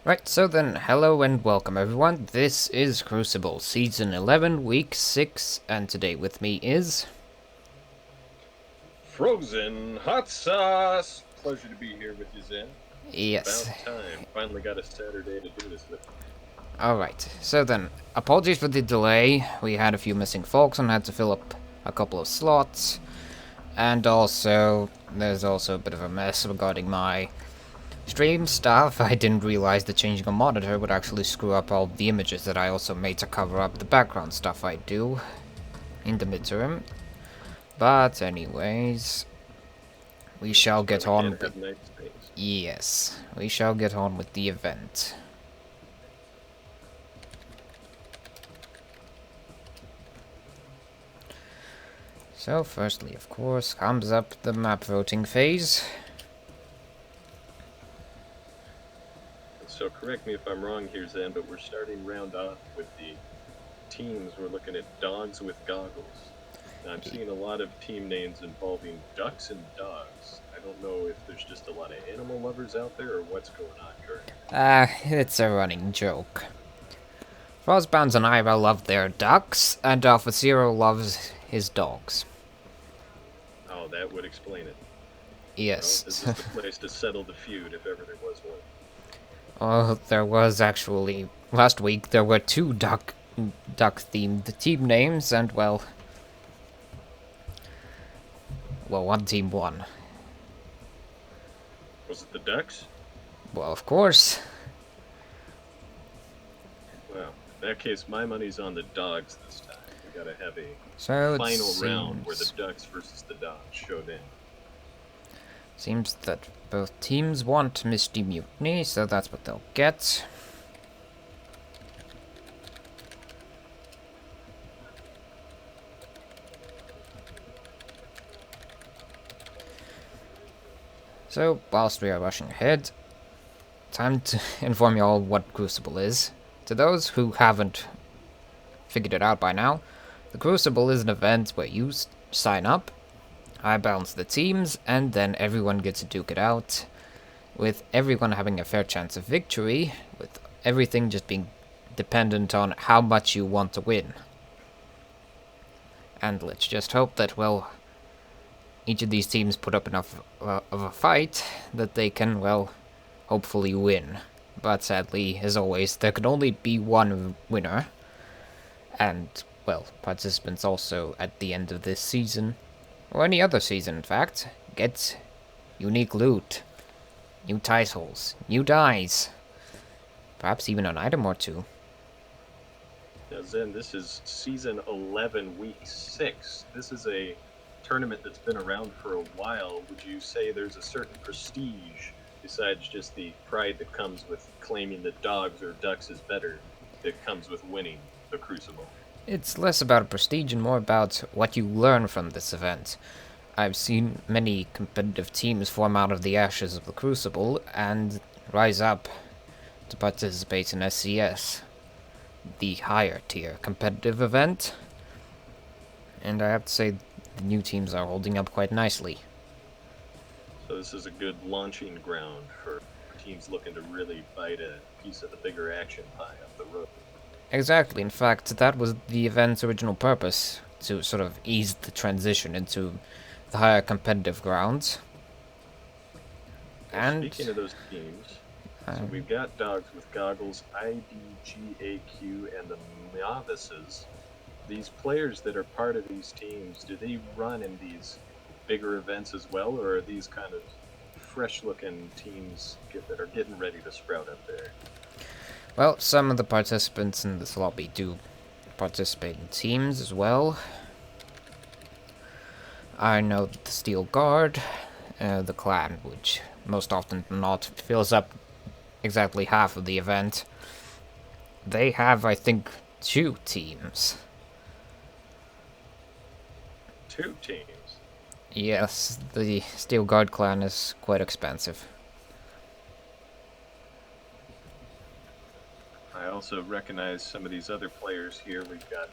Right, so then, hello and welcome everyone. This is Crucible, Season 11, Week 6, and today with me is... Frozen hot sauce. Pleasure to be here with you, Zen. Yes. About time. Finally got a Saturday to do this with you. Alright, so then, apologies for the delay. We had a few missing folks and had to fill up a couple of slots. And also, there's also a bit of a mess regarding my stream stuff. I didn't realize that changing a monitor would actually screw up all the images that I also made to cover up the background stuff I do in the midterm. But anyways, we shall get on with... Have night space. Yes, we shall get on with the event. So, firstly, of course, comes up the map voting phase. So correct me if I'm wrong here, Zen, but we're starting round off with the teams. We're looking at dogs with goggles. Now, I'm seeing a lot of team names involving ducks and dogs. I don't know if there's just a lot of animal lovers out there or what's going on currently. It's a running joke. Frostbounds and Ira love their ducks, and Alpha Zero loves his dogs. Oh, that would explain it. Yes. Well, this is the place to settle the feud if ever there was one. Oh, there was actually... Last week, there were two duck-themed team names, and, well, one team won. Was it the Ducks? Well, of course. Well, in that case, my money's on the Dogs this time. We gotta have a final Seems... round where the Ducks versus the Dogs showed in. Seems that both teams want Misty Mutiny, so that's what they'll get. So, whilst we are rushing ahead, time to inform you all what Crucible is. To those who haven't figured it out by now, the Crucible is an event where you sign up, I balance the teams, and then everyone gets to duke it out, with everyone having a fair chance of victory, with everything just being dependent on how much you want to win. And let's just hope that, well, each of these teams put up enough of a fight that they can, well, hopefully win. But sadly, as always, there can only be one winner. And, well, participants also at the end of this season, or any other season in fact, get unique loot, new titles, new dies, perhaps even an item or two. Now, Zen, this is Season 11, Week 6. This is a tournament that's been around for a while. Would you say there's a certain prestige, besides just the pride that comes with claiming that dogs or ducks is better, that comes with winning the Crucible? It's less about prestige and more about what you learn from this event. I've seen many competitive teams form out of the ashes of the Crucible and rise up to participate in SCS, the higher tier competitive event. And I have to say, the new teams are holding up quite nicely. So this is a good launching ground for teams looking to really bite a piece of the bigger action pie up the road. Exactly, in fact, that was the event's original purpose, to sort of ease the transition into the higher competitive grounds. Well, And speaking of those teams, so we've got Dogs with Goggles, IDGAQ, and the Novices. These players that are part of these teams, do they run in these bigger events as well, or are these kind of fresh-looking teams that are getting ready to sprout up there? well, some of the participants in this lobby do participate in teams as well. I know the Steel Guard, the clan, which most often than not fills up exactly half of the event. They have, I think, 2 teams. 2 teams. Yes, the Steel Guard clan is quite expensive. I also recognize some of these other players here. We've got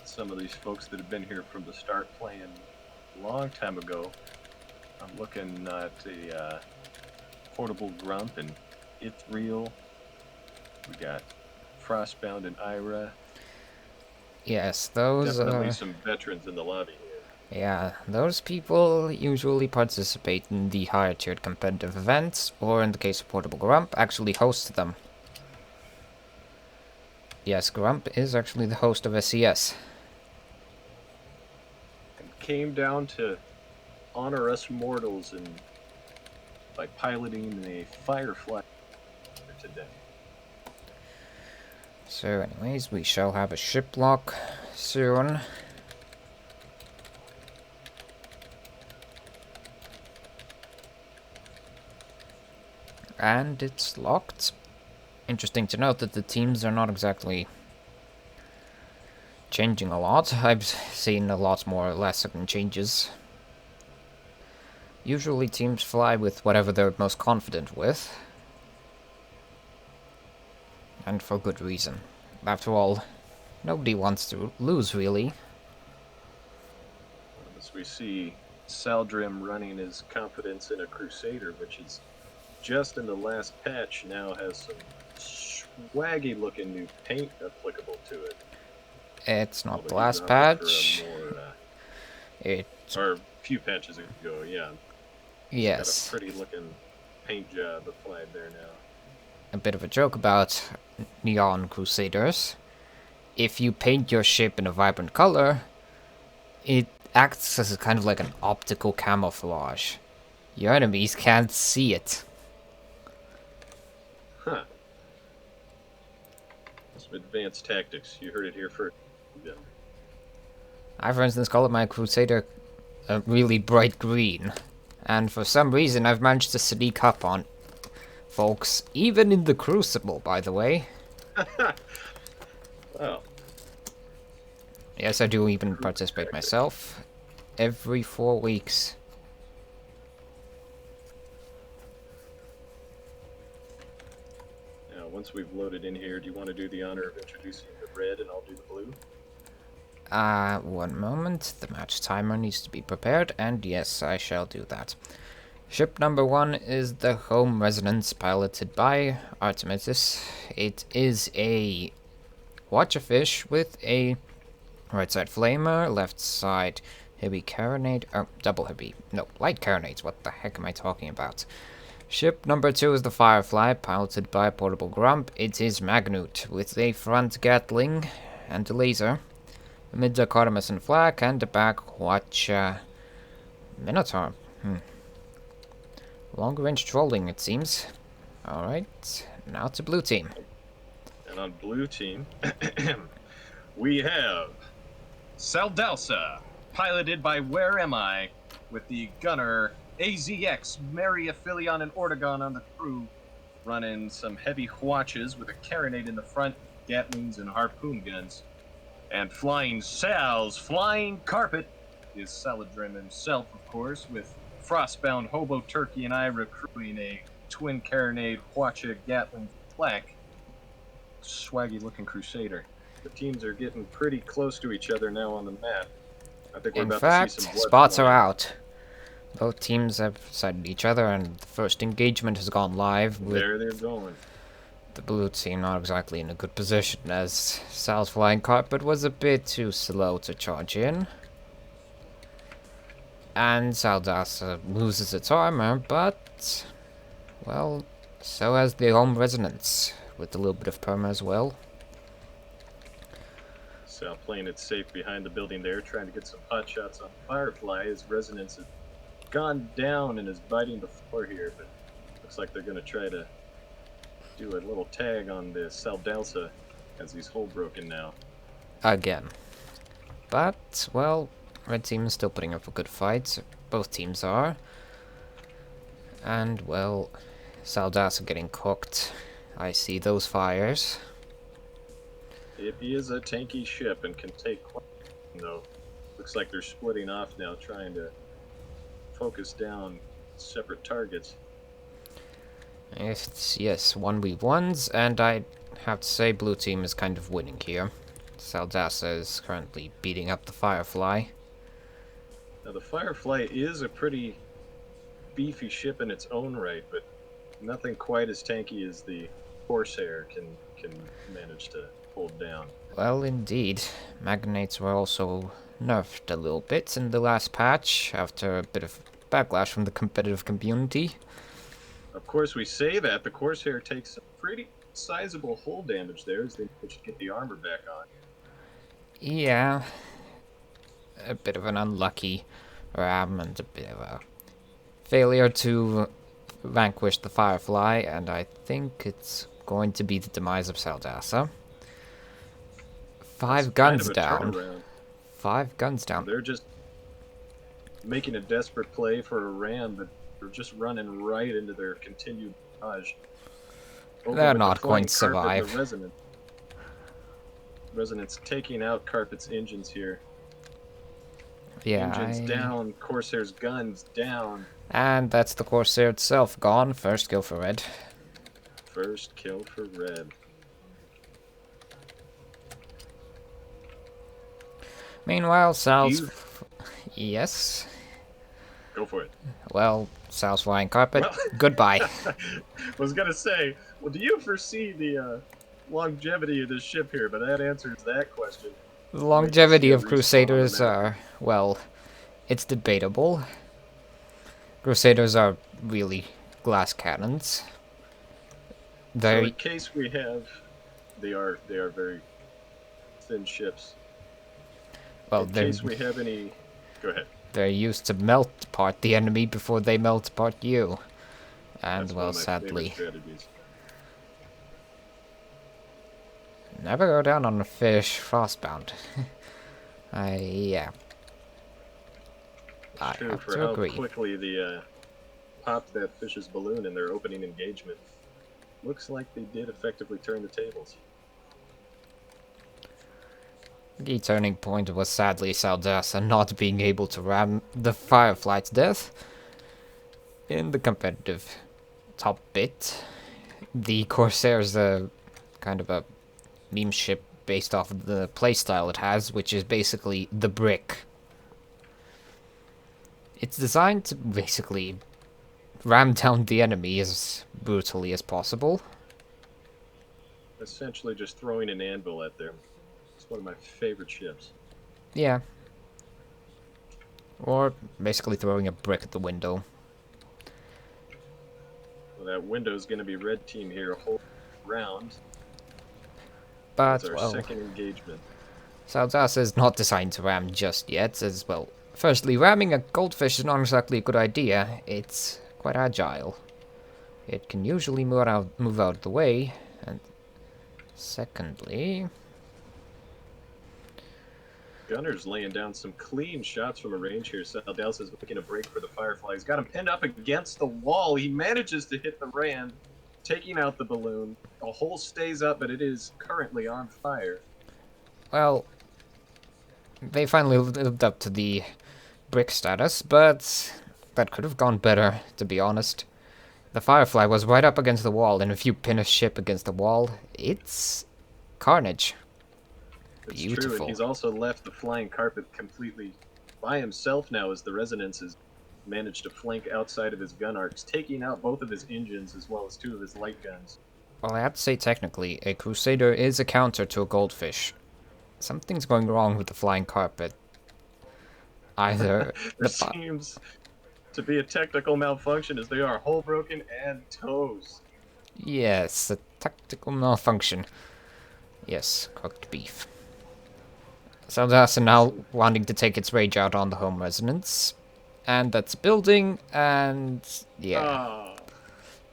some of these folks that have been here from the start playing a long time ago. I'm looking at the Portable Grump and It's Real, We got Frostbound and Ira. Yes, those Definitely some veterans in the lobby here. yeah, those people usually participate in the higher tiered competitive events, or in the case of Portable Grump, actually host them. Yes, Grump is actually the host of SES. And came down to honor us mortals and by piloting a Firefly today. So anyways, we shall have a ship lock soon. And it's locked. Interesting to note that the teams are not exactly changing a lot. I've seen a lot more less changes. Usually teams fly with whatever they're most confident with. And for good reason. After all, nobody wants to lose, really. As we see Saldrim running his confidence in a Crusader, which is just in the last patch now has some swaggy looking new paint applicable to it. It's not the last patch. Or a few patches ago, yeah. Yes. It's got a pretty looking paint job applied there now. A bit of a joke about Neon Crusaders. If you paint your ship in a vibrant color, it acts as a kind of like an optical camouflage. Your enemies can't see it. Huh. Some advanced tactics. You heard it here first. Yeah. I, for instance, call it my Crusader a really bright green. And for some reason, I've managed to sneak up on folks, even in the Crucible, by the way. Wow. Yes, I do even participate myself. Every 4 weeks. Now, once we've loaded in here, do you want to do the honor of introducing the red and I'll do the blue? 1 moment. The match timer needs to be prepared, and yes, I shall do that. Ship number 1 is the Home Resonance, piloted by Artemis. It is a Watcher-fish with a right side flamer, left side heavy carronade, double heavy, no, light carronades, what the heck am I talking about? Ship number 2 is the Firefly, piloted by Portable Grump. It is Magnute, with a front Gatling and a laser, a mid Dichotomous and Flak, and a back Watcher Minotaur. Long range trolling, it seems. Alright, now to blue team. And on blue team, we have Saldalsa, piloted by Where Am I, with the gunner AZX, Mary Aphelion, and Ortegon on the crew, running some heavy watches with a carronade in the front, Gatlings, and harpoon guns. And flying Sal's flying carpet is Saladrim himself, of course, with Frostbound, Hobo, Turkey, and I recruiting a twin carronade Hwacha Gatling Flak. Swaggy looking Crusader. The teams are getting pretty close to each other now on the map. I think we're In about fact, to see some blood spots flying. are out. Both teams have sighted each other, and the first engagement has gone live. With There they're going. the blue team not exactly in a good position, as Sal's flying carpet was a bit too slow to charge in. And Saldasa loses its armor, but, well, so has the Home Resonance, with a little bit of perma as well. Sal playing it safe behind the building there, trying to get some hot shots on Firefly. His resonance has gone down and is biting the floor here, but looks like they're going to try to do a little tag on the Saldalsa as he's hole broken now. Again. But, well, red team is still putting up a good fight. Both teams are. And, well, Saldasa getting cooked. I see those fires. It is a tanky ship and can take quite, though. Looks like they're splitting off now, trying to focus down separate targets. It's, yes, 1v1s, and I have to say blue team is kind of winning here. Saldasa is currently beating up the Firefly. Now, the Firefly is a pretty beefy ship in its own right, but nothing quite as tanky as the Corsair can can manage to hold down. Well, indeed. Magnates were also nerfed a little bit in the last patch after a bit of backlash from the competitive community. Of course, we say that. The Corsair takes some pretty sizable hull damage there as they manage to get the armor back on. Yeah. A bit of an unlucky ram and a bit of a failure to vanquish the Firefly, and I think it's going to be the demise of Saldasa. Five guns down. Turnaround. 5 guns down. They're just making a desperate play for a ram, but they're just running right into their continued barrage. They're not going to survive. Resonance taking out Carpet's engines here. Yeah. Engines down, Corsair's guns down. And that's the Corsair itself gone. First kill for Red. First kill for Red. Meanwhile, Sal's... Yes? Go for it. Well, Sal's flying carpet. Goodbye. I was going to say, well, do you foresee the longevity of this ship here? But that answers that question. The longevity of Crusaders are, well, it's debatable. Crusaders are really glass cannons. So in case we have, they are very thin ships. Well, in case we have any, go ahead. They're used to melt apart the enemy before they melt apart you. And, that's well, one of my sadly. strategies. Never go down on a fish frostbound. Yeah. I True, have for to how agree. quickly the popped that fish's balloon in their opening engagement. Looks like they did effectively turn the tables. The turning point was sadly Saldasa not being able to ram the Firefly to death. In the competitive top bit, the Corsair's kind of a meme ship based off of the playstyle it has, which is basically the brick. It's designed to basically ram down the enemy as brutally as possible. Essentially just throwing an anvil at them. It's one of my favorite ships. Yeah. Or basically throwing a brick at the window. Well, that window's going to be red team here a whole round. But, that's our well, second engagement. Saldasa is not designed to ram just yet, as well. Firstly, ramming a goldfish is not exactly a good idea. It's quite agile. It can usually move out of the way, and secondly... Gunner's laying down some clean shots from a range here. Saldasa is making a break for the Firefly. He's got him pinned up against the wall. He manages to hit the Rand, taking out the balloon. The hole stays up, but it is currently on fire. Well, they finally lived up to the brick status, but that could have gone better, to be honest. The Firefly was right up against the wall, and if you pin a ship against the wall, it's carnage. It's Beautiful. true, and he's also left the flying carpet completely by himself now as the Resonance has managed to flank outside of his gun arcs, taking out both of his engines as well as 2 of his light guns. Well, I have to say, technically, a Crusader is a counter to a Goldfish. Something's going wrong with the flying carpet. Either there seems to be a technical malfunction as they are hull broken and toast. Yes, a tactical malfunction. Yes, cooked beef. Saldasa now wanting to take its rage out on the home resonance. And that's building, and yeah.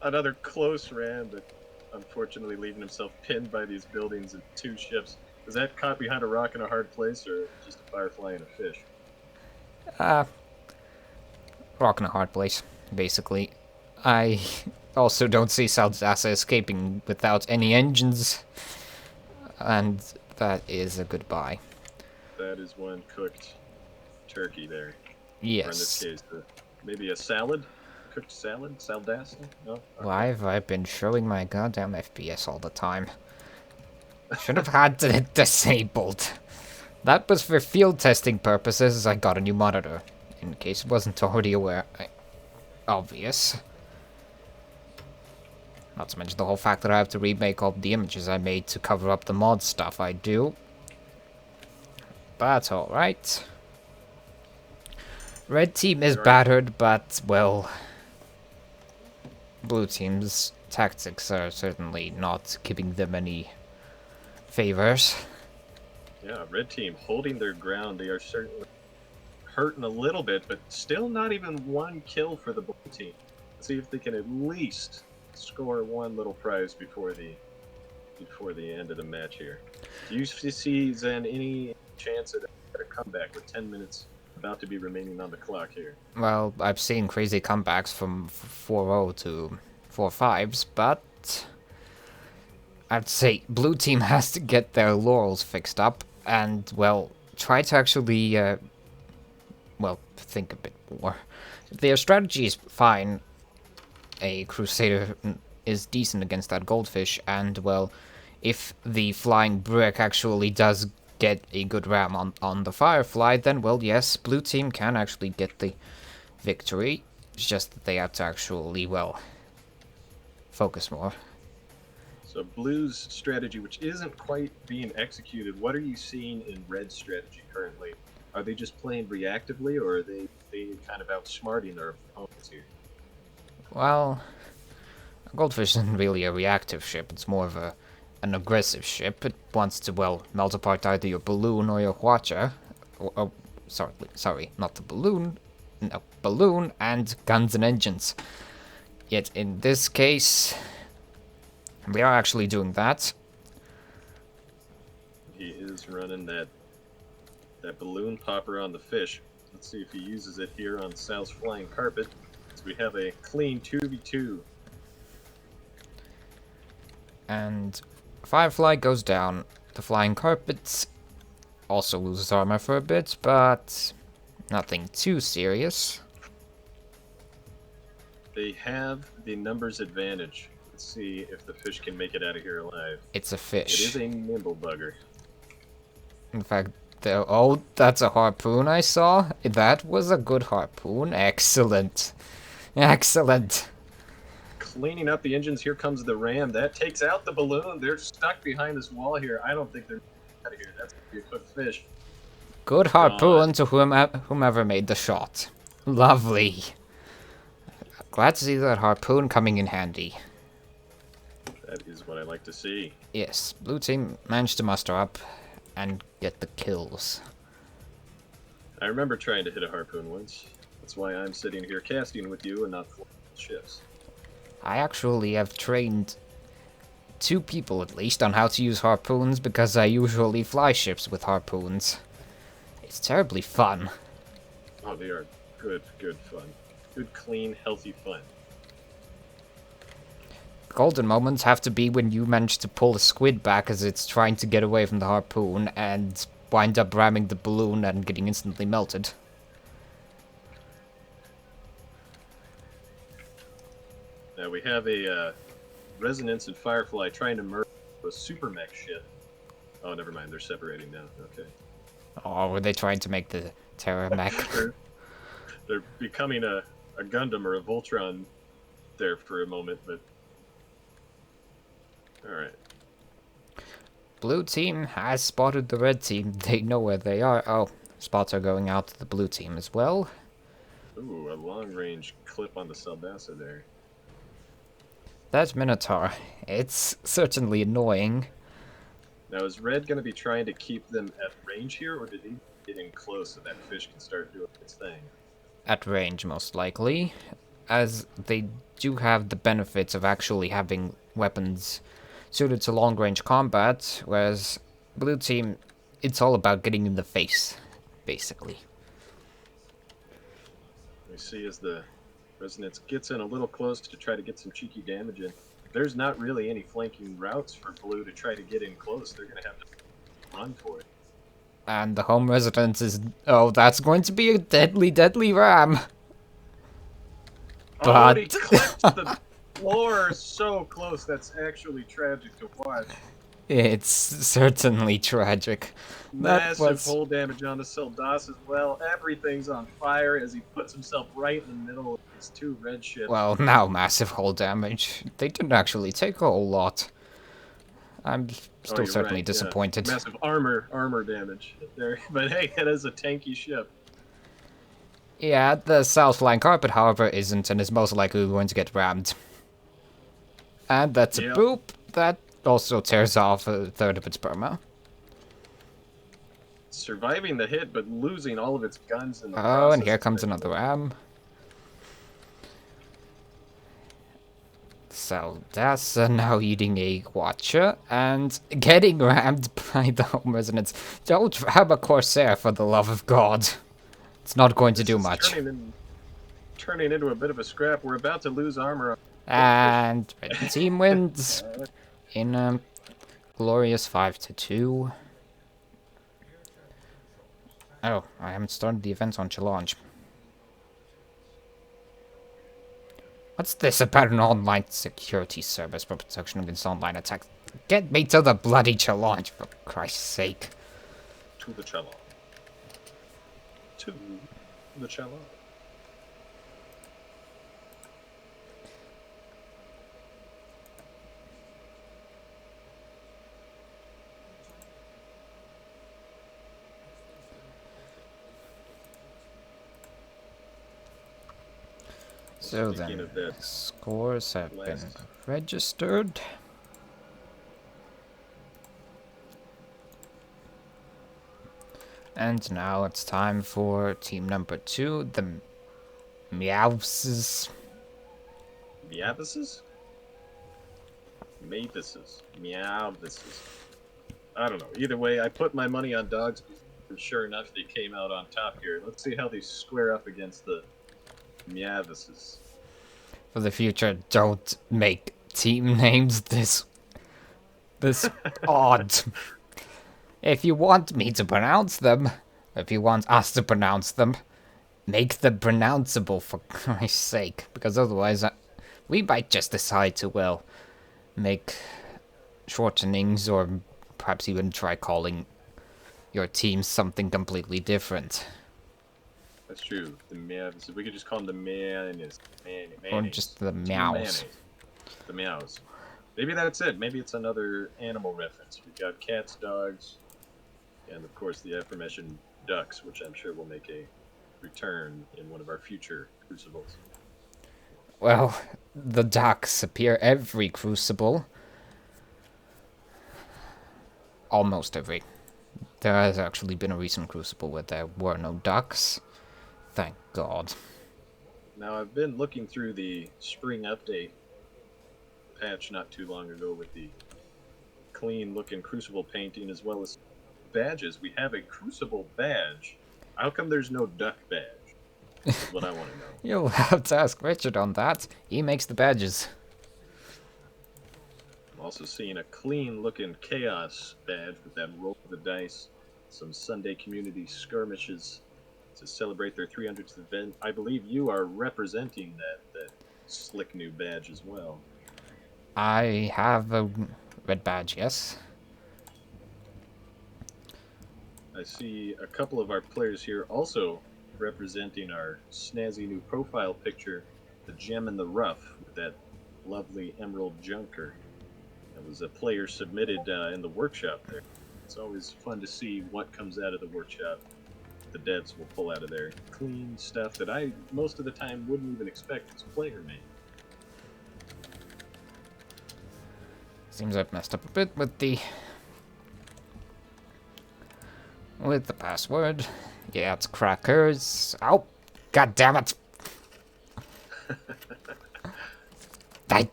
Another close ram, but unfortunately leaving himself pinned by these buildings and 2 ships. Is that caught behind a rock in a hard place, or just a Firefly and a fish? Rock in a hard place, basically. I also don't see Saldasa escaping without any engines, and that is a goodbye. That is one cooked turkey there. Yes. Or in this case, maybe a salad? Cooked salad? Saldasa? No? Okay. Why have I been showing my goddamn FPS all the time? Should have had it disabled. That was for field testing purposes. I got a new monitor. In case it wasn't already obvious. Not to mention the whole fact that I have to remake all the images I made to cover up the mod stuff I do. But alright. Red team is battered, but, well, blue team's tactics are certainly not giving them any favors. Yeah, red team holding their ground. They are certainly hurting a little bit, but still not even one kill for the blue team. Let's see if they can at least score one little prize before the end of the match here. Do you see, Zen, any chance at a comeback with 10 minutes about to be remaining on the clock here? Well, I've seen crazy comebacks from 4-0 to 4-5s, but I'd say blue team has to get their laurels fixed up and, well, try to actually, well, think a bit more. Their strategy is fine. A Crusader is decent against that goldfish, and, well, if the flying brick actually does get a good ram on the Firefly, then, well, yes, blue team can actually get the victory. It's just that they have to actually, well, focus more. So blue's strategy, which isn't quite being executed, what are you seeing in red's strategy currently? Are they just playing reactively, or are they kind of outsmarting their opponents here? Well, goldfish isn't really a reactive ship. It's more of an aggressive ship. It wants to, well, melt apart either your balloon or your watcher. Sorry, not the balloon. No, balloon and guns and engines. Yet in this case, we are actually doing that. He is running that balloon popper on the fish. Let's see if he uses it here on Sal's flying carpet. So we have a clean 2v2. And Firefly goes down. The flying carpet also loses armor for a bit, but nothing too serious. They have the numbers advantage. Let's see if the fish can make it out of here alive. It's a fish. It is a nimble bugger. In fact, oh, that's a harpoon I saw. That was a good harpoon. Excellent. Excellent. Cleaning up the engines. Here comes the ram. That takes out the balloon. They're stuck behind this wall here. I don't think they're out of here. That's going to be a quick fish. Good harpoon to whomever made the shot. Lovely. Glad to see that harpoon coming in handy. That is what I like to see. Yes, blue team managed to muster up and get the kills. I remember trying to hit a harpoon once. That's why I'm sitting here casting with you and not flying ships. I actually have trained 2 people at least on how to use harpoons because I usually fly ships with harpoons. It's terribly fun. Oh, they are good fun. Good, clean, healthy fun. Golden moments have to be when you manage to pull a squid back as it's trying to get away from the harpoon and wind up ramming the balloon and getting instantly melted. Now we have a Resonance and Firefly trying to merge a super mech ship. Oh, never mind. They're separating now. Okay. Oh, were they trying to make the Terra mech? They're becoming a Gundam or a Voltron there for a moment, but... Alright. Blue team has spotted the red team. They know where they are. Oh, spots are going out to the blue team as well. Ooh, a long-range clip on the Salbassa there. That Minotaur, it's certainly annoying. Now, is Red going to be trying to keep them at range here, or did he get in close so that fish can start doing its thing? At range, most likely, as they do have the benefits of actually having weapons suited to long-range combat, whereas blue team, it's all about getting in the face, basically. We see as the Resonance gets in a little close to try to get some cheeky damage in. There's not really any flanking routes for blue to try to get in close. They're going to have to run for it. And the home residence is... Oh, that's going to be a deadly, deadly ram. But... Oh, he clipped the floor so close. That's actually tragic to watch. It's certainly tragic. That Massive was... hull damage on the Soldas as well. Everything's on fire as he puts himself right in the middle of these two red ships. Well, now massive hull damage. They didn't actually take a whole lot. I'm Oh, still you're certainly right. Yeah, disappointed. massive armor damage there. But hey, it is a tanky ship. Yeah, the South Flying Carpet, however, isn't, and is most likely going to get rammed. And that's a Yep. boop. That also tears off a third of its perma. Surviving the hit, but losing all of its guns in the Oh, process. and here comes another ram. So that's now eating a Watcher and getting rammed by the home residents. Don't ram a Corsair, for the love of God. It's not going to do much. Turning into a bit of a scrap. We're about to lose armor. And red team wins in a glorious 5-2. Oh, I haven't started the events on Challenge. What's this about an online security service for protection against online attacks? Get me to the bloody challenge, for Christ's sake. To the challenge. To the challenge. So then, scores have been registered. And now it's time for team number 2, the Meowses. Meowvises? Mavises. Meowvises. I don't know. Either way, I put my money on dogs, and sure enough, they came out on top here. Let's see how they square up against the Meowvises. For the future, don't make team names this odd. If you want me to pronounce them, if you want us to pronounce them, make them pronounceable, for Christ's sake. Because otherwise, we might just decide to, well, make shortenings or perhaps even try calling your team something completely different. That's true. The Meowvises. We could just call them the Mayonnaise. Or just the Meows. The Meows. Maybe that's it. Maybe it's another animal reference. We've got cats, dogs, and of course the aforementioned ducks, which I'm sure will make a return in one of our future crucibles. Well, the ducks appear every crucible. Almost every. There has actually been a recent crucible where there were no ducks. Thank God. Now, I've been looking through the spring update patch not too long ago with the clean-looking crucible painting as well as badges. We have a crucible badge. How come there's no duck badge? That's what I want to know. You'll have to ask Richard on that. He makes the badges. I'm also seeing a clean-looking chaos badge with that roll of the dice, some Sunday community skirmishes to celebrate their 300th event. I believe you are representing that slick new badge as well. I have a red badge, yes. I see a couple of our players here also representing our snazzy new profile picture, the gem in the rough, with that lovely emerald junker. That was a player submitted in the workshop there. It's always fun to see what comes out of the workshop. The devs will pull out of there clean stuff that I most of the time wouldn't even expect as player made. Seems I've messed up a bit with the password. Yeah, it's crackers. Oh, god damn it! I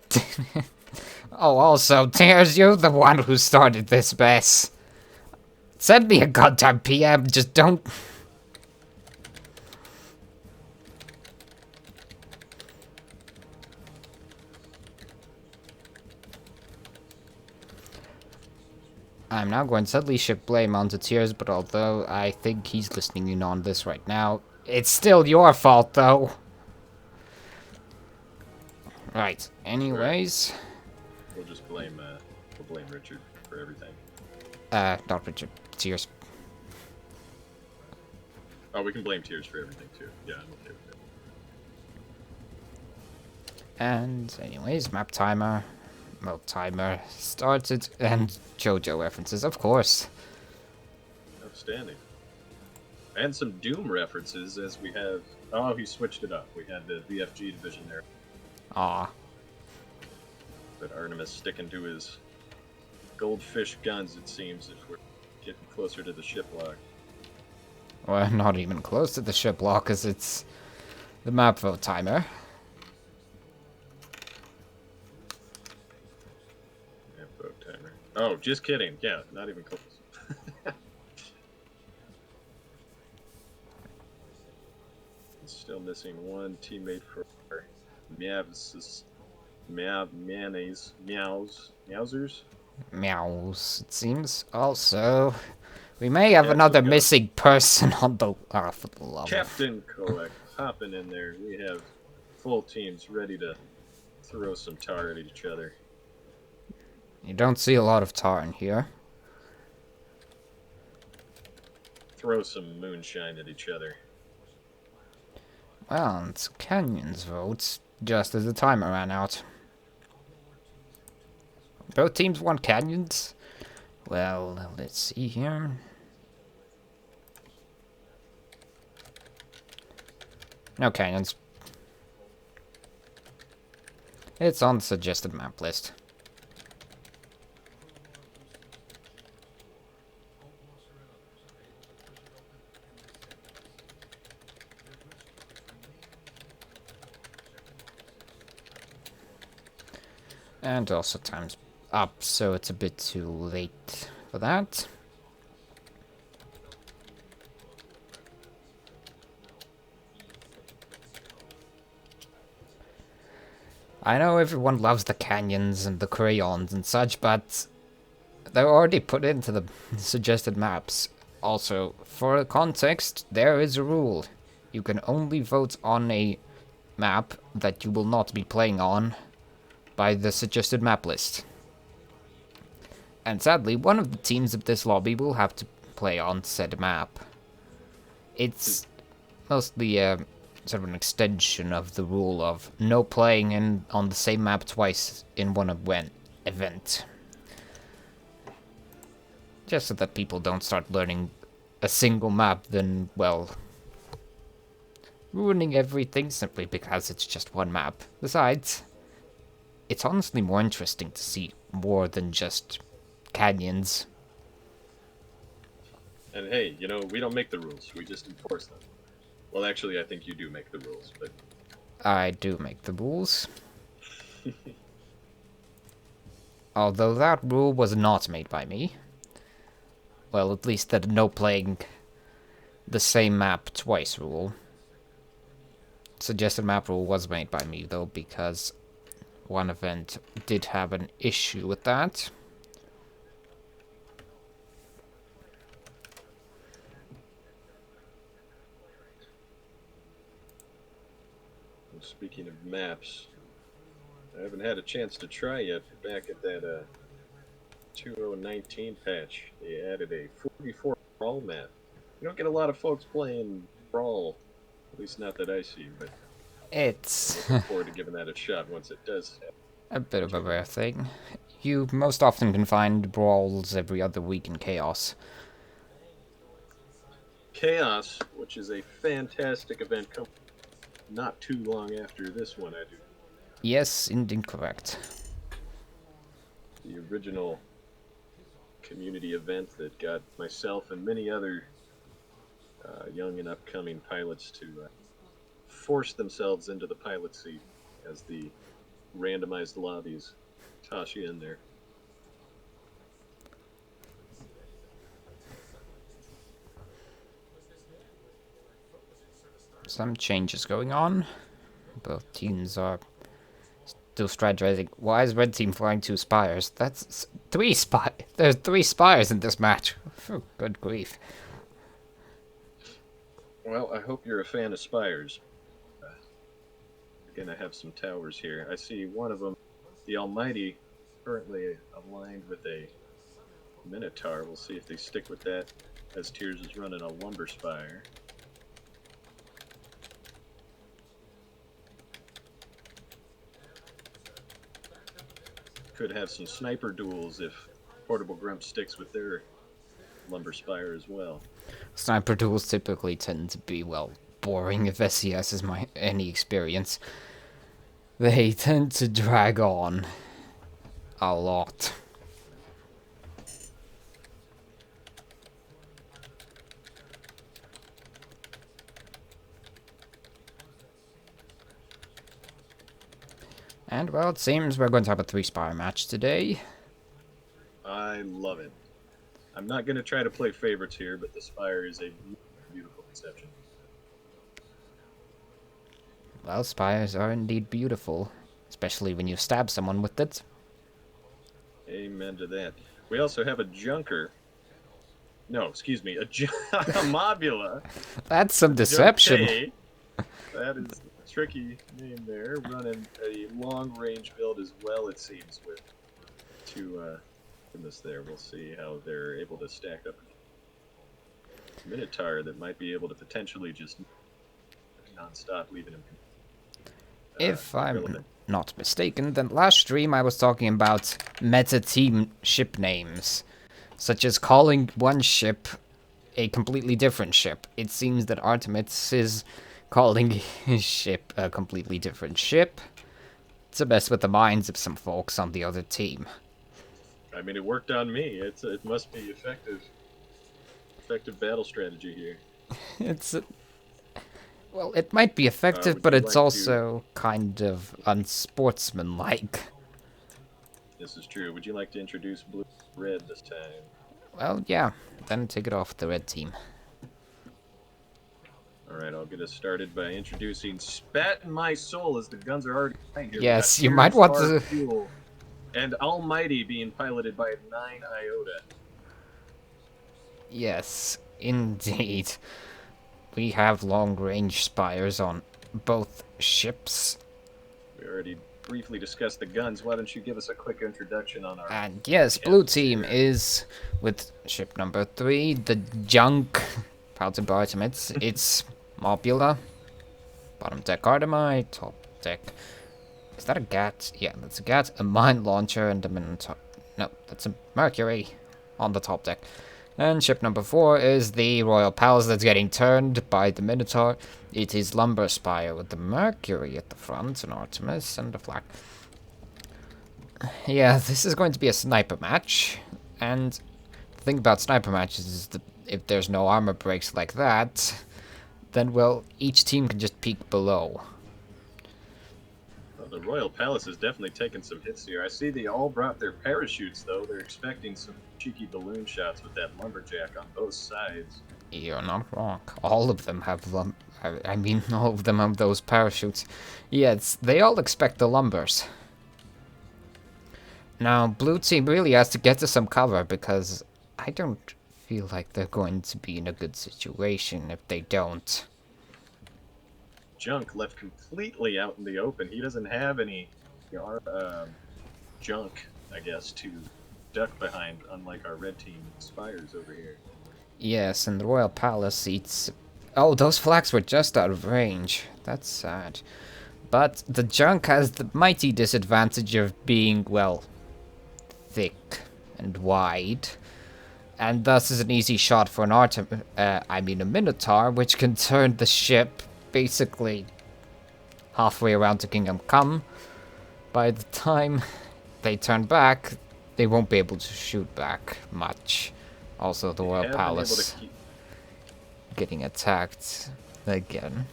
Oh, also, Tears, you're the one who started this mess. Send me a goddamn PM. Just don't. I'm now going to suddenly shift blame onto Tears, but although I think he's listening in on this right now, it's still your fault, though. Right. Anyways, We'll just blame Richard. for everything? Not Richard. Cheers. Oh, we can blame Tears for everything too. Yeah, I'm okay with that. And anyways, map timer. Mode timer started, and JoJo references, of course. Outstanding. And some Doom references, as we have... Oh, he switched it up. We had the VFG division there. Ah. But Artemis sticking to his goldfish guns, it seems, if we're getting closer to the ship lock. We're not even close to the ship lock, because it's the map vote timer. Map vote timer. Oh, just kidding. Yeah, not even close. Still missing one teammate for Meowsers. Meows, it seems. Also, we may have Yeah, another missing person on the... Oh, for the love Captain Koek hopping in there. We have full teams ready to throw some tar at each other. You don't see a lot of tar in here. Throw some moonshine at each other. Well, it's Canyon's votes, just as the timer ran out. Both teams want Canyons? Well, let's see here. No Canyons. It's on the suggested map list. And also time's up, so it's a bit too late for that. I know everyone loves the canyons and the crayons and such, but they're already put into the suggested maps. Also, for context, there is a rule. You can only vote on a map that you will not be playing on by the suggested map list. And sadly, one of the teams of this lobby will have to play on said map. It's mostly sort of an extension of the rule of no playing on the same map twice in one event. Just so that people don't start learning a single map, then, well, ruining everything simply because it's just one map. Besides, it's honestly more interesting to see more than just canyons. And hey, you know, we don't make the rules, we just enforce them. Well, actually, I think you do make the rules, but... I do make the rules. Although that rule was not made by me. Well, at least that no playing the same map twice rule. Suggested map rule was made by me, though, because one event did have an issue with that. Speaking of maps, I haven't had a chance to try yet. Back at that 2019 patch, they added a 44 Brawl map. You don't get a lot of folks playing Brawl, at least not that I see, but It's looking forward to giving that a shot once it does happen. a bit of a rare thing. You most often can find brawls every other week in Chaos. Chaos, which is a fantastic event, coming not too long after this one, I do. Yes, indeed correct. The original community event that got myself and many other young and upcoming pilots to force themselves into the pilot seat as the randomized lobbies toss you in there. Some changes going on. Both teams are still strategizing. Why is red team flying 2 spires? That's 3 spires. There's 3 spires in this match. Oh, good grief. Well, I hope you're a fan of spires. We're gonna have some towers here. I see one of them, the Almighty, currently aligned with a Minotaur. We'll see if they stick with that as Tears is running a Lumber Spire. Could have some sniper duels if Portable Grump sticks with their Lumber Spire as well. Sniper duels typically tend to be, well, boring if SCS is any experience. They tend to drag on a lot. And, well, it seems we're going to have a 3-spire match today. I love it. I'm not going to try to play favorites here, but the Spire is a beautiful conception. Well, spires are indeed beautiful, especially when you stab someone with it. Amen to that. We also have a Junker. No, excuse me, a Mobula. That's some deception. That is a tricky name there. Running a long-range build as well, it seems, with two in this there. We'll see how they're able to stack up. Minotaur that might be able to potentially just non-stop, leaving him. If I'm not mistaken, then last stream I was talking about meta team ship names, such as calling one ship a completely different ship. It seems that Artemis is calling his ship a completely different ship to mess with the minds of some folks on the other team. I mean, it worked on me. It must be effective battle strategy here. Well, it might be effective, but it's also kind of unsportsmanlike. This is true. Would you like to introduce blue red this time? Well, yeah. Then take it off the red team. Alright, I'll get us started by introducing Spat in My Soul as the guns are already behind here. Yes, you might want to... Fuel, and Almighty being piloted by 9 Iota. Yes, indeed. We have long-range spires on both ships. We already briefly discussed the guns. Why don't you give us a quick introduction on our... And yes, blue team is with ship number 3, the Junk, piloted by Ultimates. It's Mobula, bottom deck Artemite, top deck... Is that a Gat? Yeah, that's a Gat, a Mine Launcher, and a Minotaur. No, that's a Mercury on the top deck. And ship number 4 is the Royal Palace that's getting turned by the Minotaur. It is Lumber Spire with the Mercury at the front, and Artemis, and a flag. Yeah, this is going to be a sniper match. And the thing about sniper matches is that if there's no armor breaks like that, then, well, each team can just peek below. The Royal Palace has definitely taken some hits here. I see they all brought their parachutes, though. They're expecting some cheeky balloon shots with that lumberjack on both sides. You're not wrong. All of them have I mean, all of them have those parachutes. Yes, they all expect the lumbers. Now, blue team really has to get to some cover, because I don't feel like they're going to be in a good situation if they don't. Junk left completely out in the open. He doesn't have any junk, I guess, to duck behind, unlike our red team spires over here. Yes, and the Royal Palace eats... Oh, those flags were just out of range. That's sad. But the Junk has the mighty disadvantage of being, well, thick and wide. And thus is an easy shot for an a Minotaur, which can turn the ship basically halfway around to Kingdom Come. By the time they turn back, they won't be able to shoot back much. Also, the Royal Palace getting attacked again.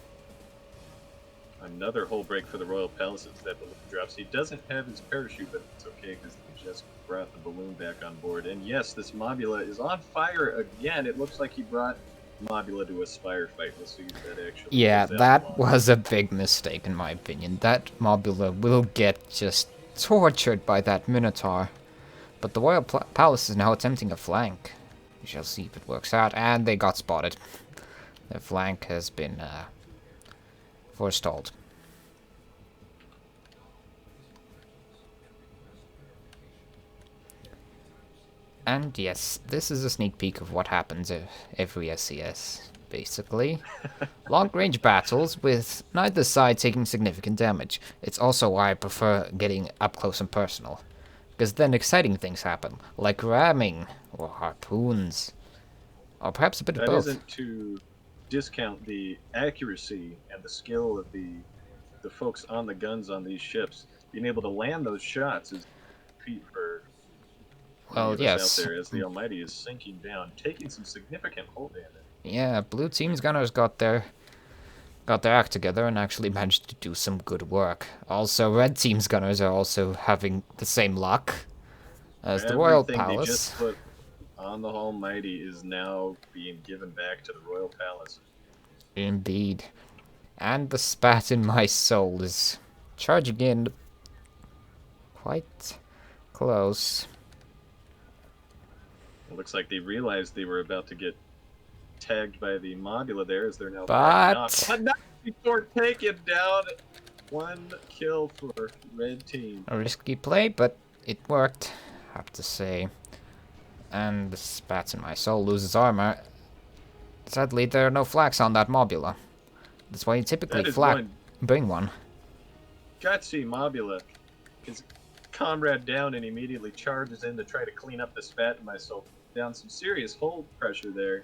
Another hull break for the Royal Palace as that balloon drops. He doesn't have his parachute, but it's okay because they just brought the balloon back on board. And yes, this Mobula is on fire again. It looks like he brought Mobula to a spire fight. We'll see if that actually... Yeah, that was a big mistake in my opinion. That Mobula will get just tortured by that Minotaur. But the Royal Palace is now attempting a flank. We shall see if it works out. And they got spotted. Their flank has been forestalled. And yes, this is a sneak peek of what happens every SCS, basically. Long-range battles with neither side taking significant damage. It's also why I prefer getting up close and personal, because then exciting things happen, like ramming, or harpoons, or perhaps a bit of That both. isn't to discount the accuracy and the skill of the folks on the guns on these ships. Being able to land those shots is a feat for many Well, of us out yes. there as the Almighty is sinking down, taking some significant hull damage. Yeah, blue team's gunners got their act together and actually managed to do some good work. Also, red team's gunners are also having the same luck as the Royal Everything they just Palace. put on the Almighty is now being given back to the Royal Palace. Indeed. And the spat in my soul is charging in quite close. It looks like they realized they were about to get tagged by the Mobula there as they're now backing off. But But not before taken down. One kill for red team. a risky play, but it worked, I have to say. And the spat in my soul loses armor. Sadly, there are no flags on that Mobula. That's why you typically That is one bring one. gutsy Mobula. His comrade down and immediately charges in to try to clean up the spat in my soul. Down some serious hold pressure there.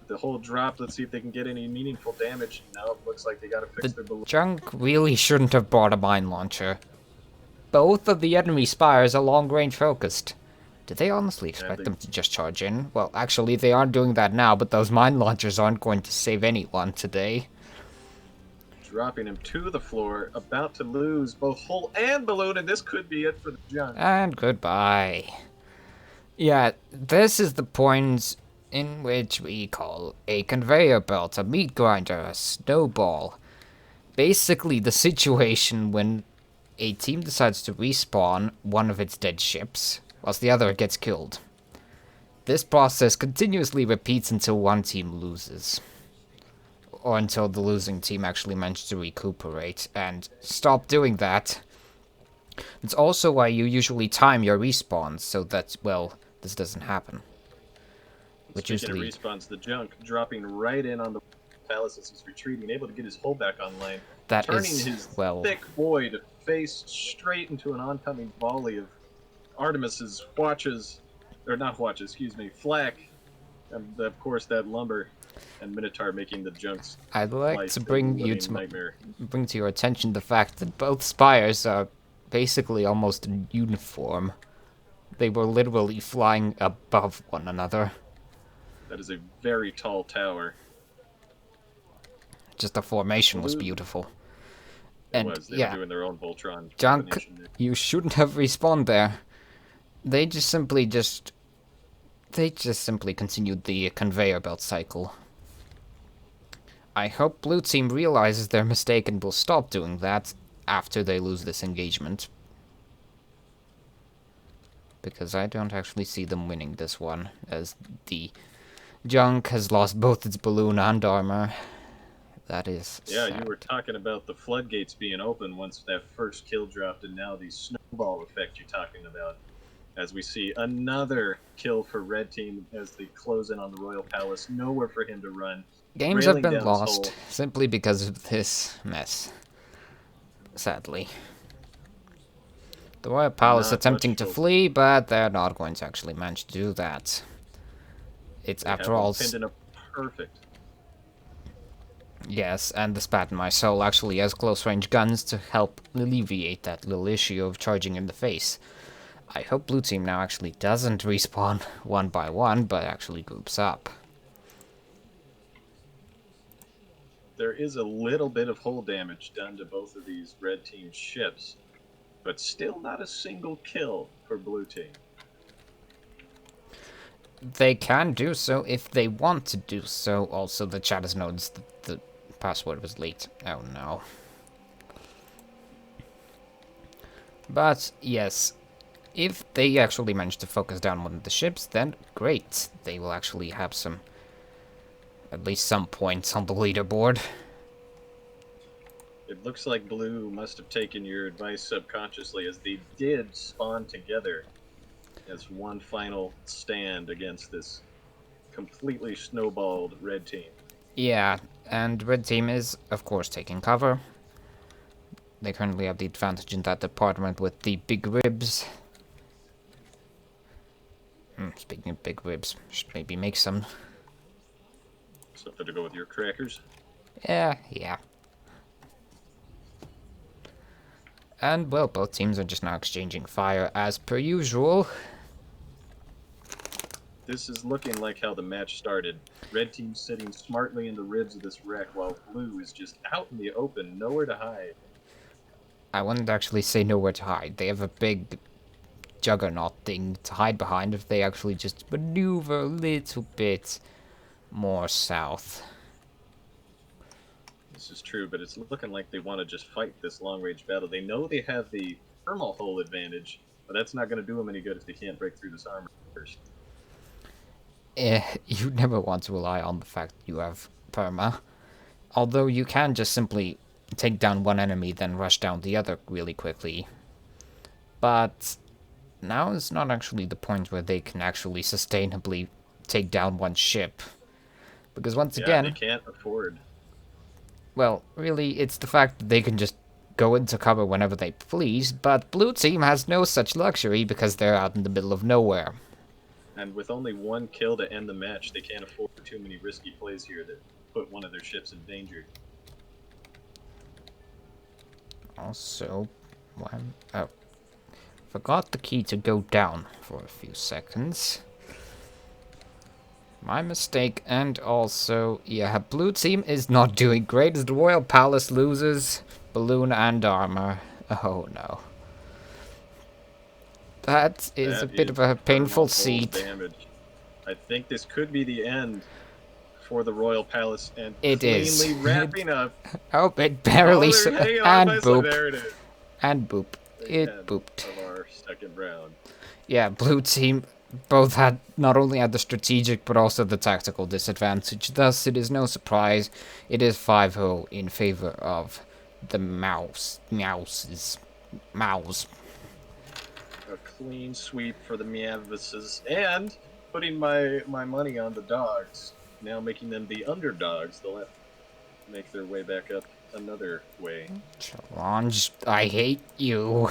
The whole drop, let's see if they can get any meaningful damage. No, it looks like they gotta fix their balloon. Junk really shouldn't have brought a mine launcher. Both of the enemy spires are long-range focused. Did they honestly expect them to just charge in? Well, actually, they aren't doing that now, but those mine launchers aren't going to save anyone today. Dropping him to the floor, about to lose both hull and balloon, and this could be it for the junk. And goodbye. Yeah, this is the point in which we call a conveyor belt, a meat grinder, a snowball. Basically, the situation when a team decides to respawn one of its dead ships, whilst the other gets killed. This process continuously repeats until one team loses. Or until the losing team actually manages to recuperate and stop doing that. It's also why you usually time your respawns so that, well, this doesn't happen. Which Speaking of respawns, the junk dropping right in on the palace as he's retreating, able to get his hull back online. That turning is, his well, thick boy to face straight into an oncoming volley of Artemis's watches, or not watches, excuse me, flak, and of course that lumber and Minotaur making the junks. I'd like to bring nightmare. bring to your attention the fact that both spires are basically almost in uniform. They were literally flying above one another. That is a very tall tower. Just the formation was beautiful. And They yeah, were doing their own Voltron. Junk, you shouldn't have respawned there. They just simply continued the conveyor belt cycle. I hope blue team realizes their mistake and will stop doing that after they lose this engagement. Because I don't actually see them winning this one, as the junk has lost both its balloon and armor. That is Yeah, sad. you were talking about the floodgates being open once that first kill dropped, and now the snowball effect you're talking about. As we see another kill for red team as they close in on the Royal Palace. Nowhere for him to run. Games have Railing been down lost Seoul. simply because of this mess. Sadly. The Royal Palace Not attempting much to hope. flee, but they're not going to actually manage to do that. It's They after have all... them pinned in a perfect. Yes, and the Spat in My Soul actually has close-range guns to help alleviate that little issue of charging in the face. I hope blue team now actually doesn't respawn one by one, but actually groups up. There is a little bit of hull damage done to both of these red team ships, but still not a single kill for blue team. They can do so if they want to do so. Also, the chat has noticed that the password was leaked. Oh no. But, yes, if they actually manage to focus down one of the ships, then great. They will actually have some, at least some points on the leaderboard. It looks like blue must have taken your advice subconsciously, as they did spawn together. as one final stand against this completely snowballed red team. Yeah, and red team is, of course, taking cover. They currently have the advantage in that department with the big ribs. Speaking of big ribs, should maybe make some. Something to go with your crackers. Yeah. And, well, both teams are just now exchanging fire as per usual. This is looking like how the match started. Red team sitting smartly in the ribs of this wreck, while blue is just out in the open, nowhere to hide. I wouldn't actually say nowhere to hide. They have a big juggernaut thing to hide behind if they actually just maneuver a little bit more south. This is true, but it's looking like they want to just fight this long-range battle. They know they have the thermal hull advantage, but that's not going to do them any good if they can't break through this armor first. You never want to rely on the fact you have perma. Although you can just simply take down one enemy, then rush down the other really quickly. But now is not actually the point where they can actually sustainably take down one ship. Because once They again, can't afford. well, really, it's the fact that they can just go into cover whenever they please, but blue team has no such luxury because they're out in the middle of nowhere. And with only one kill to end the match, they can't afford too many risky plays here that put one of their ships in danger. Also, forgot the key to go down for a few seconds. My mistake, and also, yeah, blue team is not doing great as the Royal Palace loses balloon and armor. Oh no. That is a bit of a painful seat. Damage. I think this could be the end for the Royal Palace, and it cleanly is. wrapping up. Oh, it barely and boop. There it is. And boop. It booped. Of our second round. Yeah, blue team both not only had the strategic but also the tactical disadvantage. Thus, it is no surprise it is 5-0 in favor of the mouse. A clean sweep for the Meavises, and putting my money on the dogs, now making them the underdogs. They'll have to make their way back up another way. Challenge, I hate you.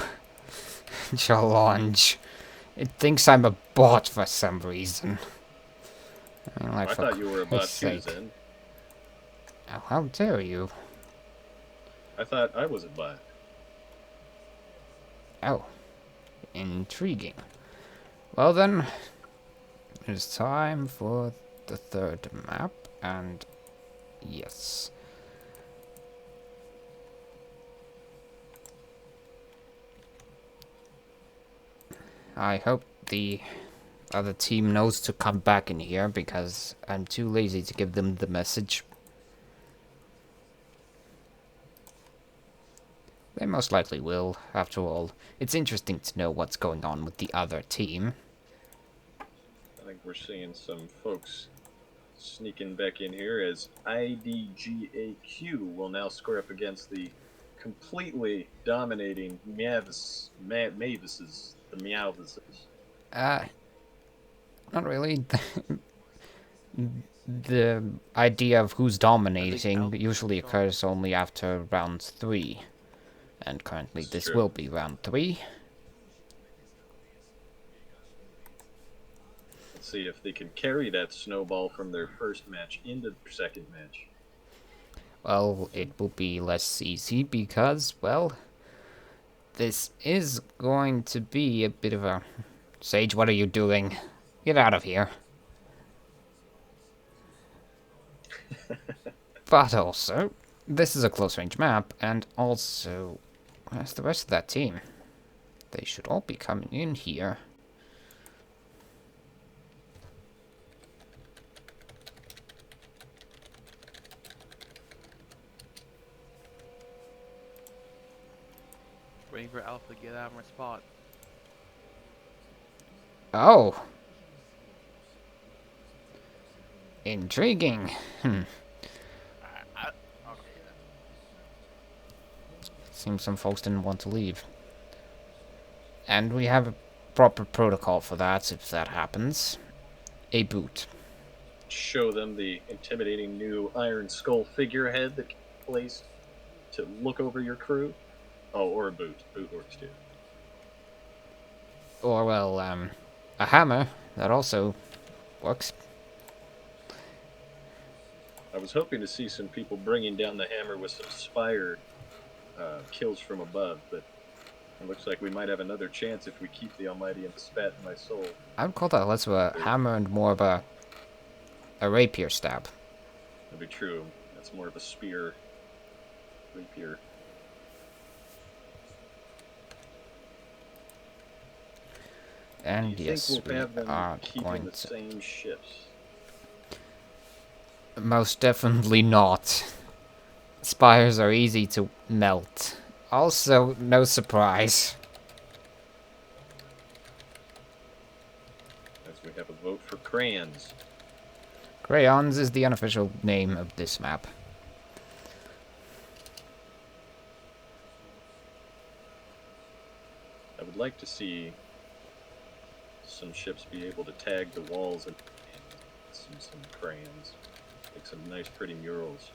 Challenge. It thinks I'm a bot for some reason. I thought you were a bot too, Zen. Oh, how dare you? I thought I was a bot. Oh. Intriguing. Well then, it's time for the third map, and yes. I hope the other team knows to come back in here, because I'm too lazy to give them the message. They most likely will, after all. It's interesting to know what's going on with the other team. I think we're seeing some folks sneaking back in here as IDGAQ will now square up against the completely dominating Mavises, the Meowvises. Not really. The idea of who's dominating usually occurs only after round 3. And currently this will be round 3. Let's see if they can carry that snowball from their first match into their second match. Well, it will be less easy because, well, this is going to be a bit of a... Sage, what are you doing? Get out of here. But also, this is a close-range map, and also, where's the rest of that team? They should all be coming in here. Waiting for Alpha to get out of my spot. Oh. Intriguing. Okay, Seems some folks didn't want to leave. And we have proper protocol for that if that happens. A boot. Show them the intimidating new Iron Skull figurehead that can be placed to look over your crew. Oh, or a boot. Boot works too. Or, well, a hammer. That also works. I was hoping to see some people bringing down the hammer with some Spire kills from above, but it looks like we might have another chance if we keep the Almighty in the spat in my soul. I would call that less of a hammer and more of a rapier stab. That'd be true. That's more of a spear. Rapier. And yes, we we'll have them are keeping going the to... same ships. Most definitely not. Spires are easy to melt. Also, no surprise. As we have a vote for crayons. Crayons is the unofficial name of this map. I would like to see some ships be able to tag the walls and some crayons. Make some nice pretty murals.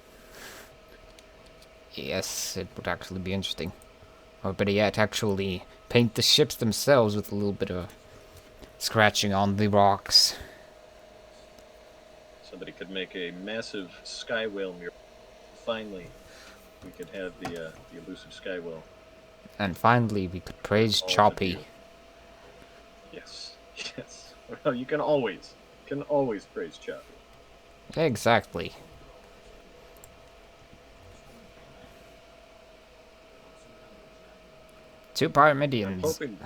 Yes, it would actually be interesting. Or better yet, actually paint the ships themselves with a little bit of scratching on the rocks. Somebody could make a massive sky whale mural. Finally, we could have the elusive sky whale. And finally, we could praise Choppy. Yes, yes. Well, you can always praise Choppy. Exactly. Two Pyramidians. Hoping...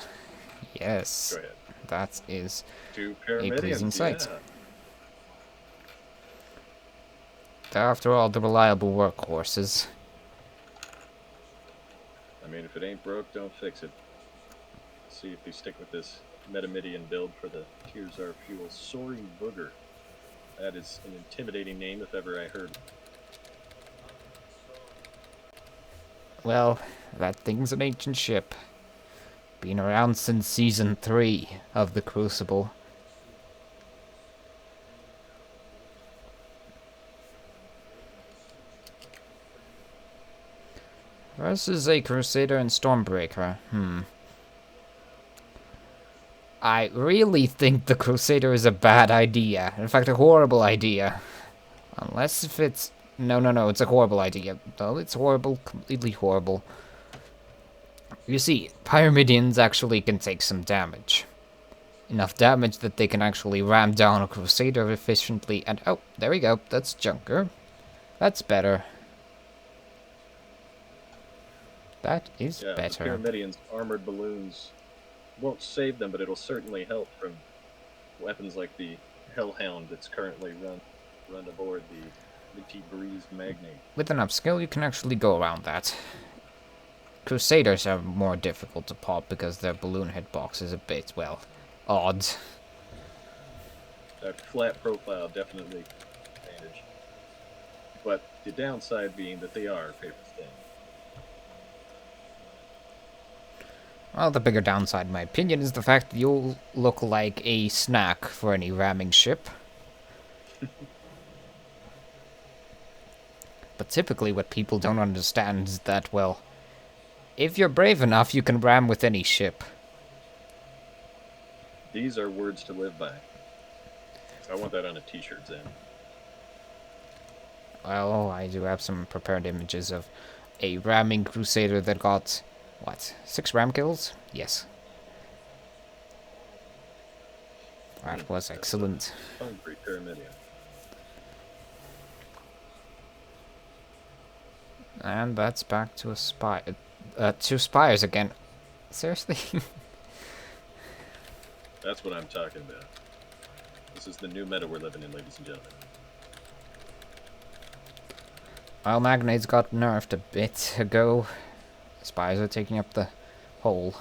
Yes. Go ahead. That is Two a pleasing sight. Yeah. They're, after all, the reliable workhorses. I mean, if it ain't broke, don't fix it. Let's see if we stick with this Metamidian build for the Tears Are Fuel. Soaring Booger. That is an intimidating name if ever I heard. Well, that thing's an ancient ship. Been around since Season 3 of the Crucible. Versus a Crusader and Stormbreaker. I really think the Crusader is a bad idea. In fact, a horrible idea. Unless if it's... No, it's a horrible idea. No, it's horrible, completely horrible. You see, Pyramidians actually can take some damage. Enough damage that they can actually ram down a Crusader efficiently, and oh, there we go, that's Junker. That's better. That is better. The Pyramidians' armored balloons won't save them, but it'll certainly help from weapons like the Hellhound that's currently run aboard the Minty Breeze Magnate. With enough skill, you can actually go around that. Crusaders are more difficult to pop because their balloon hitbox is a bit, well, odd. That flat profile definitely advantage. But the downside being that they are paper thin. Well, the bigger downside, in my opinion, is the fact that you'll look like a snack for any ramming ship. But typically what people don't understand is that, well, if you're brave enough, you can ram with any ship. These are words to live by. I want that on a t-shirt, Zen. Well, I do have some prepared images of a ramming Crusader that got, what, 6 ram kills? Yes. That was excellent. Hungry Pyramidian. And that's back to a spy. 2 spires again. Seriously? That's what I'm talking about. This is the new meta we're living in, ladies and gentlemen. Well, Magnates got nerfed a bit ago. Spires are taking up the whole.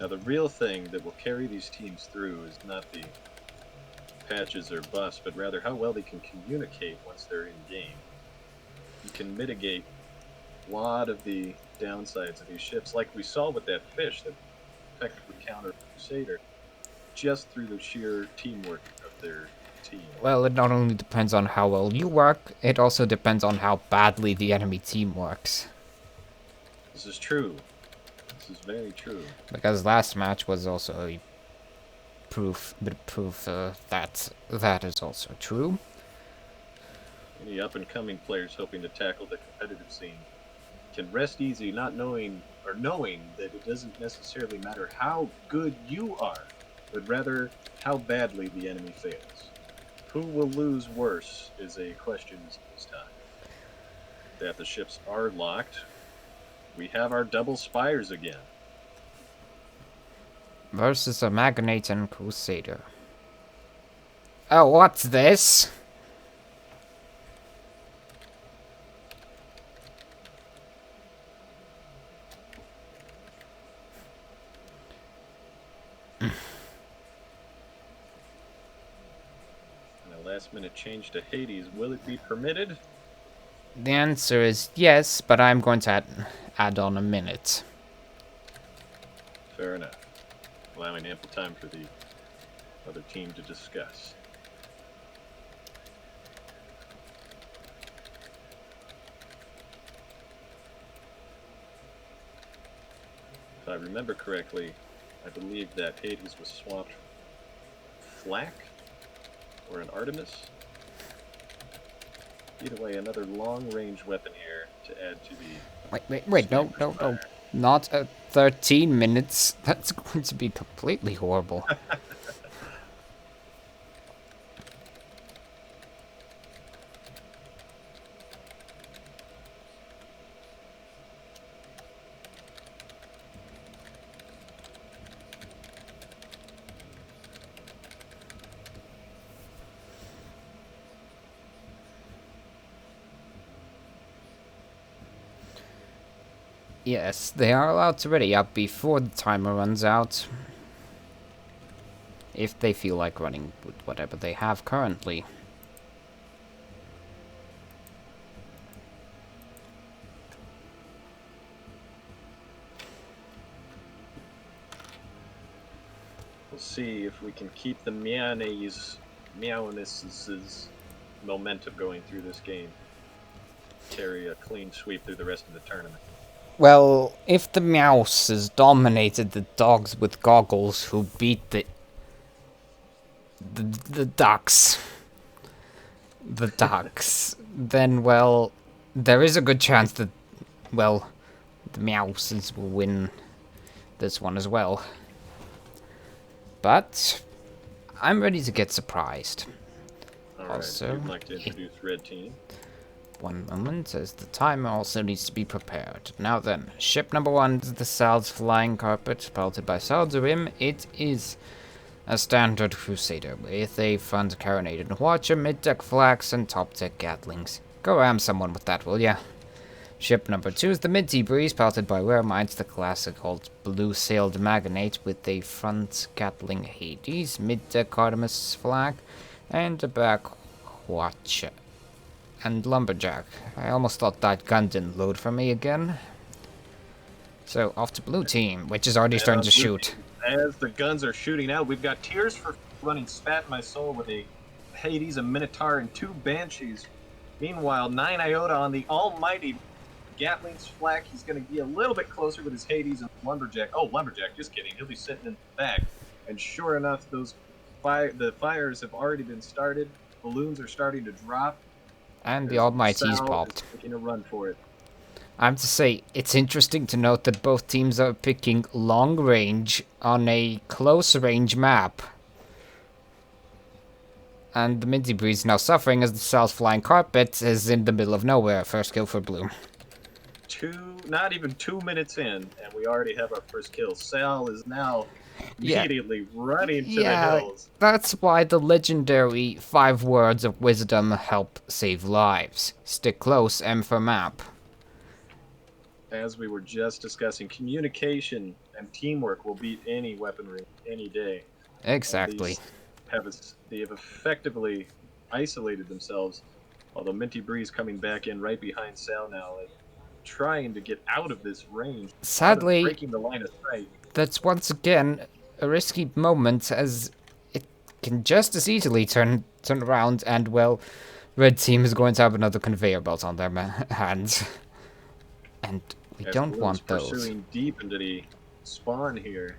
Now, the real thing that will carry these teams through is not the patches or buffs, but rather how well they can communicate once they're in game. You can mitigate a lot of the downsides of these ships, like we saw with that fish that effectively counter Crusader just through the sheer teamwork of their team. Well, it not only depends on how well you work, it also depends on how badly the enemy team works. This is true. This is very true. Because last match was also a bit of proof that that is also true. Any up-and-coming players hoping to tackle the competitive scene can rest easy not knowing that it doesn't necessarily matter how good you are, but rather how badly the enemy fails. Who will lose worse is a question this time. That the ships are locked, we have our double spires again. Versus a Magnate and Crusader. Oh, what's this? Last-minute change to Hades. Will it be permitted? The answer is yes, but I'm going to add on a minute. Fair enough. Allowing ample time for the other team to discuss. If I remember correctly, I believe that Hades was swapped Flak or an Artemis. Either way, another long-range weapon here to add to the... Wait, no. Not at 13 minutes. That's going to be completely horrible. Yes, they are allowed to ready up before the timer runs out. If they feel like running with whatever they have currently. We'll see if we can keep the Meownesses momentum going through this game. Carry a clean sweep through the rest of the tournament. Well, if the Meowses dominated the dogs with goggles who beat the ducks, then, well, there is a good chance that, well, the Meowses will win this one as well. But I'm ready to get surprised. All also, right, you'd like to introduce Red Team. One moment, as the timer also needs to be prepared. Now then, ship number 1 is the Sal's Flying Carpet, piloted by Salzarim. It is a standard Crusader with a front carronaded Watcher, mid-deck Flax, and top-deck Gatlings. Go ram someone with that, will ya? Ship number 2 is the Minty Breeze, piloted by Rare Minds, the classic old blue-sailed Magnate with a front Gatling Hades, mid-deck Artemis Flag, and a back Watcher and Lumberjack. I almost thought that gun didn't load for me again. So, off to blue team, which is already starting to shoot. As the guns are shooting out, we've got Tears for running Spat My Soul with a Hades, a Minotaur, and 2 Banshees. Meanwhile, 9 Iota on the almighty Gatling's Flak. He's going to be a little bit closer with his Hades and Lumberjack. Oh, Lumberjack, just kidding. He'll be sitting in the back. And sure enough, the fires have already been started. Balloons are starting to drop. And the Almighty's popped. Taking a run for it. I have to say, it's interesting to note that both teams are picking long range on a close range map. And the Minty Breeze now suffering as the South Flying Carpet is in the middle of nowhere. First kill for blue. Not even 2 minutes in, and we already have our first kill. Sal is now immediately running to the hills. That's why the legendary 5 words of wisdom help save lives. Stick close, M for map. As we were just discussing, communication and teamwork will beat any weaponry any day. Exactly. They have effectively isolated themselves, although Minty Breeze coming back in right behind Sal now, trying to get out of this range. Sadly, breaking the line of sight. that's once again a risky moment, as it can just as easily turn around, and well, red team is going to have another conveyor belt on their hands, and we As don't Blue's want those. pursuing deep into the spawn here,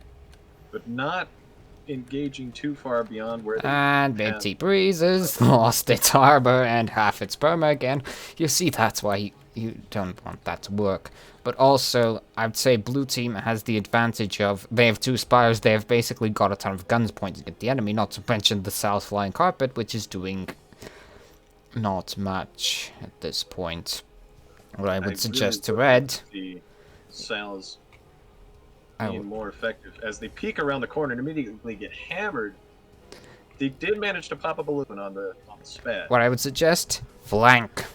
but not engaging too far beyond where they And Minty Breezes lost its harbor and half its perma again. You see, that's why you don't want that to work. But also, I'd say blue team has the advantage of, they have 2 spires, they have basically got a ton of guns pointing at the enemy, not to mention the south flying carpet, which is doing not much at this point. What I would suggest to red... The Sal's being more effective. As they peek around the corner and immediately get hammered, they did manage to pop a balloon on the spat. What I would suggest, flank.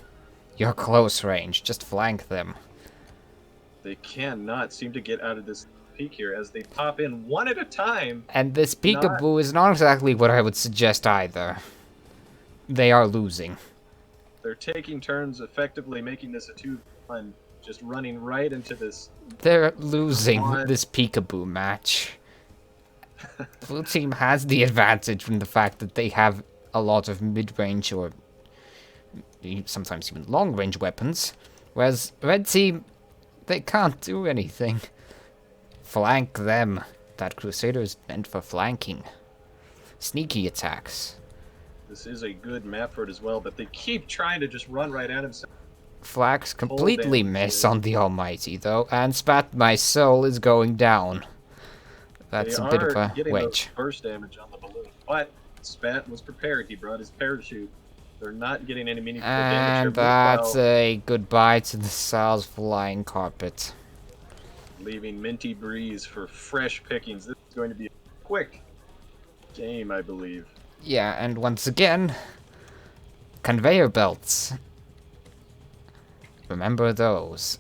You're close range, just flank them. They cannot seem to get out of this peak here as they pop in one at a time. And this peekaboo is not exactly what I would suggest either. They are losing. They're taking turns effectively making this a 2-1, just running right into this. They're losing this peekaboo match. Blue team has the advantage from the fact that they have a lot of mid-range or sometimes even long-range weapons, whereas red team, they can't do anything. Flank them. That Crusader is meant for flanking. Sneaky attacks. This is a good map for it as well, but they keep trying to just run right at him. Flags completely miss on the Almighty, though, and Spat My Soul is going down. That's a bit of a wedge. Burst damage on the balloon, but Spat was prepared. He brought his parachute. They're not getting any meaningful damage. And that's a goodbye to the Sal's flying carpet. Leaving Minty Breeze for fresh pickings. This is going to be a quick game, I believe. Yeah, and once again, conveyor belts. Remember those.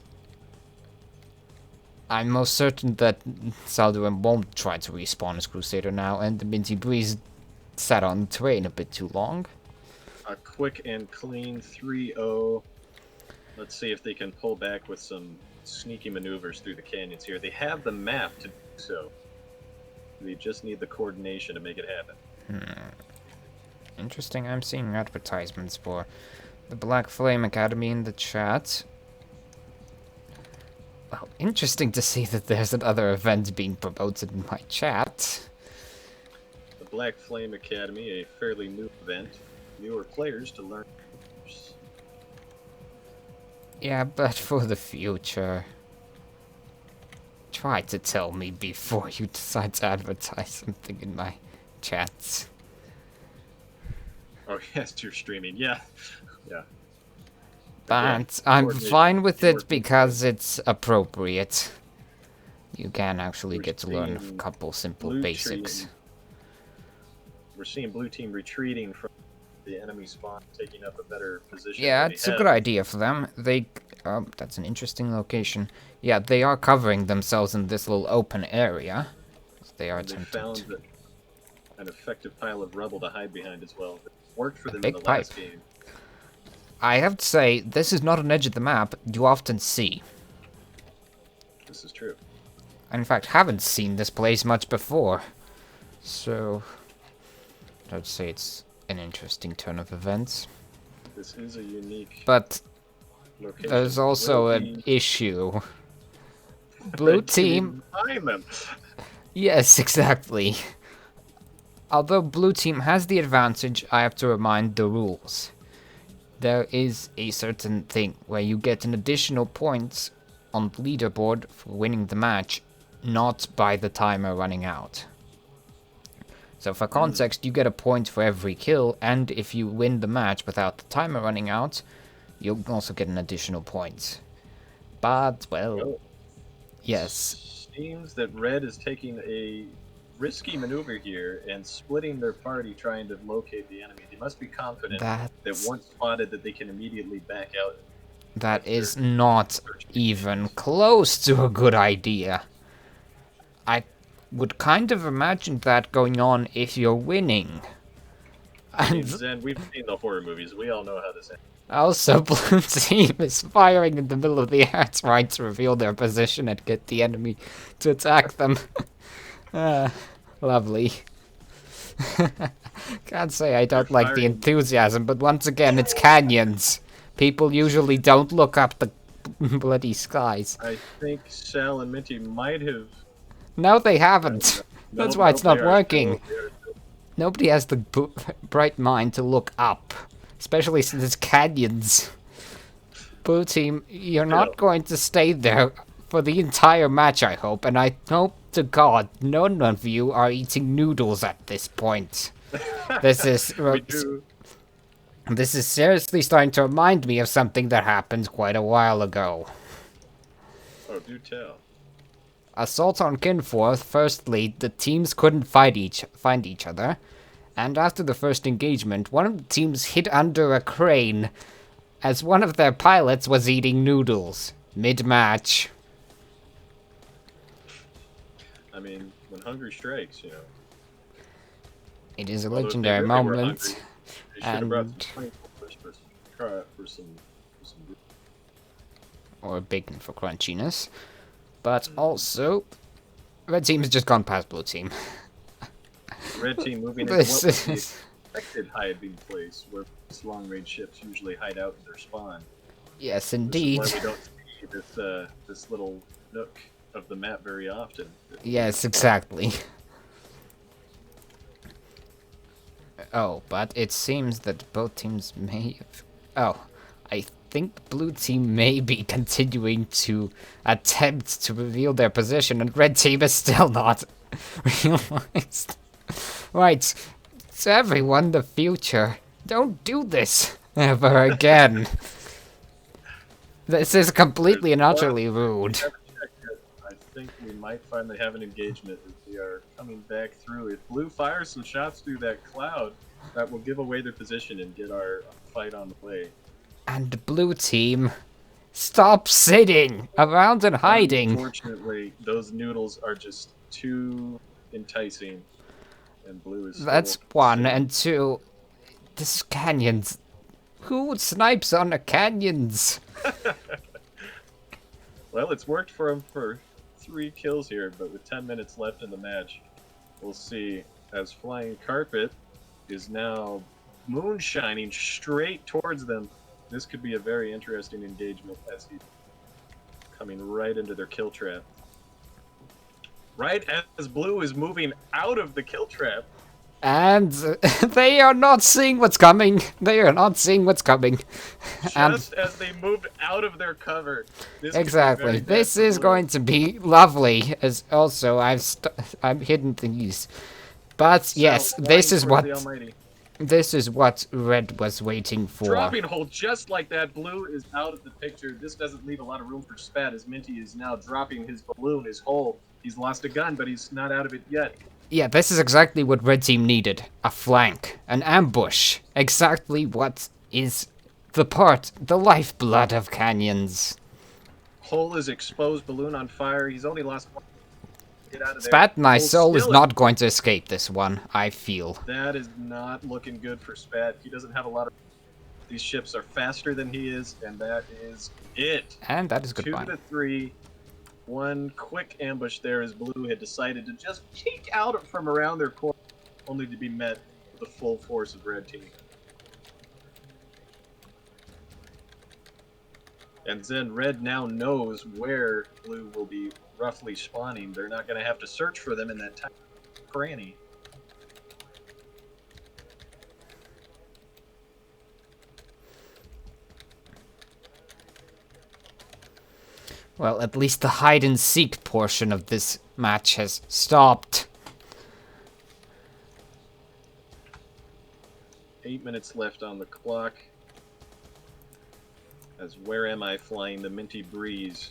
I'm most certain that Salduin won't try to respawn as Crusader now, and the Minty Breeze sat on the terrain a bit too long. A quick and clean 3-0. Let's see if they can pull back with some sneaky maneuvers through the canyons here. They have the map to do so. They just need the coordination to make it happen. Interesting, I'm seeing advertisements for the Black Flame Academy in the chat. Well, interesting to see that there's another event being promoted in my chat. The Black Flame Academy, a fairly new event. Newer players to learn. Yeah, but for the future. Try to tell me before you decide to advertise something in my chats. Oh, yes, you're streaming. Yeah. Yeah. But I'm fine with it because it's appropriate. You can actually get to learn a couple simple basics. We're seeing blue team retreating from the enemy spawn, taking up a better position. Yeah, it's a good idea for them. That's an interesting location. Yeah, they are covering themselves in this little open area. They are tempted. They found an effective pile of rubble to hide behind as well. It worked for them in the last game. I have to say, this is not an edge of the map you often see. This is true. I, in fact, haven't seen this place much before. So, I'd say it's an interesting turn of events. This is a unique location. There's also an issue. Blue team... Yes, exactly. Although blue team has the advantage, I have to remind the rules. There is a certain thing where you get an additional points on the leaderboard for winning the match, not by the timer running out. So for context, you get a point for every kill, and if you win the match without the timer running out, you'll also get an additional point. But, well, yes. Seems that Red is taking a risky maneuver here and splitting their party trying to locate the enemy. They must be confident that once spotted that they can immediately back out. That is not even close to a good idea. I would kind of imagine that going on if you're winning. And we've seen the horror movies. We all know how this ends. Also, blue team is firing in the middle of the air trying to reveal their position and get the enemy to attack them. Lovely. Can't say I don't like the enthusiasm, but once again, it's canyons. People usually don't look up the bloody skies. I think Sal and Minty might have... No, they haven't. That's why it's not working. Nobody has the bright mind to look up. Especially since it's canyons. Blue team, you're not going to stay there for the entire match, I hope. And I hope to God none of you are eating noodles at this point. This is... This is seriously starting to remind me of something that happened quite a while ago. Oh, do tell. Assault on Kinforth, firstly, the teams couldn't find each other. And after the first engagement, one of the teams hid under a crane as one of their pilots was eating noodles mid-match. I mean, when hunger strikes, you know. It is a legendary moment. Or bacon for crunchiness. But also, red team has just gone past blue team. Red team moving into what was the expected hiding place, where long-range ships usually hide out in their spawn. Yes, indeed. This is why we don't see this little nook of the map very often. Yes, exactly. Oh, but it seems that both teams may have... Oh, I think blue team may be continuing to attempt to reveal their position, and red team is still not realized. Right, to everyone, the future. Don't do this ever again. This is completely and utterly rude. I think we might finally have an engagement as we are coming back through. If blue fires some shots through that cloud, that will give away their position and get our fight on the way. And blue team, stop sitting around and hiding. Unfortunately, those noodles are just too enticing. And blue is... That's one, and two, this canyons. Who snipes on the canyons? Well, it's worked for him for 3 kills here, but with 10 minutes left in the match, we'll see as Flying Carpet is now moonshining straight towards them. This could be a very interesting engagement as he's coming right into their kill trap. Right as blue is moving out of the kill trap. And they are not seeing what's coming. They are not seeing what's coming. Just as they moved out of their cover. Exactly. This is going to be lovely. As also, I'm hidden these. But yes, this is what red was waiting for. Dropping hole just like that. Blue is out of the picture. This doesn't leave a lot of room for spat as Minty is now dropping his balloon, his hole. He's lost a gun, but he's not out of it yet. Yeah, this is exactly what red team needed. A flank. An ambush. Exactly what is the lifeblood of canyons. Hole is exposed, balloon on fire. He's only lost one. Get out of there. Spat, my soul is not going to escape this one, I feel. That is not looking good for Spat. He doesn't have a lot of... These ships are faster than he is, and that is it. And that is goodbye. 2 to 3. One quick ambush there as blue had decided to just peek out from around their corner, only to be met with the full force of red team. And then red now knows where blue will be roughly spawning. They're not going to have to search for them in that tiny cranny. Well, at least the hide-and-seek portion of this match has stopped. 8 minutes left on the clock. As Where Am I Flying, the Minty Breeze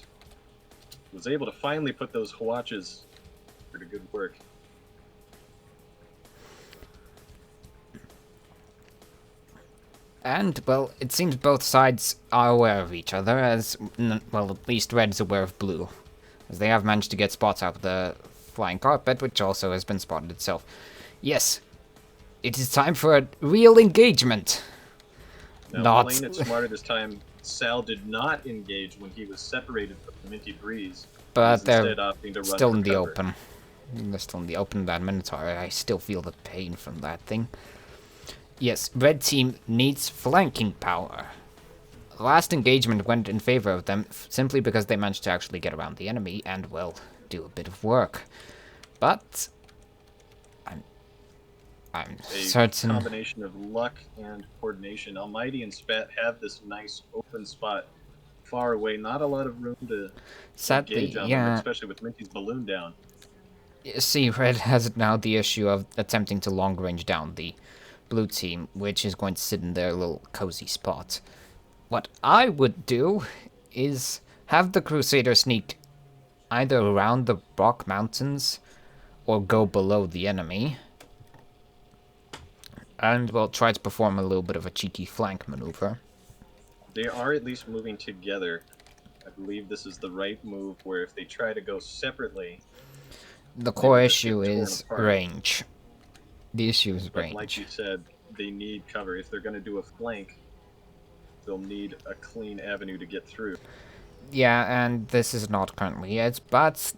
was able to finally put those Hwatches to good work. And, well, it seems both sides are aware of each other, as, well, at least red's aware of blue. As they have managed to get spots out of the Flying Carpet, which also has been spotted itself. Yes, it is time for a real engagement. Now, playing it smarter this time, Sal did not engage when he was separated from the Minty Breeze. But they're instead opting to run still for in the cover. open. They're still in the open, that Minotaur. I still feel the pain from that thing. Yes, red team needs flanking power. The last engagement went in favor of them simply because they managed to actually get around the enemy and, well, do a bit of work. But I'm certain... combination of luck and coordination. Almighty and Spat have this nice open spot far away. Not a lot of room to engage on them, especially with Minty's balloon down. See, red has now the issue of attempting to long range down the blue team, which is going to sit in their little cozy spot. What I would do is have the Crusader sneak either around the rock mountains or go below the enemy. And, well, try to perform a little bit of a cheeky flank maneuver. They are at least moving together. I believe this is the right move, where if they try to go separately... The core issue is range. The issue is range. Like you said, they need cover. If they're going to do a flank, they'll need a clean avenue to get through. Yeah, and this is not currently it, but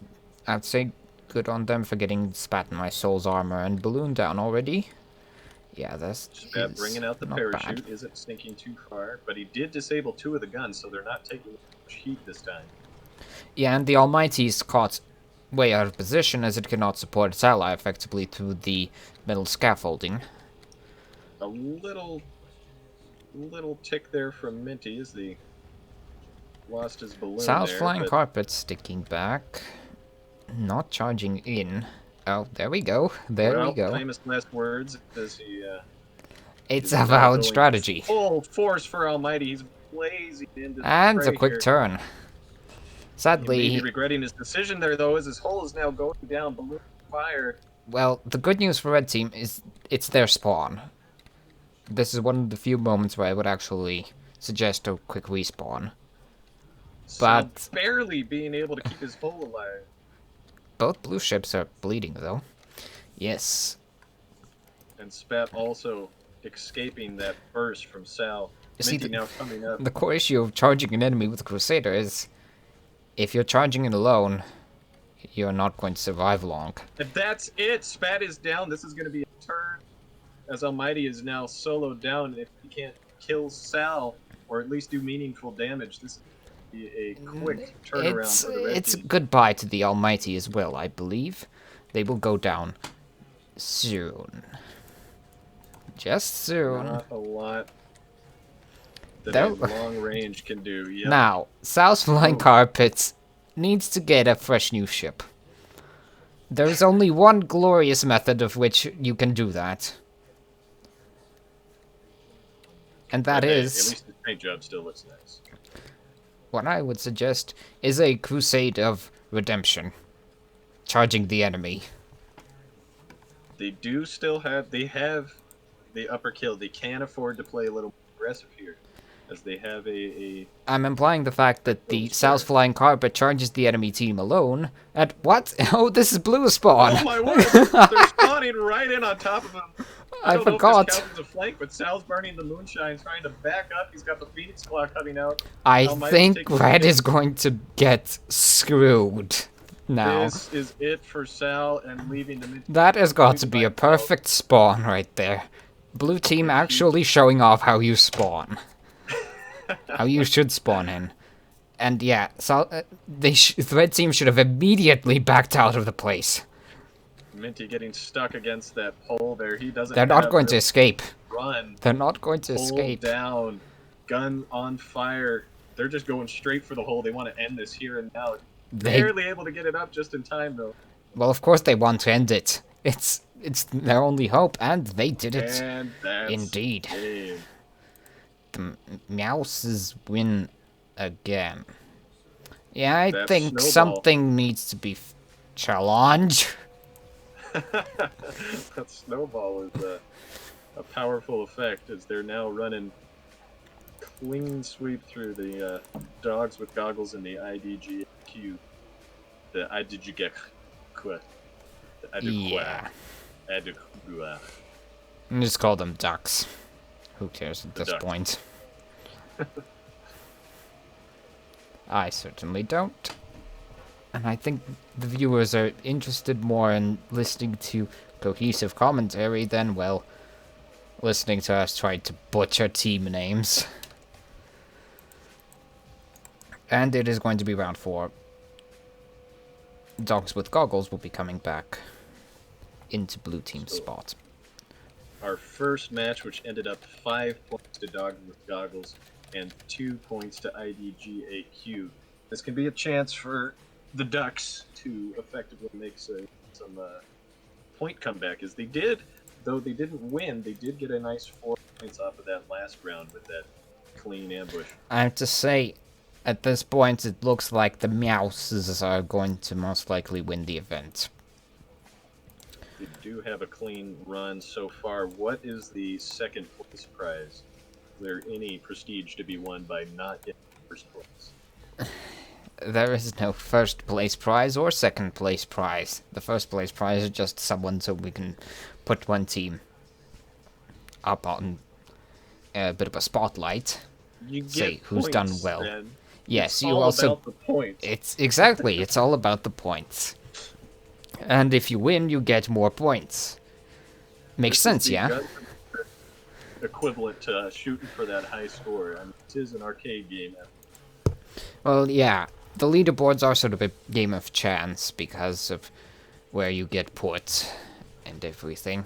I'd say good on them for getting Spat in my soul's armor and balloon down already. Yeah, that's Spat bringing out the parachute isn't sinking too far, but he did disable 2 of the guns, so they're not taking much heat this time. Yeah, and the Almighty's caught way out of position as it cannot support its ally effectively through the metal scaffolding. A little tick there from Minty as he lost his balloon. Sal's flying carpet sticking back, not charging in. Oh, there we go. There we go. Famous last words as he. It's a valid strategy. Full force for Almighty. He's blazing into the and a quick turn. Sadly, he may be regretting his decision there, though, as his hull is now going down, balloon fire. Well, the good news for red team is it's their spawn. This is one of the few moments where I would actually suggest a quick respawn. But so barely being able to keep his hull alive. Both blue ships are bleeding, though. Yes. And Spat also escaping that burst from Sal. See, now coming up. The core issue of charging an enemy with a Crusader is, if you're charging it alone, you're not going to survive long. If that's it, Spat is down. This is going to be a turn, as Almighty is now soloed down. And if he can't kill Sal, or at least do meaningful damage, this will be a quick turnaround for the red It's team. goodbye to the Almighty as well, I believe. They will go down soon. Just soon. Not a lot that a long range can do. Yep. Now, Sal's Flying Carpets needs to get a fresh new ship. There's only one glorious method of which you can do that. And that is... At least the paint job still looks nice. What I would suggest is a crusade of redemption. Charging the enemy. They do still have... They have the upper kill. They can afford to play a little more aggressive here. As they have I'm implying the fact that the Sal's Flying Carpet charges the enemy team alone. At what? Oh, this is blue spawn. Oh my word! They're spawning right in on top of him. I don't forgot. know if this counts as a flank, but Sal's burning the moonshine, trying to back up. He's got the Phoenix Claw coming out. I think red is going to get screwed now. This is it for Sal and leaving the mid. That has got to be a perfect spawn right there. Blue team actually showing off how you spawn. How you should spawn in. And yeah, so, the red team should have immediately backed out of the place. Minty getting stuck against that pole there. He doesn't. They're not going to escape. Run. They're not going to escape. Down. Gun on fire. They're just going straight for the hole. They want to end this here and now. Barely able to get it up just in time, though. Well, of course they want to end it. It's their only hope, and they did it. And that's indeed. Game. The Mouses win again. Yeah, I That think snowball. something needs to be challenged. That snowball is a powerful effect, as they're now running clean sweep through the dogs with goggles and the IDGQ. The IDGQ. Yeah. IDGQ. Just call them ducks. Who cares at this ducks. point? I certainly don't. And I think the viewers are interested more in listening to cohesive commentary than, well, listening to us try to butcher team names. And it is going to be round 4. Dogs with Goggles will be coming back into blue team's spot. Our first match, which ended up 5 points to Dogs with Goggles and 2 points to IDGAQ. This can be a chance for the Ducks to effectively make some point comeback, as they did. Though they didn't win, they did get a nice 4 points off of that last round with that clean ambush. I have to say, at this point, it looks like the Meowses are going to most likely win the event. We do have a clean run so far. What is the second place prize? Is there any prestige to be won by not getting first place? There is no first place prize or second place prize. The first place prize is just someone so we can put one team up on a bit of a spotlight. You get say who's done well. Then. Yes, it's you all also. About the points. It's exactly. It's all about the points. And if you win, you get more points. Makes sense, yeah? Equivalent to shooting for that high score. I mean, it is an arcade game. Well, yeah. The leaderboards are sort of a game of chance because of where you get put and everything.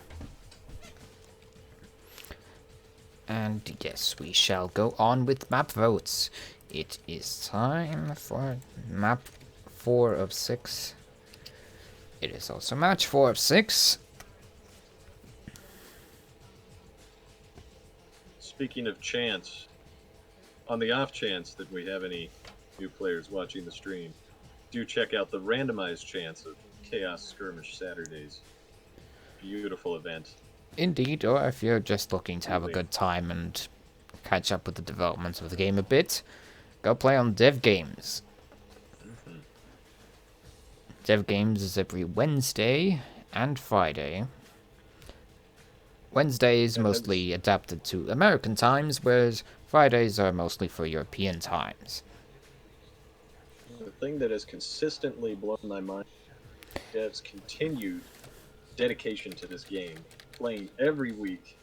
And yes, we shall go on with map votes. It is time for map 4 of 6. It is also match 4 of 6. Speaking of chance, on the off chance that we have any new players watching the stream, do check out the randomized chance of Chaos Skirmish Saturdays. Beautiful event. Indeed, or if you're just looking to have a good time and catch up with the developments of the game a bit, go play on Dev Games. Dev Games is every Wednesday and Friday. Wednesday is mostly adapted to American times, whereas Fridays are mostly for European times. The thing that has consistently blown my mind is Dev's continued dedication to this game, playing every week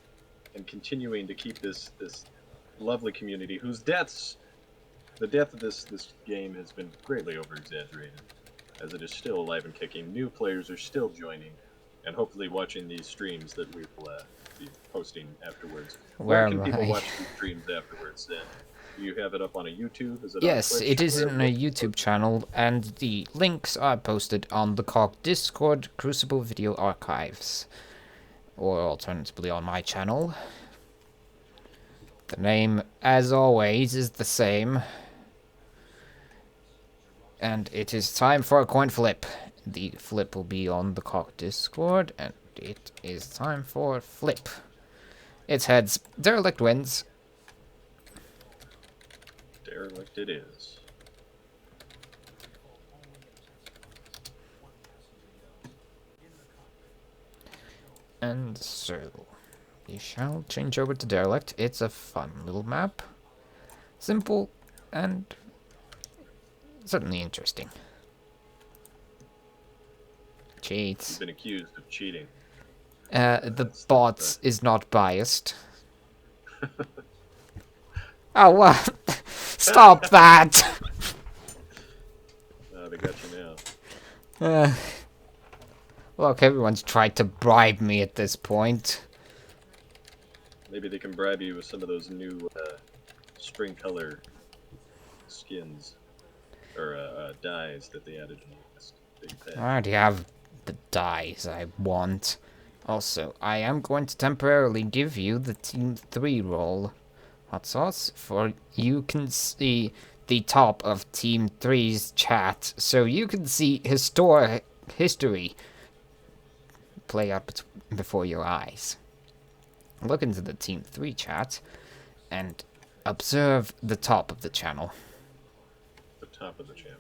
and continuing to keep this lovely community whose the death of this game has been greatly over-exaggerated, as it is still alive and kicking. New players are still joining and hopefully watching these streams that we will be posting afterwards. Where can people watch these streams afterwards then? Do you have it up on a YouTube? Is it yes, on Twitch? it is in a YouTube channel, and the links are posted on the COG Discord, Crucible Video Archives, or alternatively on my channel. The name, as always, is the same. And it is time for a coin flip. The flip will be on the COG Discord, and it is time for flip. It's heads. Derelict wins. Derelict it is. And so, we shall change over to Derelict. It's a fun little map. Simple and certainly interesting. Cheats. You've been accused of cheating. The bot is not biased. Oh, what? Stop that! They got you now. Look, everyone's tried to bribe me at this point. Maybe they can bribe you with some of those new spring color skins or dyes that they added in the last big pack. I already have the dyes I want. Also, I am going to temporarily give you the Team 3 role, Hot Sauce, for you can see the top of Team 3's chat, so you can see history play out before your eyes. Look into the Team 3 chat and observe the top of the channel. The top of the channel?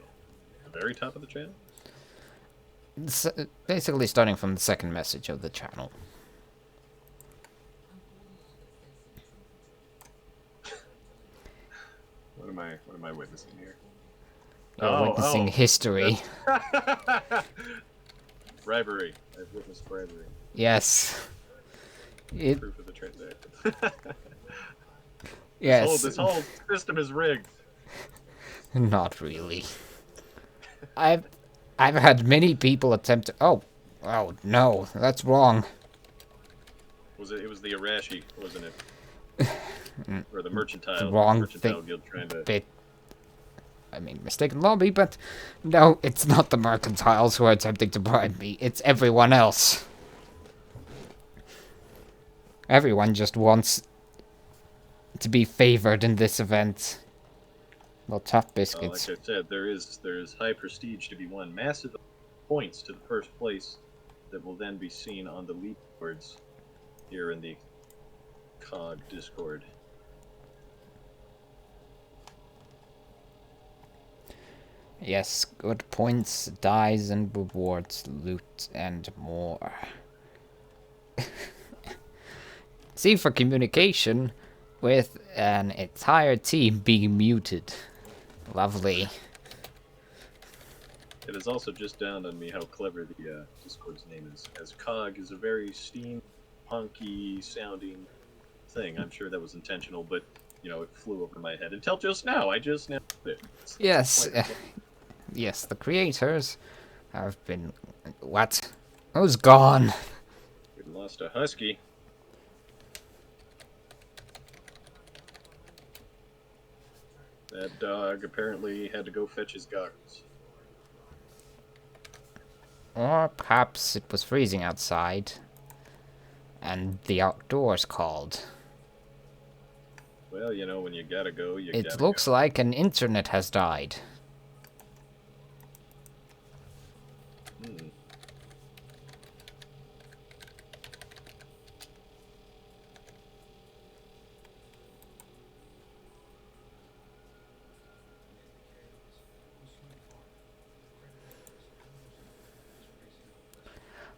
The very top of the channel? It's basically starting from the second message of the channel. am I witnessing here? You're witnessing history. Bribery. I've witnessed bribery. Yes. Proof of the transaction. Yes. This whole system is rigged. Not really. I've had many people attempt to... Oh no, that's wrong. It was the Arashi, wasn't it? Or the Mercantile. The wrong Mercantile Guild trying to... bit. I mean, mistaken lobby, but no, it's not the mercantiles who are attempting to bribe me. It's everyone else. Everyone just wants to be favored in this event. Well, tough biscuits. Like I said, there is high prestige to be won. Massive points to the first place that will then be seen on the leaderboards here in the COG Discord. Yes, good points, dies and rewards, loot and more. See, for communication with an entire team being muted. Lovely. It has also just dawned on me how clever the Discord's name is, as COG is a very steampunky sounding thing. I'm sure that was intentional, but you know, it flew over my head until just now. I just nailed it. Yes. Yes, the creators have been... What? Who's gone? We lost a husky. That dog apparently had to go fetch his goggles. Or perhaps it was freezing outside, and the outdoors called. Well, you know, when you gotta go, you gotta go. It looks like an internet has died.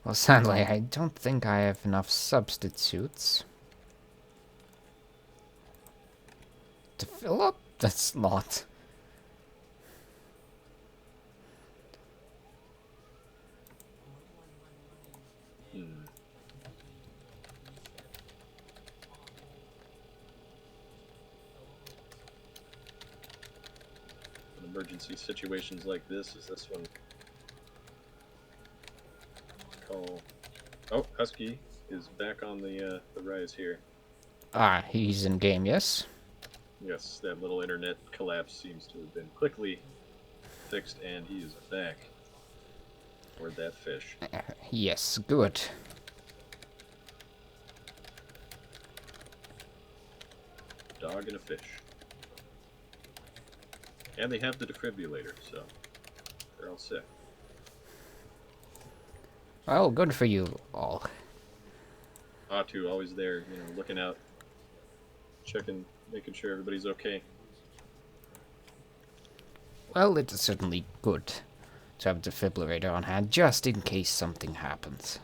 Well, sadly, I don't think I have enough substitutes to fill up the slot. In emergency situations like this, is this one call? Oh, Husky is back on the rise here. Ah, he's in game, yes? Yes, that little internet collapse seems to have been quickly fixed, and he is back. Where'd that fish? Yes, good. Dog and a fish. And they have the defibrillator, so they're all set. Well, good for you all. Atu always there, you know, looking out, checking, making sure everybody's okay. Well, it is certainly good to have a defibrillator on hand, just in case something happens.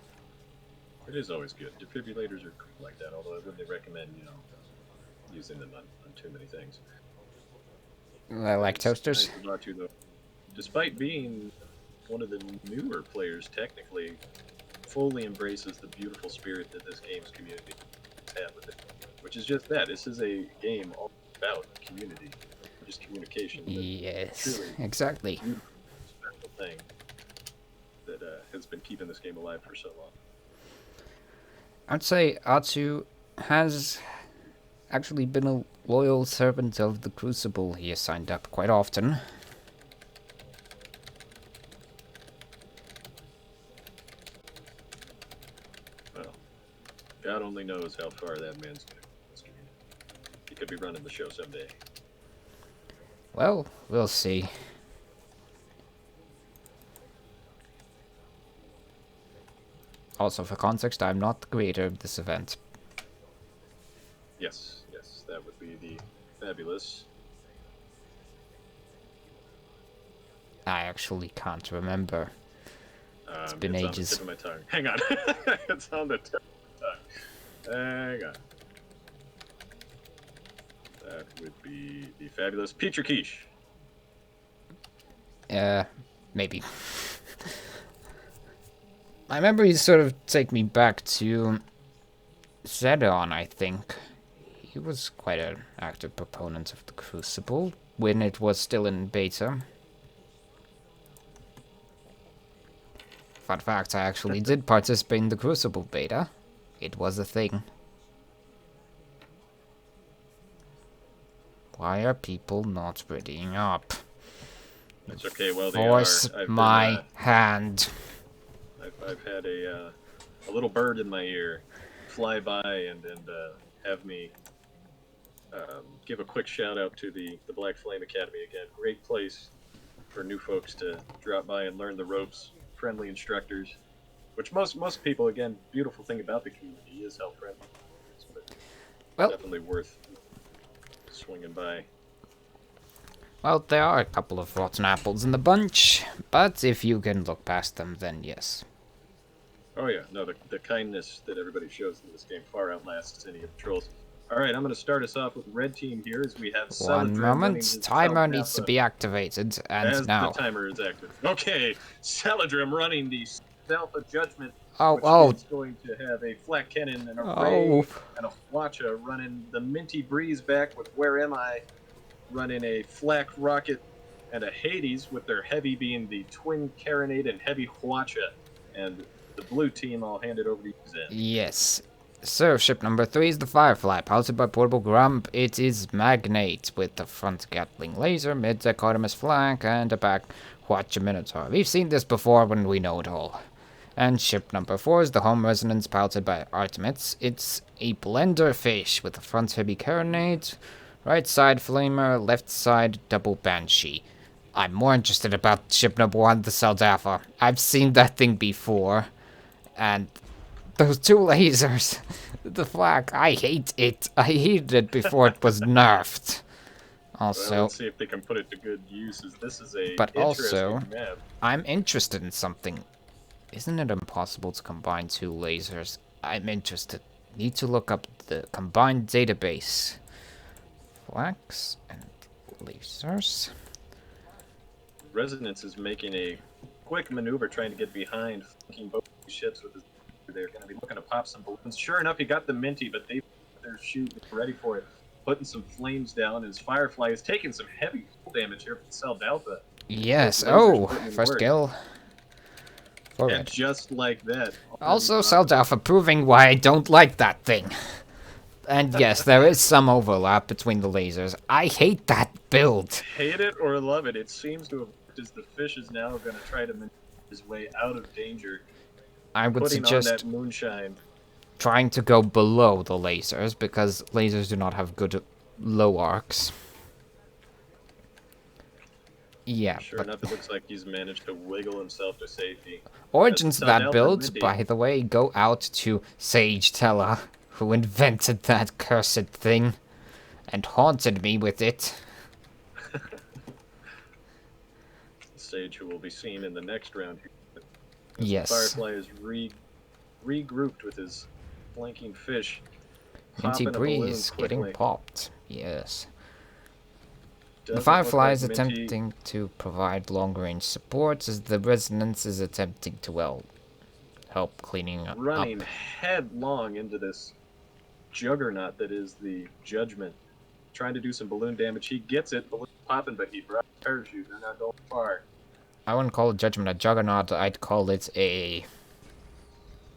It is always good. Defibrillators are cool like that, although I wouldn't recommend, you know, using them on too many things. Like toasters? Nice of Atu, though. Despite being one of the newer players, technically, fully embraces the beautiful spirit that this game's community has with it. Which is just that. This is a game all about community, just communication. Yes, exactly. Special thing that has been keeping this game alive for so long. I'd say Atu has actually been a loyal servant of the Crucible. He has signed up quite often. Well, God only knows how far that man's going to go. He could be running the show someday. Well, we'll see. Also, for context, I'm not the creator of this event. Yes, that would be the fabulous. I actually can't remember. It's been ages. ages. It's on the tip of my tongue. Hang on. It's on the tip of my tongue. Hang on. That would be the fabulous Petri Quiche. Maybe. I remember he sort of take me back to Zedon, I think. He was quite an active proponent of the Crucible when it was still in beta. Fun fact, I actually did participate in the Crucible beta. It was a thing. Why are people not readying up? That's okay. Well, they Force are. my hand. I've had a little bird in my ear fly by and have me give a quick shout out to the Black Flame Academy again. Great place for new folks to drop by and learn the ropes. Friendly instructors, which most people, again, beautiful thing about the community is how friendly it is, but Well, definitely worth swinging by. Well, there are a couple of rotten apples in the bunch, but if you can look past them, then yes. Oh yeah, no, the kindness that everybody shows in this game far outlasts any of the trolls. All right, I'm going to start us off with red team here as we have One moment, timer needs to be activated, and as now. the timer is active. Okay, Saladrim running the Alpha Judgment, Oh, which is going to have a flat cannon and a ray and a flacha running the Minty Breeze back with Where Am I, running a flak rocket and a Hades with their heavy being the twin Carronade and heavy Huacha, and the blue team, I'll hand it over to you, Zen. Yes. So, ship number 3 is the Firefly, piloted by Portable Grump. It is Magnate, with the front Gatling laser, mid-deck Artemis flank, and a back Watcher Minotaur. We've seen this before when we know it all. And ship number 4 is the Home Resonance, piloted by Artemis. It's a blender fish with the front heavy Carronade, right side Flamer, left side double Banshee. I'm more interested about ship number 1, the Saldafa. I've seen that thing before, and those two lasers, the flak, I hate it. I hated it before it was nerfed. Also, well, let's see if they can put it to good use, as this is a but also, map. I'm interested in something. Isn't it impossible to combine two lasers? I'm interested. Need to look up the combined database. Flaks and lasers. Resonance is making a quick maneuver trying to get behind, flanking both ships with his. They're going to be looking to pop some balloons. Sure enough, he got the Minty, but they're shooting ready for it, putting some flames down. His Firefly is taking some heavy damage here from Cell Delta. Yes. Oh, first kill. And just like that. Also, Cell Delta proving why I don't like that thing. And yes, there is some overlap between the lasers. I hate that build. Hate it or love it, it seems to have worked, as the fish is now going to try to maneuver his way out of danger. I would suggest on that moonshine. Trying to go below the lasers, because lasers do not have good low arcs. Yeah, sure enough, it looks like he's managed to wiggle himself to safety. Origins of that build, by the way, go out to Sage Teller, who invented that cursed thing and haunted me with it. Sage, who will be seen in the next round here. Yes. Firefly is regrouped with his flanking fish. Minty Breeze getting popped. Yes. Doesn't the Firefly like is attempting to provide long-range support, as the Resonance is attempting to, well, help cleaning up. Running headlong into this juggernaut that is the Judgment. Trying to do some balloon damage. He gets it, balloon popping, but he drops his parachute. They're not going far. I wouldn't call it Judgment a juggernaut, I'd call it a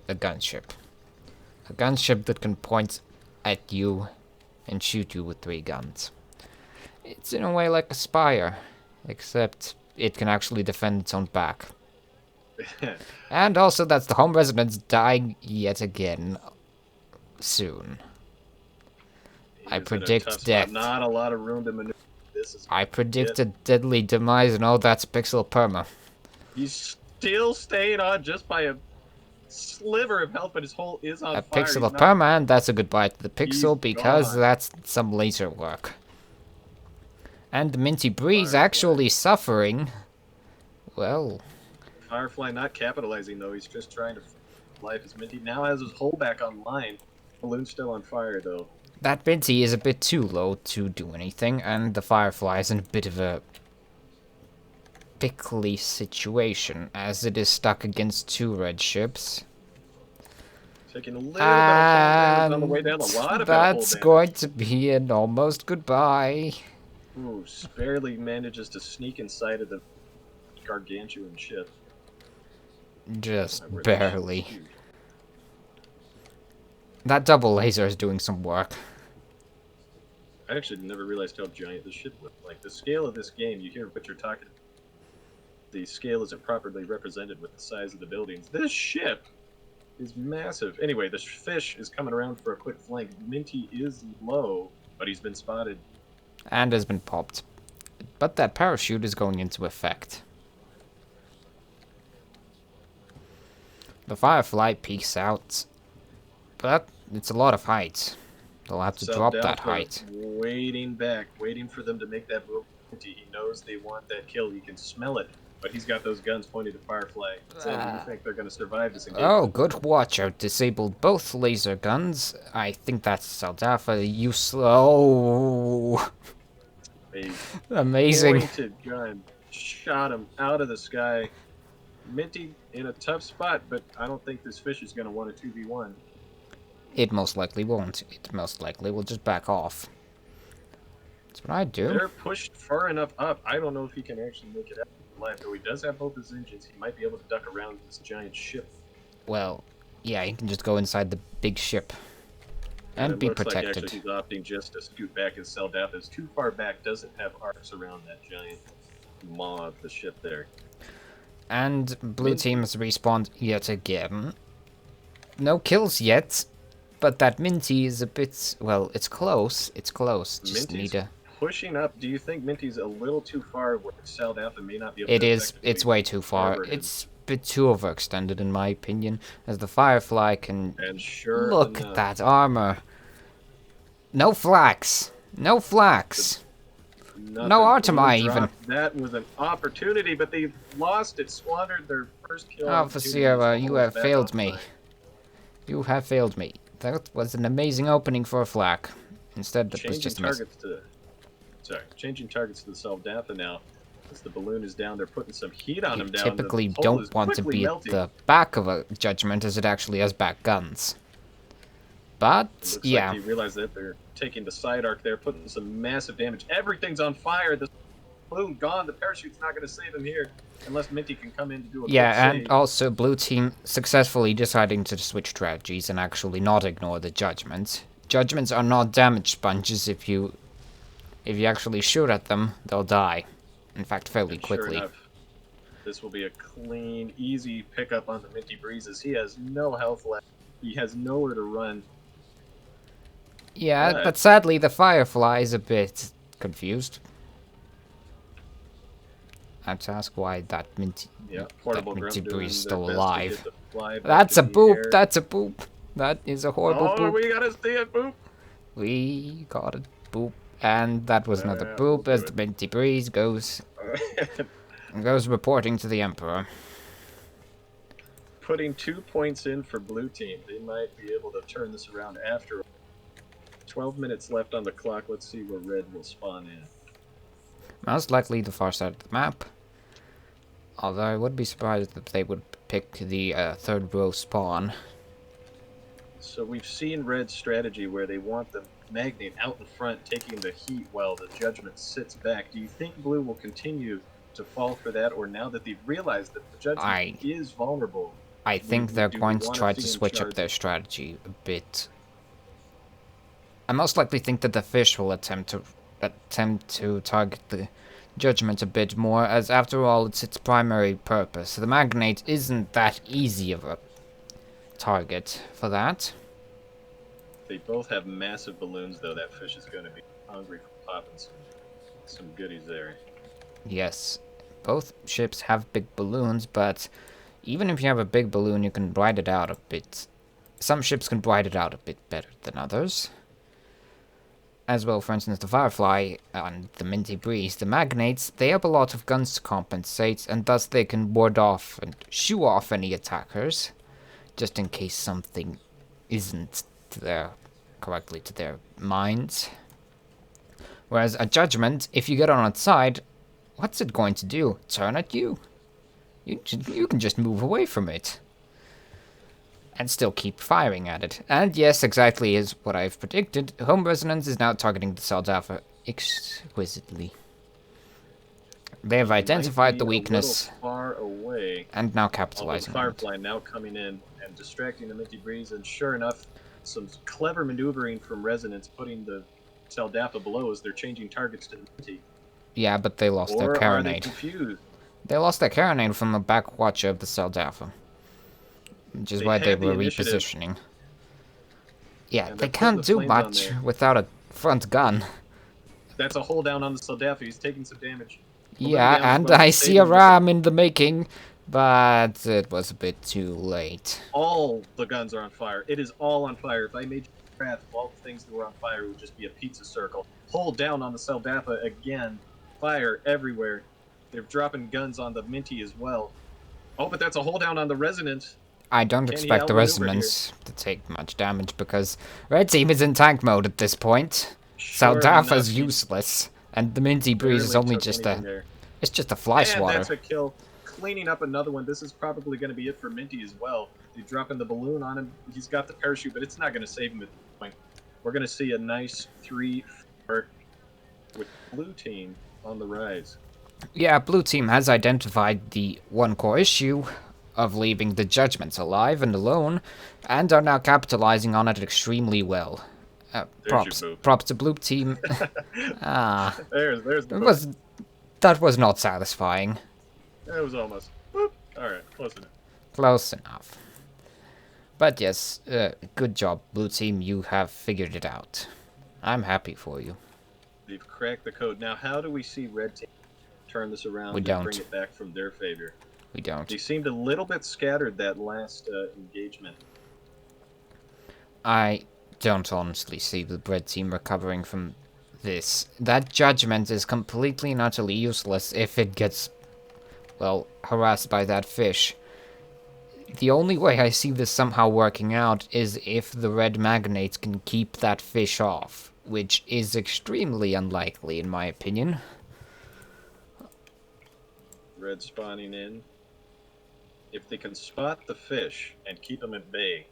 gunship. A gunship that can point at you and shoot you with 3 guns. It's in a way like a Spire, except it can actually defend its own back. And also that's the Home Resonance dying yet again soon. I predict death. Not a lot of room to maneuver. I predict a deadly demise, and oh, that's Pixel Perma. He's still staying on just by a sliver of health, but his hull is on fire. A Pixel Perma, and that's a goodbye to the Pixel, because that's some laser work. And the Minty Breeze actually suffering. Well. Firefly not capitalizing, though. He's just trying to life. His Minty now has his hull back online. Balloon's still on fire, though. That Minty is a bit too low to do anything, and the Firefly is in a bit of a pickly situation, as it is stuck against 2 red ships. Taking a little bit of fall damage on the way down. A lot of that's damage. going to be an almost goodbye. Ooh, barely manages to sneak inside of the gargantuan ship. Just barely. That double laser is doing some work. I actually never realized how giant this ship was. Like, the scale of this game, you hear what you're talking about. The scale isn't properly represented with the size of the buildings. This ship is massive. Anyway, the fish is coming around for a quick flank. Minty is low, but he's been spotted. And has been popped. But that parachute is going into effect. The Firefly peeks out. But it's a lot of height. They'll have to drop that height. Waiting back, waiting for them to make that move. He knows they want that kill. He can smell it. But he's got those guns pointed at Firefly. So you think they're going to survive this engagement? Oh, good watch out. Disabled both laser guns. I think that's Saldafa. You slow. Amazing. Pointed gun shot him out of the sky. Minty in a tough spot, but I don't think this fish is going to want a 2v1. It most likely won't. It most likely will just back off. That's what I do. They're pushed far enough up. I don't know if he can actually make it out alive, though he does have both his engines. He might be able to duck around this giant ship. Well, yeah, he can just go inside the big ship and be protected. Like actually he's opting just to scoot back. His Saldath is too far back, doesn't have arcs around that giant maw of the ship there. And blue team has respawned yet again. No kills yet, but that Minty is a bit, well, it's close. It's close. Just Minty's need a... pushing up. Do you think Minty's a little too far where Saldath may not be able to... It is. It's way too far. It's a bit too overextended in my opinion, as the Firefly can... And sure look enough, at that armor. No flax. No flax. No Artemai even. That was an opportunity, but they lost it, squandered their first kill. Alpha Sierra, you have failed me. You have failed me. That was an amazing opening for a flak. Instead, it was just a miss. Changing targets to the Saldatha now. As the balloon is down, they're putting some heat on him down. Typically don't want to be at the back of a judgment, as it actually has back guns. But, yeah. Like you realize that they're taking the side arc there, putting some massive damage. Everything's on fire. The balloon gone. The parachute's not going to save him here. Unless Minty can come in to do a quick and save. Also blue team successfully deciding to switch strategies and actually not ignore the judgments. Judgments are not damage sponges. If you actually shoot at them, they'll die. In fact, fairly quickly. Sure enough, this will be a clean, easy pickup on the Minty Breezes. He has no health left. He has nowhere to run. Yeah, but sadly the Firefly is a bit confused. I have to ask why that Minty Breeze is still alive. That's a boop. That's a boop. That is a horrible boop. Oh, we gotta see it, boop. We got a boop. And that was another boop as the Minty Breeze goes reporting to the Emperor. Putting 2 points in for blue team. They might be able to turn this around after. 12 minutes left on the clock. Let's see where red will spawn in. Most likely the far side of the map. Although I would be surprised if they would pick the third row spawn. So we've seen red's strategy where they want the Magnate out in front taking the heat while the judgment sits back. Do you think blue will continue to fall for that, or now that they've realized that the judgment is vulnerable? I think they're going to try to switch up their strategy a bit. I most likely think that the fish will attempt to target the judgment a bit more, as after all it's its primary purpose. The Magnate isn't that easy of a target for that. They both have massive balloons, though. That fish is going to be hungry for popping some goodies there. Yes, both ships have big balloons, but even if you have a big balloon, you can ride it out a bit. Some ships can ride it out a bit better than others. As well, for instance, the Firefly and the Minty Breeze, the Magnates, they have a lot of guns to compensate, and thus they can ward off and shoo off any attackers, just in case something isn't to their correctly to their minds. Whereas a judgment, if you get on its side, what's it going to do? Turn at you? You can just move away from it. And still keep firing at it. And yes, exactly is what I've predicted. Home Resonance is now targeting the Saldafa exquisitely. They have identified the weakness far away, and now capitalizing on it. Firefly now coming in and distracting the Minty Breeze, and sure enough, some clever maneuvering from Resonance, putting the Saldafa below as they're changing targets to the Minty. Yeah, but they lost their Are they Carronade. confused? They lost their Carronade from the back watcher of the Saldafa. Which is why they were repositioning. Yeah, they can't do much without a front gun. That's a hold down on the Saldafa. He's taking some damage. Yeah, and I see a ram in the making, but it was a bit too late. All the guns are on fire. It is all on fire. If I made a graph of all the things that were on fire, it would just be a pizza circle. Hold down on the Saldafa again. Fire everywhere. They're dropping guns on the Minty as well. Oh, but that's a hold down on the Resonance. I don't expect the Resonance to take much damage because Red Team is in tank mode at this point. Saldafa's useless, and the Minty Breeze is only just it's just a fly swatter. That's a kill. Cleaning up another one. This is probably going to be it for Minty as well. They're dropping the balloon on him. He's got the parachute, but it's not going to save him at this point. We're going to see a nice 3-4 with Blue Team on the rise. Yeah, Blue Team has identified the one core issue of leaving the Judgments alive and alone, and are now capitalizing on it extremely well. Props to Blue Team. There's the that was not satisfying. That was almost. Whoop. All right, close enough. Close enough. But yes, good job, Blue Team. You have figured it out. I'm happy for you. They've cracked the code. Now, how do we see Red Team turn this around and bring it back from their favor? We don't. They seemed a little bit scattered that last engagement. I don't honestly see the Red Team recovering from this. That Judgment is completely and utterly useless if it gets, well, harassed by that fish. The only way I see this somehow working out is if the red magnates can keep that fish off, which is extremely unlikely in my opinion. Red spawning in. If they can spot the fish and keep them at bay,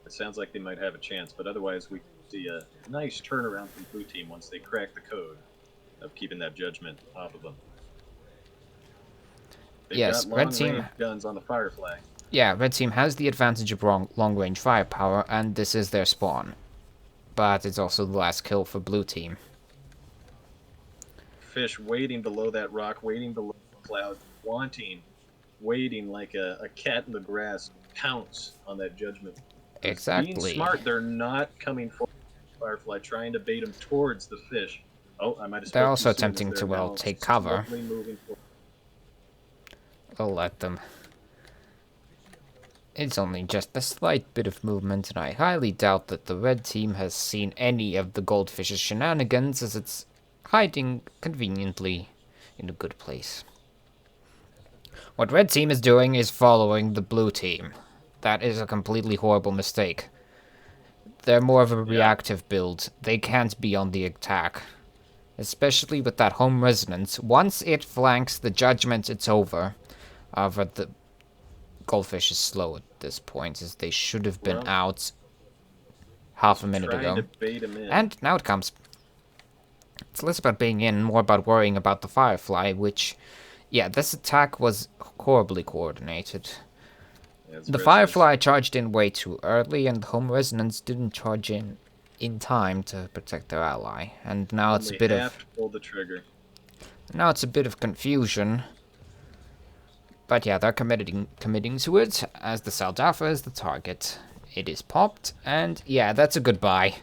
it sounds like they might have a chance, but otherwise we see a nice turnaround from Blue Team once they crack the code of keeping that Judgment off of them. They've yes, got Red Team guns on the Firefly. Yeah, Red Team has the advantage of long-range firepower, and this is their spawn. But it's also the last kill for Blue Team. Fish waiting below that rock, waiting below the cloud, waiting like a cat in the grass, pounce on that Judgment. Exactly. Being smart, they're not coming for Firefly, trying to bait them towards the fish. Oh, I might have. They're also attempting to, well, take cover. I'll let them. It's only just a slight bit of movement, and I highly doubt that the Red Team has seen any of the Goldfish's shenanigans, as it's hiding conveniently in a good place. What Red Team is doing is following the Blue Team. That is a completely horrible mistake. They're more of a reactive build. They can't be on the attack. Especially with that home resonance. Once it flanks the Judgment, it's over. However, the Goldfish is slow at this point, as they should have been out half a minute ago. And now it comes. It's less about being in, more about worrying about the Firefly, which, yeah, this attack was horribly coordinated. The Firefly charged in way too early, and the home resonance didn't charge in time to protect their ally. And now it's a bit of pull the trigger. Now it's a bit of confusion. But yeah, they're committing to it, as the Saldafa is the target. It is popped, and yeah, that's a goodbye.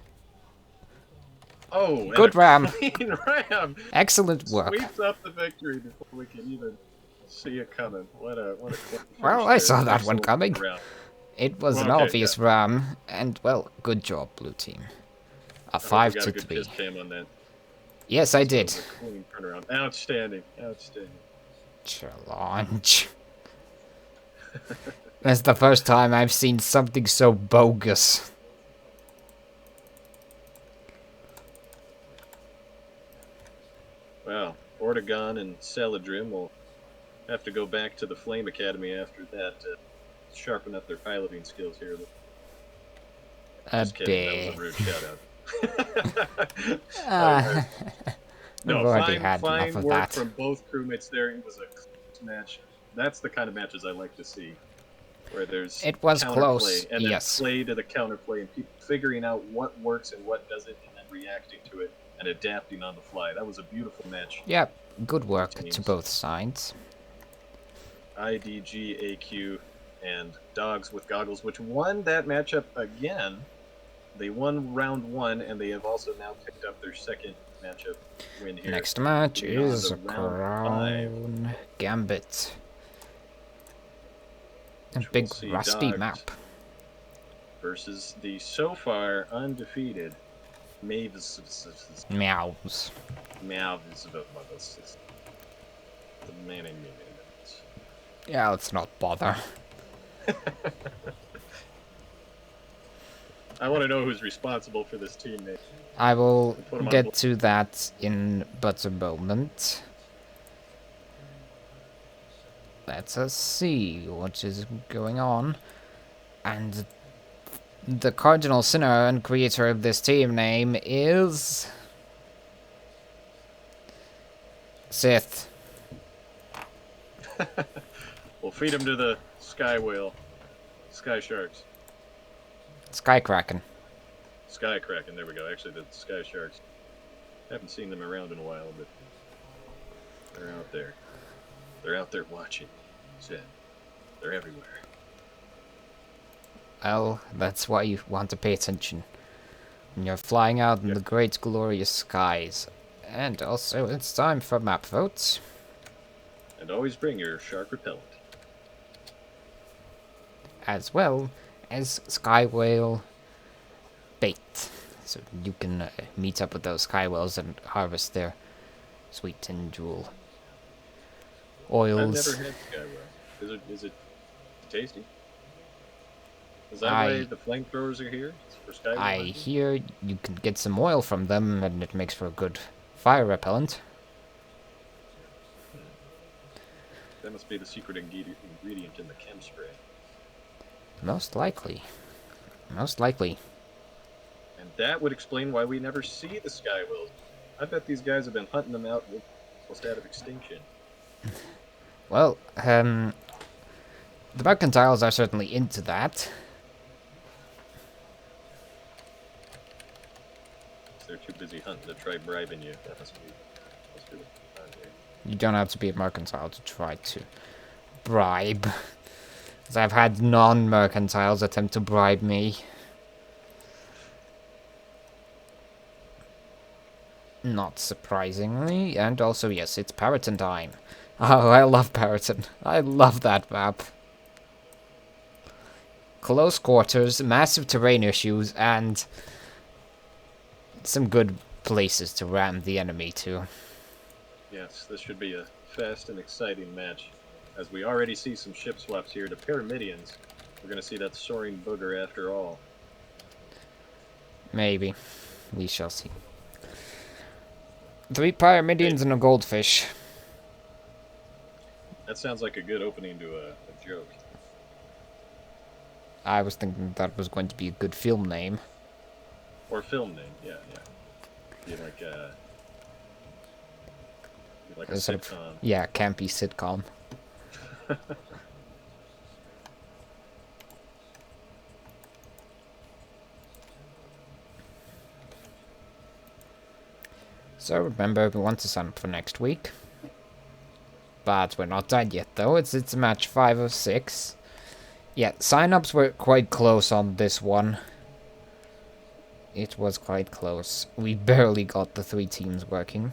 Oh, good ram. Clean ram. Excellent work. Sweeps up the victory before we can even see it coming. What a well, I saw that one coming. It was an obvious ram, and well, good job, Blue Team. A 5-3. Yes, I did. Clean turnaround. Outstanding. Challenge. That's the first time I've seen something so bogus. John and Saladrim will have to go back to the Flame Academy after that to sharpen up their piloting skills here. A Just kidding. That was a bit. rude shout out. Ah, I've No, already had enough fine of work that. from both crewmates there. It was a close match. That's the kind of matches I like to see, where there's It was counterplay close, and yes. then play to the counterplay and people figuring out what works and what doesn't, and then reacting to it and adapting on the fly. That was a beautiful match. Yeah, good work to Teams. both sides. IDGAQ and Dogs with Goggles, which won that matchup again. They won round 1, and they have also now picked up their second matchup win here. Next match Moving on is to round Crown 5. Gambit. A Which big we'll see rusty Dogs map. versus the so far undefeated Mavis. Meows. The Manning. Yeah, let's not bother. I want to know who's responsible for this teammate. I will Put 'em on get to that in but a moment. Let us see what is going on. And the cardinal sinner and creator of this team name is Sith. We'll feed him to the Sky Whale. Sky Sharks. Skykraken. Sky Kraken, there we go. Actually, the Sky Sharks. Haven't seen them around in a while, but they're out there. They're out there watching. Said, they're everywhere. Well, that's why you want to pay attention when you're flying out in the great glorious skies. And also, it's time for map votes. And always bring your shark repellent. As well as Sky Whale bait. So you can meet up with those Sky Whales and harvest their sweet and jewel oils. I've never had Sky Whale. Is it tasty? Is that why the flamethrowers are here? It's for Sky Whale? I hear you can get some oil from them and it makes for a good fire repellent. That must be the secret ingredient in the chem spray. Most likely. Most likely. And that would explain why we never see the Sky Whales. I bet these guys have been hunting them out almost out of extinction. Well, the mercantiles are certainly into that. They're too busy hunting to try bribing you. That must be what they're on here. You don't have to be a mercantile to try to bribe. As I've had non-mercantiles attempt to bribe me. Not surprisingly. And also, yes, it's Paraton time. Oh, I love Paraton. I love that map. Close quarters, massive terrain issues, and some good places to ram the enemy to. Yes, this should be a fast and exciting match. As we already see some ship swaps here to Pyramidians. We're going to see that soaring booger after all. Maybe. We shall see. 3 Pyramidians and a goldfish. That sounds like a good opening to a joke. I was thinking that was going to be a good film name. Or film name, yeah. Be like a sitcom. Yeah, campy sitcom. So remember, we want to sign up for next week. But we're not done yet, though. It's match 5 of 6. Yeah, sign-ups were quite close on this one. It was quite close. We barely got the 3 teams working.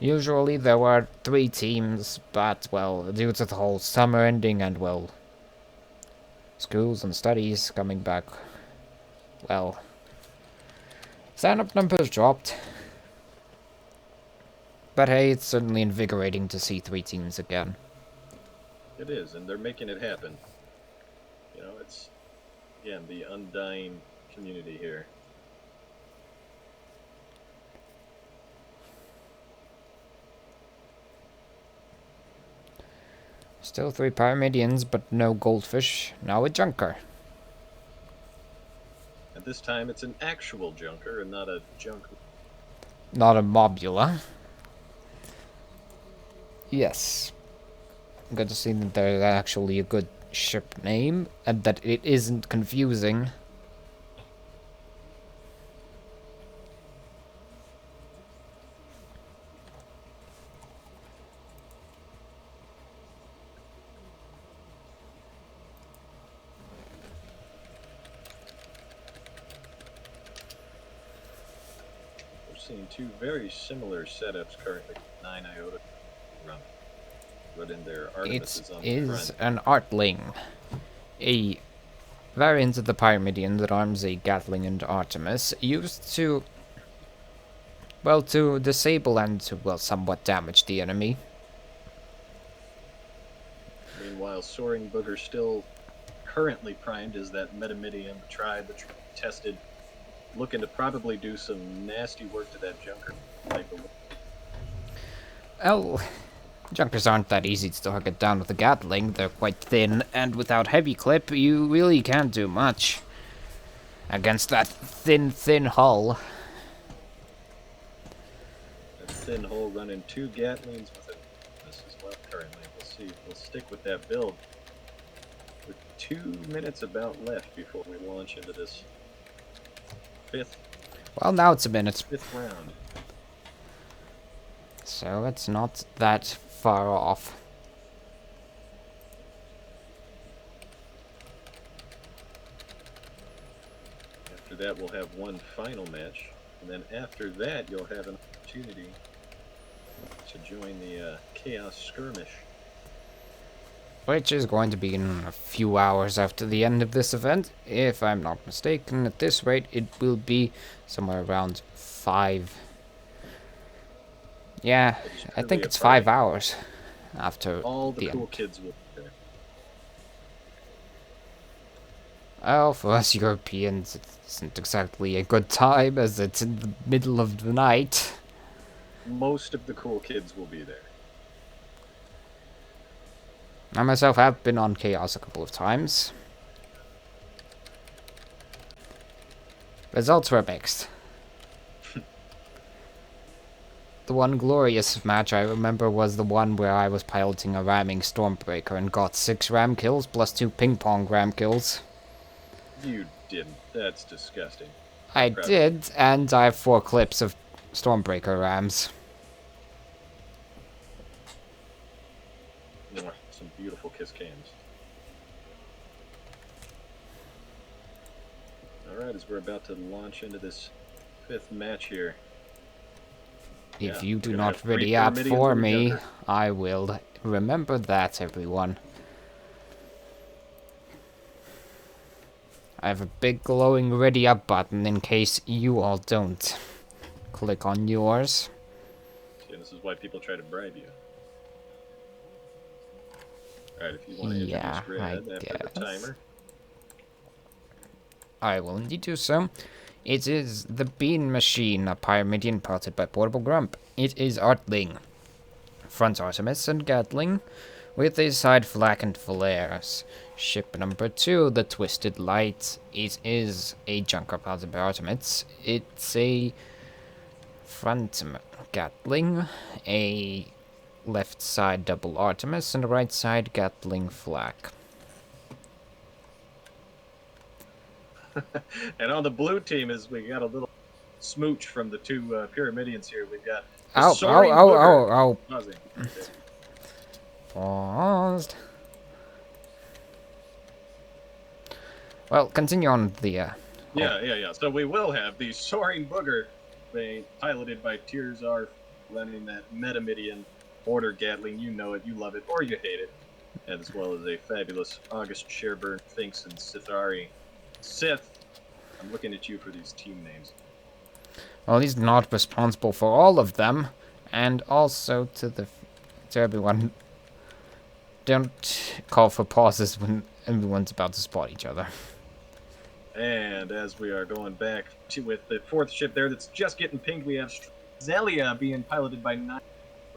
Usually there were 3 teams, but, well, due to the whole summer ending and, well, schools and studies coming back, well, sign-up numbers dropped. But hey, it's certainly invigorating to see 3 teams again. It is, and they're making it happen. You know, it's, again, the undying community here. Still 3 Pyramidians, but no goldfish. Now a junker. And this time it's an actual junker and not a junk. Not a mobula. Yes. Good to see that there's actually a good ship name, and that it isn't confusing. Seeing two very similar setups currently. 9 iota run. But in their Artemises on the front. It is an Artling. A variant of the Pyramidian that arms a Gatling and Artemis, used to, well, to disable and to, well, somewhat damage the enemy. Meanwhile, Soaring Booger still currently primed as that Metamidian tribe that tested, looking to probably do some nasty work to that junker. Well, junkers aren't that easy to target down with a Gatling. They're quite thin, and without heavy clip, you really can't do much against that thin hull. That thin hull running 2 Gatlings with it. This as well currently. We'll see. We'll stick with that build. With 2 minutes about left before we launch into this 5th. Well, now it's a minute. 5th round. So it's not that far off. After that, we'll have one final match. And then after that, you'll have an opportunity to join the Chaos Skirmish. Which is going to be in a few hours after the end of this event. If I'm not mistaken, at this rate, it will be somewhere around 5. Yeah, I think it's 5 hours after all the cool end. Kids will be there. Well, for us Europeans, it isn't exactly a good time, as it's in the middle of the night. Most of the cool kids will be there. I myself have been on Chaos a couple of times. Results were mixed. The one glorious match I remember was the one where I was piloting a ramming Stormbreaker and got 6 ram kills plus 2 ping pong ram kills. You didn't. That's disgusting. I did, and I have 4 clips of Stormbreaker rams. Some beautiful kiss cams. Alright, as we're about to launch into this 5th match here. If you do not ready up for me, I will. Remember that, everyone. I have a big glowing ready up button in case you all don't. Click on yours. See, this is why people try to bribe you. Alright, if you want to introduce Red after the timer. I will indeed do so. It is the Bean Machine, a Pyramidian piloted by Portable Grump. It is Artling, front Artemis and Gatling, with a side flak and flares. Ship number 2, the Twisted Light. It is a junker piloted by Artemis. It's a front Gatling, a left side double Artemis, and a right side Gatling flak. And on the blue team, is we got a little smooch from the 2 Pyramidians here. We've got Ow. Pausing. Paused. Well, continue on the, Yeah. So we will have the Soaring Booger being piloted by Tirzar, running that Metamidian Order Gatling. You know it, you love it, or you hate it. And as well as a fabulous August Sherburne, Finks, and Sithari. Sith, I'm looking at you for these team names. Well, he's not responsible for all of them, and also to everyone. Don't call for pauses when everyone's about to spot each other. And as we are going back with the 4th ship there that's just getting pinged, we have Zelia being piloted by 9,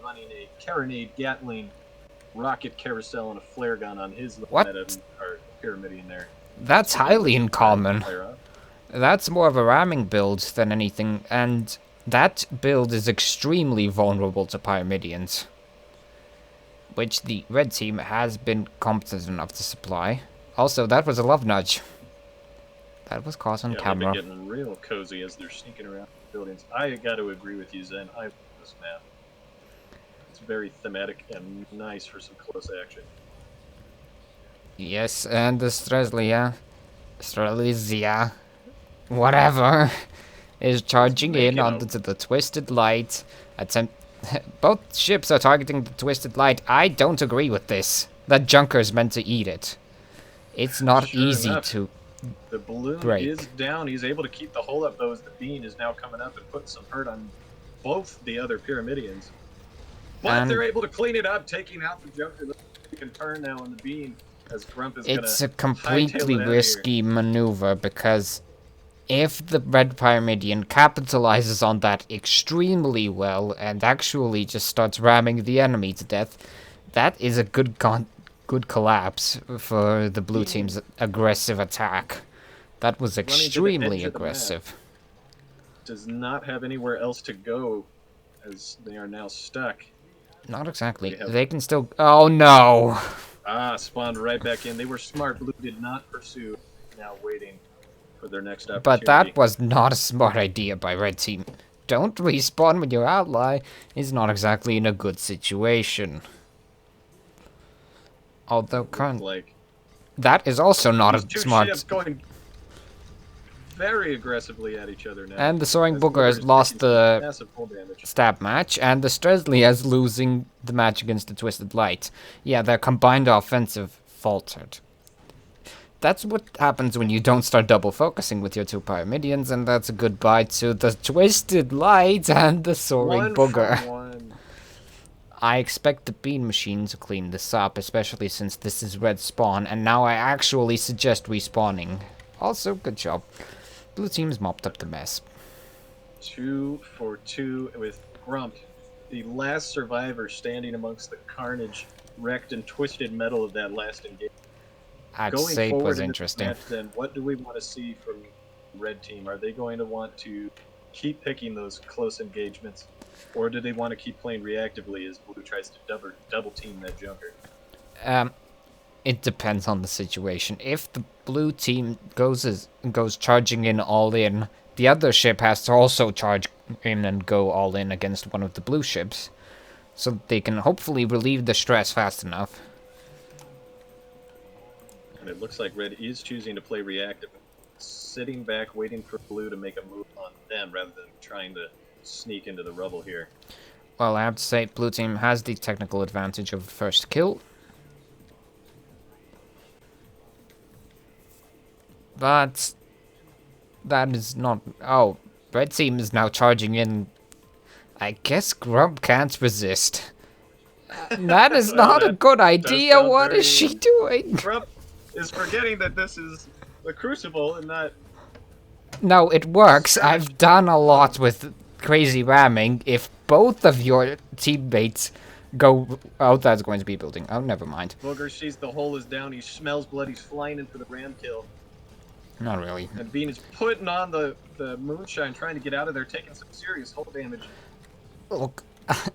running a Carronade Gatling rocket carousel and a flare gun on his What? or Pyramidion there. That's highly uncommon. Fire up. That's more of a ramming build than anything, and that build is extremely vulnerable to Pyramidions, which the red team has been competent enough to supply. Also, that was a love nudge. That was caught on camera. They've been getting real cozy as they're sneaking around buildings. I got to agree with you, Zen. I love this map. It's very thematic and nice for some close action. Yes, and the Strelizia, whatever, is charging in onto the Twisted Light. Both ships are targeting the Twisted Light. I don't agree with this. That Junker's meant to eat it. It's not easy to The balloon break. is down. He's able to keep the hold up, though, as the bean is now coming up and putting some hurt on both the other Pyramidions. But they're able to clean it up, taking out the Junker. They can turn now on the bean as Grump is going to. It's a completely risky maneuver because if the red Pyramidion capitalizes on that extremely well and actually just starts ramming the enemy to death, that is a good collapse for the blue team's aggressive attack. That was extremely aggressive. Does not have anywhere else to go as they are now stuck. Not exactly. They can still... Oh, no! Spawned right back in. They were smart. Blue did not pursue. Now waiting for their next opportunity. But that was not a smart idea by red team. Don't respawn when your ally is not exactly in a good situation. Although that is also not a smart... Ships going very aggressively at each other now. And the Soaring Booger has lost the stab match, and the Strelizia is losing the match against the Twisted Light. Yeah, their combined offensive faltered. That's what happens when you don't start double focusing with your two Pyramidions, and that's a goodbye to the Twisted Light and the Soaring Booger. I expect the bean machine to clean this up, especially since this is red spawn, and now I actually suggest respawning. Also, good job. Blue team's mopped up the mess. 2 for 2 with Grump, the last survivor standing amongst the carnage, wrecked and twisted metal of that last engagement. I'd say it was interesting. Then what do we want to see from red team? Are they going to want to keep picking those close engagements, or do they want to keep playing reactively as blue tries to double team that Junker? It depends on the situation. If the blue team goes charging in all in, the other ship has to also charge in and go all in against one of the blue ships, so they can hopefully relieve the stress fast enough. And it looks like red is choosing to play reactive, sitting back waiting for blue to make a move on them rather than trying to sneak into the rubble here. Well, I have to say, blue team has the technical advantage of the first kill. But that is not... Oh, red team is now charging in. I guess Grump can't resist. That is not a good idea. What is she doing? Grump is forgetting that this is the Crucible and not... No, it works. I've done a lot with crazy ramming. If both of your teammates go... Oh, that's going to be building. Oh, never mind. Booger sees the hole is down. He smells blood. He's flying in for the ram kill. Not really. And Bean is putting on the moonshine, trying to get out of there, taking some serious hull damage. Look,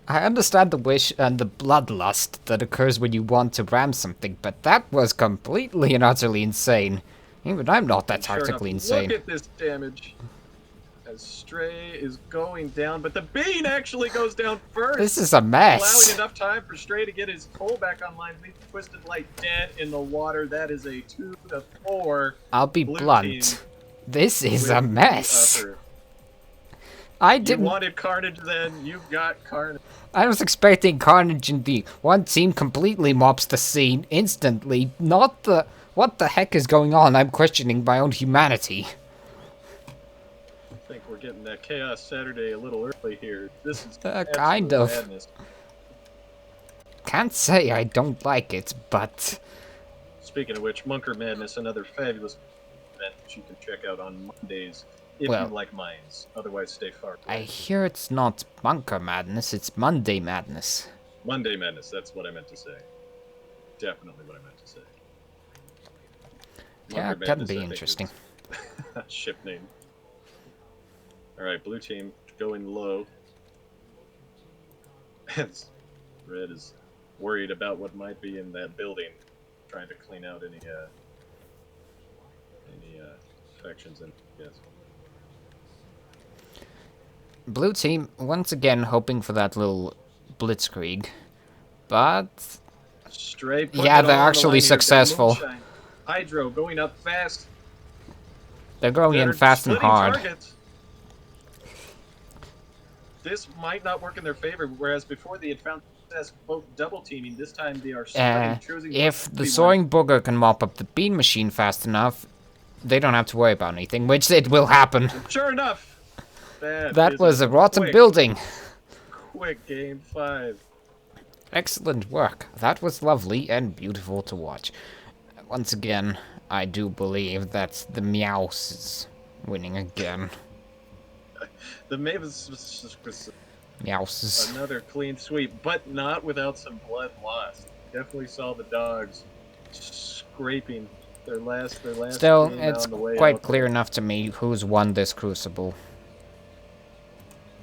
I understand the wish and the bloodlust that occurs when you want to ram something, but that was completely and utterly insane. Even I'm not that tactically insane. Look at this damage. As Stray is going down, but the Bean actually goes down first. This is a mess. Allowing enough time for Stray to get his pole back online. Leave Twisted Light dead in the water. That is a 2 to 4. I'll be blunt. This is a mess. I didn't... You wanted Carnage then, you got Carnage. I was expecting Carnage in the one team completely mops the scene instantly, not the... What the heck is going on? I'm questioning my own humanity. I think we're getting that Chaos Saturday a little early here. This is kind of madness. Can't say I don't like it, but... Speaking of which, Munker Madness, another fabulous event that you can check out on Mondays. If you like mines, otherwise stay far away. I hear it's not Bunker Madness, it's Monday Madness. Monday Madness, that's what I meant to say. definitely what I meant to say. Yeah, Lumber it can Madness, be I think, interesting. is ship name. All right, blue team going low. As red is worried about what might be in that building, trying to clean out any infections and yes. Blue team, once again, hoping for that little blitzkrieg. But, Straight putting yeah, it they're all on the actually line here. Got successful. moonshine. Hydro going up fast. They're going in They're fast and splitting hard. targets. This might not work in their favor, whereas before they had found success both double teaming. This time they are splitting, choosing If the one. soaring booger can mop up the bean machine fast enough, they don't have to worry about anything, which it will happen. And sure enough, That was a rotten building. Quick game 5. Excellent work. That was lovely and beautiful to watch. Once again, I do believe that the Meows is winning again. The Mavis was Meows. another clean sweep, but not without some blood lost. Definitely saw the dogs scraping their last Still, game it's on the way quite out clear there. enough to me who's won this Crucible.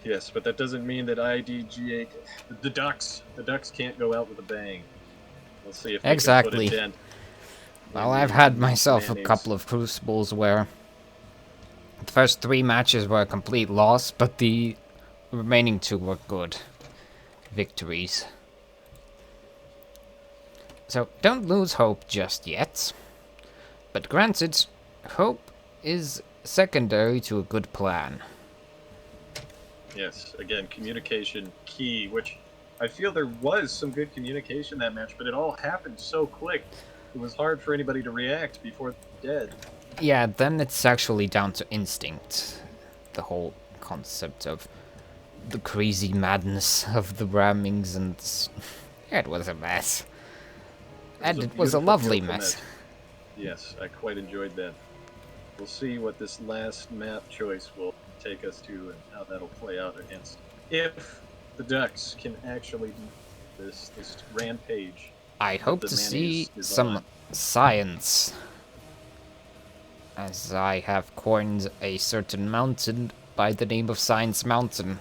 Yes, but that doesn't mean that IDGA, the Ducks can't go out with a bang. We'll see if they can put a dent. Well, I've had myself a couple of Crucibles where the first 3 matches were a complete loss, but the remaining 2 were good victories. So don't lose hope just yet. But granted, hope is secondary to a good plan. Yes, again, communication key, which I feel there was some good communication that match, but it all happened so quick. It was hard for anybody to react before they're dead. Yeah, then it's actually down to instinct. The whole concept of the crazy madness of the rammings and... It was a mess. And it was a lovely mess. Yes, I quite enjoyed that. We'll see what this last map choice will take us to and how that'll play out against if the Ducks can actually do this rampage. I hope to see some science, as I have coined a certain mountain by the name of Science Mountain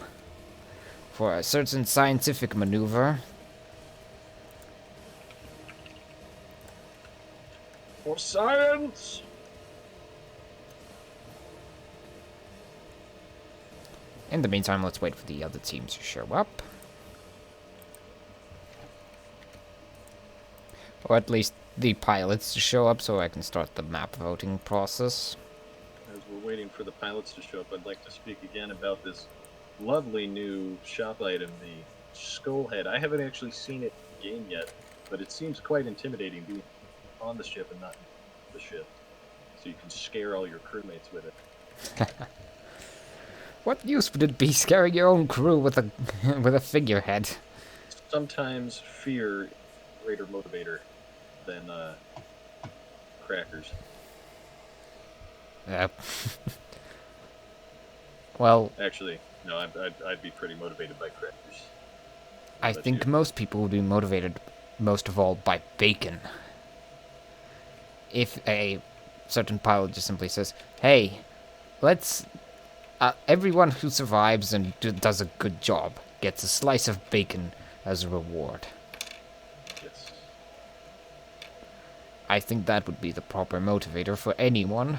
for a certain scientific maneuver. For science! In the meantime, let's wait for the other teams to show up. Or at least the pilots to show up so I can start the map voting process. As we're waiting for the pilots to show up, I'd like to speak again about this lovely new shop item, the skull head. I haven't actually seen it in the game yet, but it seems quite intimidating being on the ship and not in the ship. So you can scare all your crewmates with it. What use would it be scaring your own crew with a with a figurehead? Sometimes fear is a greater motivator than crackers. Yep. Well, Actually, no, I'd be pretty motivated by crackers. I think most people would be motivated most of all by bacon. If a certain pilot just simply says, hey, let's... everyone who survives and does a good job gets a slice of bacon as a reward. Yes. I think that would be the proper motivator for anyone.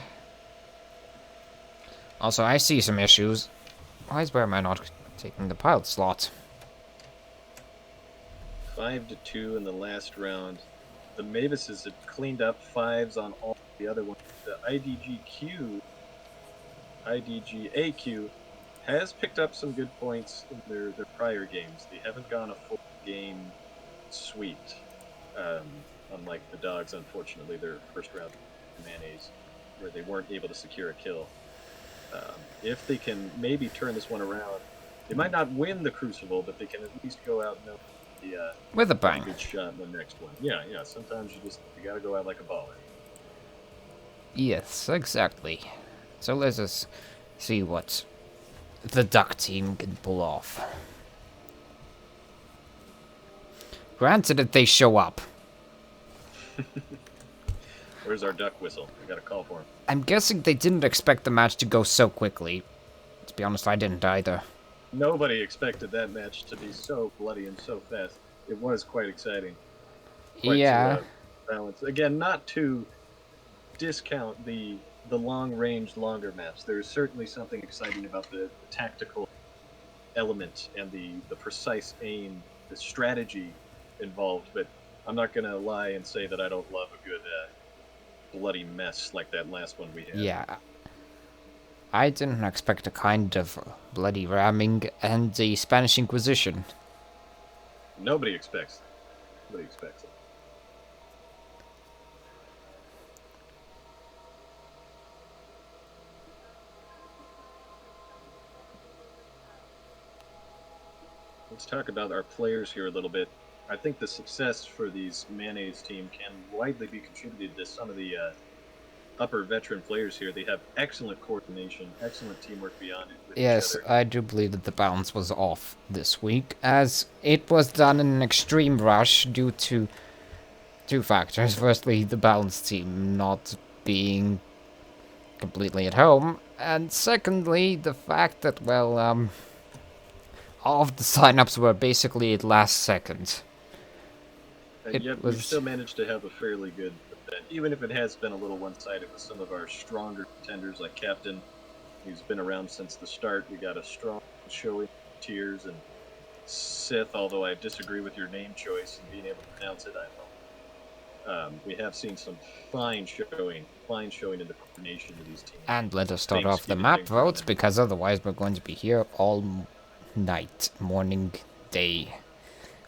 Also, I see some issues. Why is Bearman not taking the pilot slot? 5-2 in the last round. The Mavises have cleaned up 5s on all the other ones. The IDGAQ has picked up some good points in their prior games. They haven't gone a full game swept. Unlike the Dogs, unfortunately, their first round mayonnaise, where they weren't able to secure a kill. If they can maybe turn this one around, they might not win the Crucible, but they can at least go out and with a bang. good shot in the next one. Yeah. Sometimes you gotta go out like a baller. Yes, exactly. So let's just see what the Duck team can pull off. Granted that they show up. Where's our duck whistle? We got a call for him. I'm guessing they didn't expect the match to go so quickly. To be honest, I didn't either. Nobody expected that match to be so bloody and so fast. It was quite exciting. Quite Yeah. to balance. Again, not to discount the long range, longer maps. There is certainly something exciting about the tactical element and the precise aim, the strategy involved. But I'm not gonna lie and say that I don't love a good bloody mess like that last one we had. Yeah. I didn't expect a kind of bloody ramming and the Spanish Inquisition. Nobody expects it. Nobody expects it. Let's talk about our players here a little bit. I think the success for these mayonnaise team can widely be contributed to some of the upper veteran players here. They have excellent coordination, excellent teamwork beyond it with Yes, each other. I do believe that the balance was off this week, as it was done in an extreme rush due to two factors. Firstly, the balance team not being completely at home, and secondly, the fact that, well, all of the signups were basically at last second. And yet we've still managed to have a fairly good event, even if it has been a little one-sided with some of our stronger contenders like Captain, who's been around since the start. We got a strong showing Tears and Sith, although I disagree with your name choice and being able to pronounce it, I will. We have seen some fine showing in the coordination of these teams. And let us start off the map votes, because otherwise we're going to be here all night, morning, day,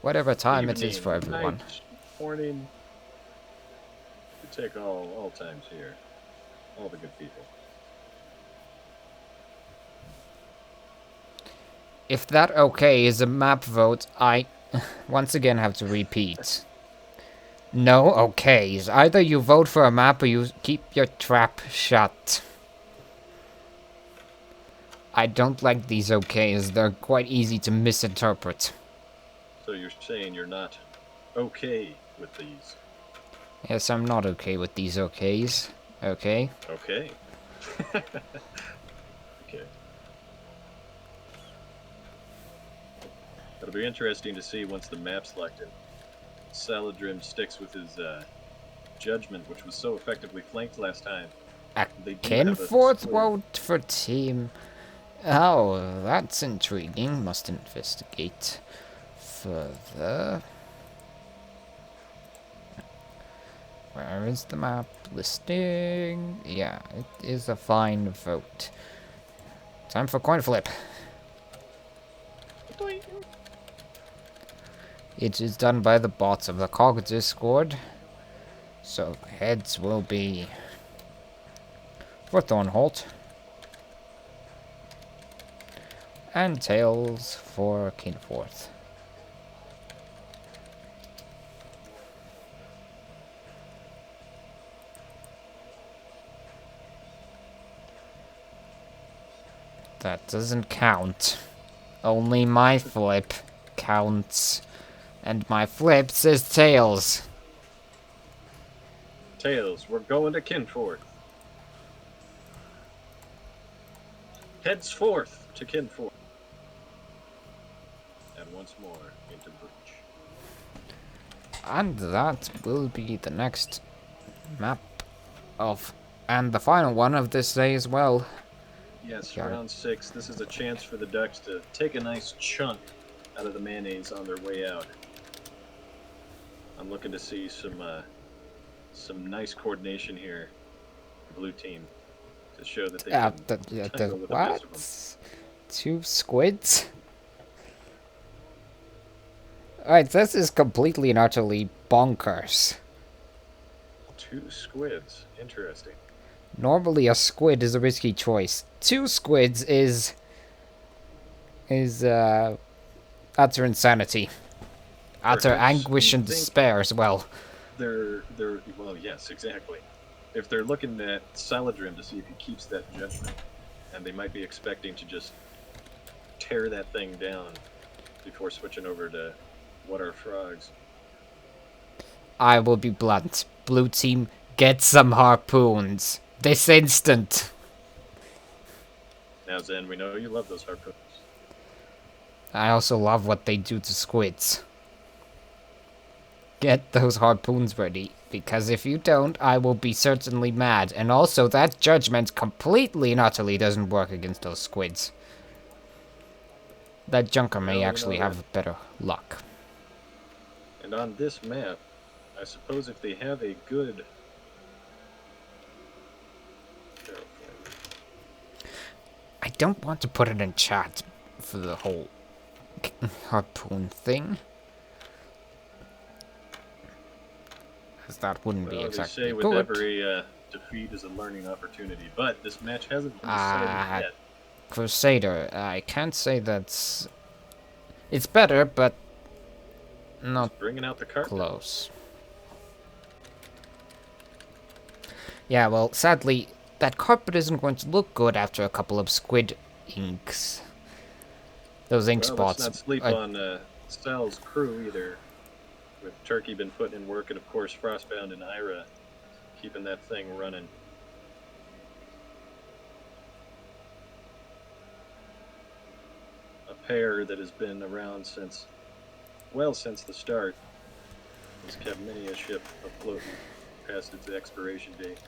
whatever time it is for everyone. Night, morning. We take all times here. All the good people. If that okay is a map vote, I once again have to repeat. No okays. Either you vote for a map or you keep your trap shut. I don't like these okays. They're quite easy to misinterpret. So you're saying you're not okay with these? Yes, I'm not okay with these okays. Okay? Okay. Okay. It'll be interesting to see once the map's selected. Saladrim sticks with his judgment, which was so effectively flanked last time. A Kinforth vote for team. Oh, that's intriguing. Must investigate further. Where is the map listing? Yeah, it is a fine vote. Time for coin flip. It is done by the bots of the COG Discord. So heads will be for Thornholt. And tails for Kinforth. That doesn't count. Only my flip counts. And my flip says tails. Tails, we're going to Kinforth. Heads forth to Kinforth. And once more into Breach. And that will be the next map of, and the final one of this day as well. Yes, round 6. This is a chance for the Ducks to take a nice chunk out of the mayonnaise on their way out. I'm looking to see some nice coordination here, blue team, to show that they can with what? 2 squids? Alright, this is completely and utterly bonkers. 2 squids, interesting. Normally a squid is a risky choice. 2 squids is utter insanity. Utter anguish and despair as well. They're well, yes, exactly. If they're looking at Saladrim to see if he keeps that judgment, and they might be expecting to just tear that thing down before switching over to What Are Frogs. I will be blunt. Blue team, get some harpoons. This instant. Now, Zen, we know you love those harpoons. I also love what they do to squids. Get those harpoons ready, because if you don't, I will be certainly mad. And also, that judgment completely and utterly doesn't work against those squids. That junker may actually have better luck. And on this map, I suppose if they have a good... I don't want to put it in chat for the whole harpoon thing. Because that wouldn't be exactly they say good. with every defeat is a learning opportunity, but this match hasn't been decided yet. Crusader, I can't say that's... It's better, but not just bringing out the carpet. Close. Yeah, well, sadly, that carpet isn't going to look good after a couple of squid inks. Those ink spots. Let's not sleep on Sal's crew either. With Turkey been putting in work, and of course Frostbound and Ira keeping that thing running. A pair that has been around since the start. Has kept many a ship afloat past its expiration date.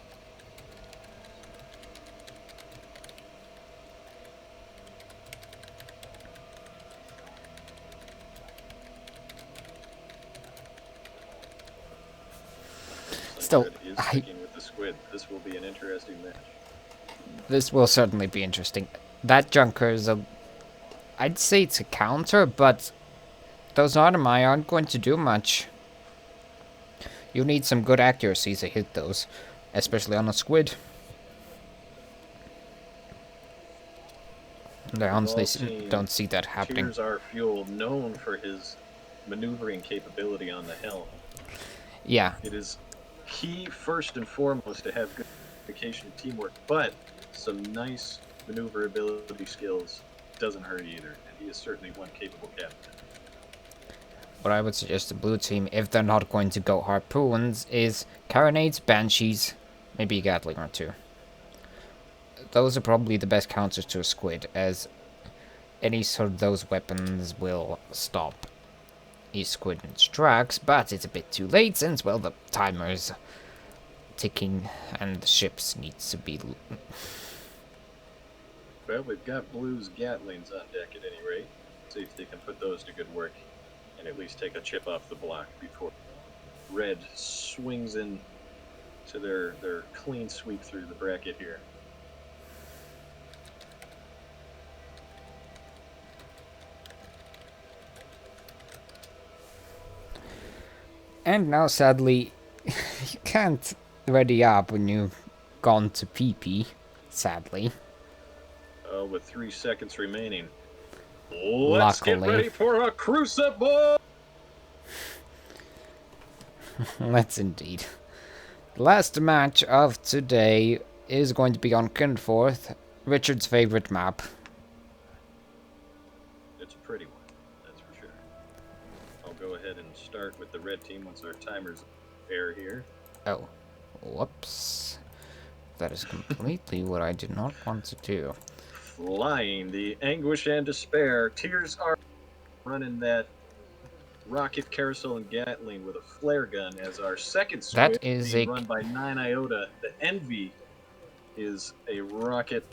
Still, sticking with the squid. This will be an interesting match. This will certainly be interesting. That junker is I'd say it's a counter, but those Automai aren't going to do much. You need some good accuracy to hit those, especially on a squid. I honestly don't see that happening. Tears Are Fuel, known for his maneuvering capability on the helm. Yeah. It is key, first and foremost, to have good communication and teamwork, but some nice maneuverability skills doesn't hurt either, and he is certainly one capable captain. What I would suggest to blue team, if they're not going to go harpoons, is carronades, banshees, maybe a gatling or two. Those are probably the best counters to a squid, as any sort of those weapons will stop a squid in its tracks, but it's a bit too late since, well, the timer's ticking and the ships needs to be... Well, we've got Blue's Gatlings on deck at any rate. See if they can put those to good work and at least take a chip off the block before Red swings in to their clean sweep through the bracket here. And now, sadly, you can't ready up when you've gone to PP, sadly. With 3 seconds remaining. Let's get ready for a Crewcible! Let's indeed. The last match of today is going to be on Kinforth, Richard's favorite map. It's a pretty one, that's for sure. I'll go ahead and start with the red team once our timer's fair here. Oh, whoops. That is completely what I did not want to do. Flying the Anguish and Despair. Tears Are running that rocket carousel and Gatling with a flare gun as our second squid that is being run by 9 Iota. The Envy is a rocket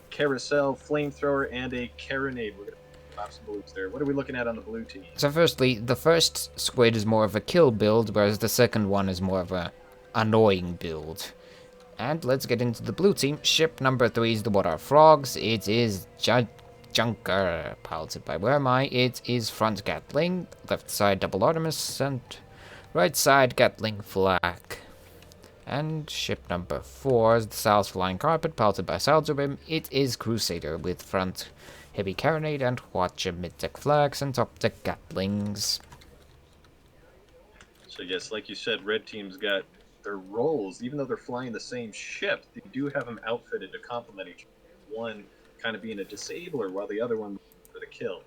carousel, flamethrower, and a carronade. We're going to pop some blues there. What are we looking at on the blue team? So firstly, the first squid is more of a kill build, whereas the second one is more of a annoying build. And let's get into the blue team. Ship number 3 is the Water Frogs. It is Junker, piloted by Where Am I? It is front Gatling, left side Double Artemis, and right side Gatling Flag. And ship number 4 is the South Flying Carpet, piloted by Salzubim. It is Crusader, with front Heavy Carronade and Watcher mid-deck flags and top-deck Gatlings. So yes, like you said, red team's got their roles, even though they're flying the same ship, they do have them outfitted to complement each other. One kind of being a disabler while the other one for the kill.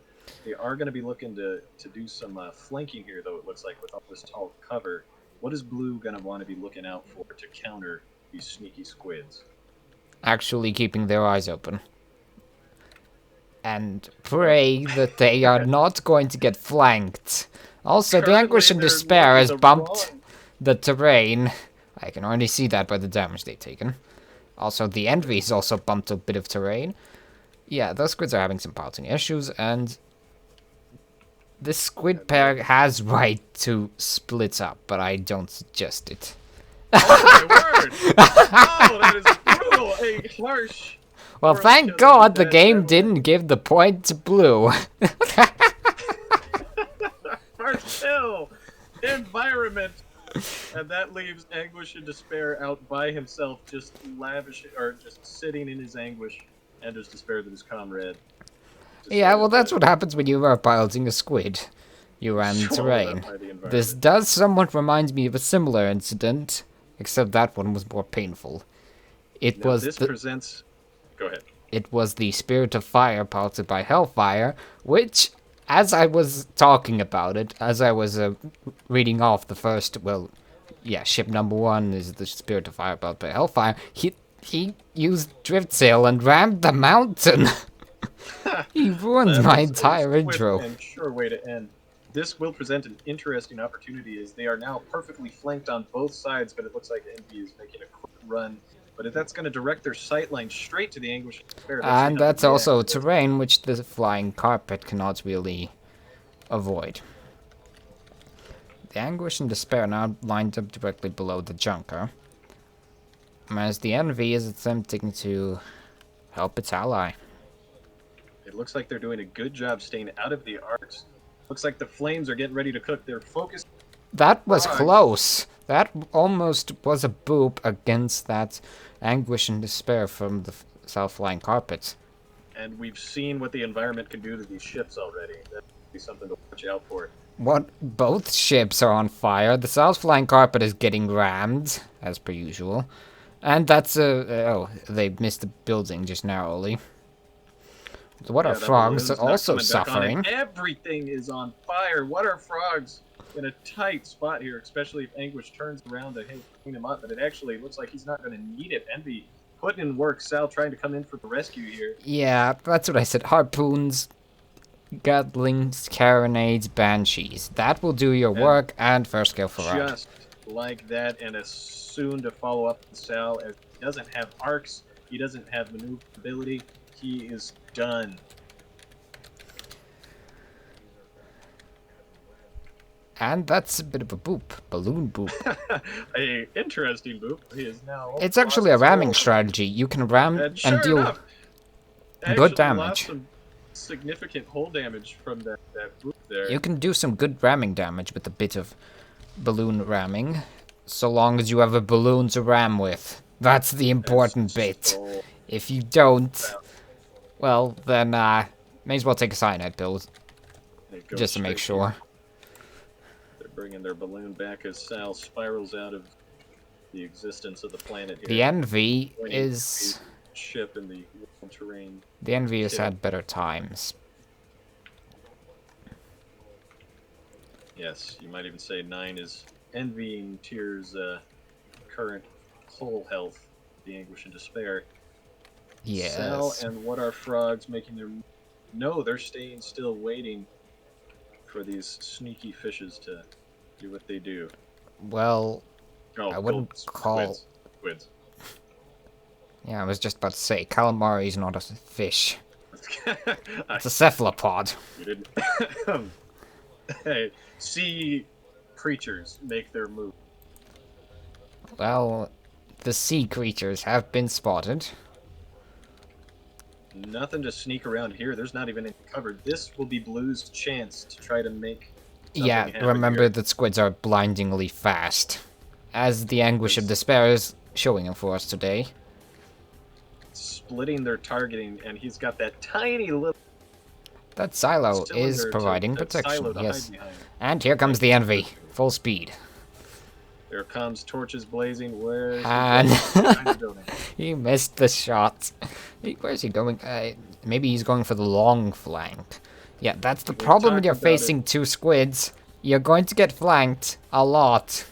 They are going to be looking to do some flanking here, though, it looks like, with all this tall cover. What is blue going to want to be looking out for to counter these sneaky squids? Actually keeping their eyes open. And pray that they are not going to get flanked. Also, the Anguish and Despair has bumped the terrain. I can already see that by the damage they've taken. Also, the Envy's also bumped a bit of terrain. Yeah, those squids are having some piloting issues, and this squid pair has right to split up, but I don't suggest it. Oh my word! Oh, that is brutal! A harsh... Well, thank God the game didn't give the point to blue. Harsh kill! Environment! And that leaves Anguish and Despair out by himself, just lavishing, or just sitting in his anguish, and his despair that his comrade. Yeah, well, that's what happens when you are piloting a squid. You ram terrain. This does somewhat remind me of a similar incident, except that one was more painful. Go ahead. It was the Spirit of Fire piloted by Hellfire, which, as I was talking about it, as I was reading off the first, ship number 1 is the Spirit of Fire piloted by Hellfire, he used Drift Sail and rammed the mountain. He ruined my entire intro. And sure way to end. This will present an interesting opportunity as they are now perfectly flanked on both sides, but it looks like Envy is making a quick run. But if that's going to direct their sight line straight to the Anguish and Despair... And that's also terrain which the flying carpet cannot really avoid. The Anguish and Despair now lined up directly below the Junker, as the Envy is attempting to help its ally. It looks like they're doing a good job staying out of the arcs. Looks like the flames are getting ready to cook. They're focused. That was close. That almost was a boop against that Anguish and Despair from the South Flying Carpet. And we've seen what the environment can do to these ships already. That would be something to watch out for. Both ships are on fire. The South Flying Carpet is getting rammed, as per usual. And that's they missed the building just narrowly. What are frogs also suffering? Everything is on fire. What are frogs in a tight spot here, especially if Anguish turns around to clean him up, but it actually looks like he's not going to need it. Envy putting in work. Sal trying to come in for the rescue here. Yeah, that's what I said. Harpoons, Gatlings, Carronades, Banshees. That will do your work, and first kill for round. Just like that, and as soon to follow up with Sal, as he doesn't have arcs, he doesn't have maneuverability, he is done. And that's a bit of a boop. Balloon boop. A interesting boop. He is now... It's actually a ramming strategy. You can ram and deal good damage. Lost some significant hull damage from that boop there. You can do some good ramming damage with a bit of balloon ramming, so long as you have a balloon to ram with. That's the important bit. If you don't, well, then may as well take a cyanide pill, just to make sure. They're bringing their balloon back as Sal spirals out of the existence of the planet here. The Envy is... ship in the terrain. The Envy has had better times. Yes, you might even say 9 is envying Tyr's current hull health, the Anguish and Despair. Yes. Sal and what are frogs making their... No, they're staying still waiting for these sneaky fishes to do what they do. Well, I wouldn't call... Squids. Yeah, I was just about to say, calamari is not a fish. It's a cephalopod. You didn't... Hey, sea creatures make their move. Well, the sea creatures have been spotted. Nothing to sneak around here. There's not even any cover. This will be Blue's chance to try to make something happen remember here. that squids are blindingly fast, as the Anguish of Despair is showing them for us today. Splitting their targeting, and he's got that tiny little... That silo is providing protection, yes. And here comes the Envy, full speed. There comes torches blazing. Where's and he missed the shot. Where's he going? Maybe he's going for the long flank. Yeah, that's the problem when you're facing two squids. You're going to get flanked a lot.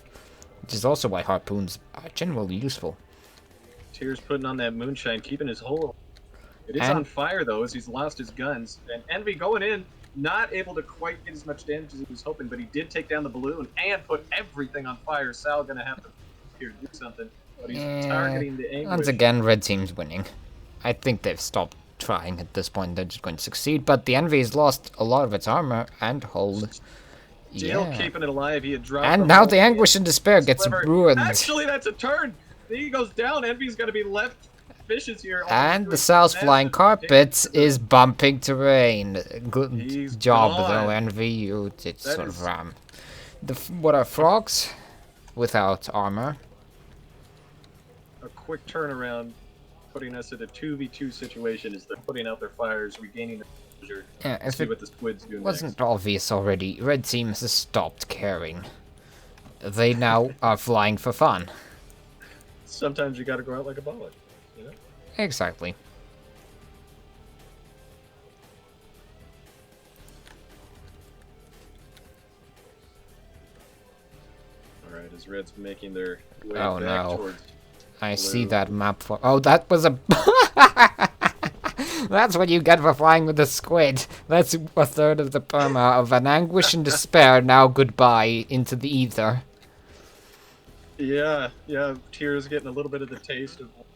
which is also why harpoons are generally useful. Tears putting on that moonshine, keeping his hole. It is on fire, though, as he's lost his guns. And Envy going in, not able to quite get as much damage as he was hoping, but he did take down the balloon and put everything on fire. Sal gonna have to here do something, but he's targeting the Anguish. Once again, red team's winning. I think they've stopped trying at this point. They're just going to succeed, but the Envy has lost a lot of its armor and hold. Still keeping it alive. He had dropped. And now the Anguish and Despair gets ruined. Actually, that's a turn. He goes down. Envy's gonna be left fishes here. And the Sal's flying carpet is bumping terrain. Good job, though, Envy. You did sort of ram. What are frogs without armor? A quick turnaround, putting us in a 2v2 situation as they're putting out their fires, regaining their pleasure. Yeah, if see what the squids do wasn't next. Obvious already, red team has stopped caring. They now are flying for fun. Sometimes you gotta go out like a bollock, you know? Exactly. Alright, as red's making their way Oh back no. towards I blue. see that map for— oh, that was a— that's what you get for flying with the squid. That's a third of the perma of an Anguish and Despair, now goodbye into the ether. Yeah, Tears getting a little bit of the taste of what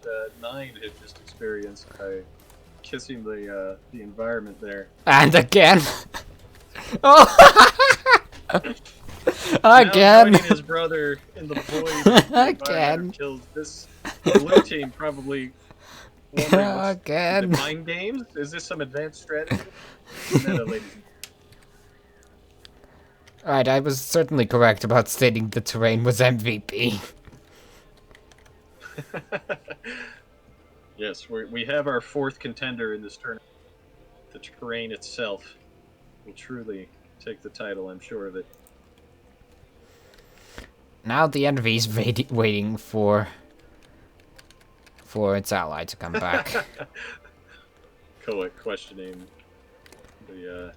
9 had just experienced by kissing the environment there. And again! Oh! Again! Now joining his brother in the void Again! Kills this blue team probably wondering Again! what's mind games? Is this some advanced strategy? Meta, ladies and Right, I was certainly correct about stating the terrain was MVP. Yes, we have our 4th contender in this tournament. The terrain itself will truly take the title, I'm sure of it. Now the Envy's waiting for its ally to come back. GOIA questioning the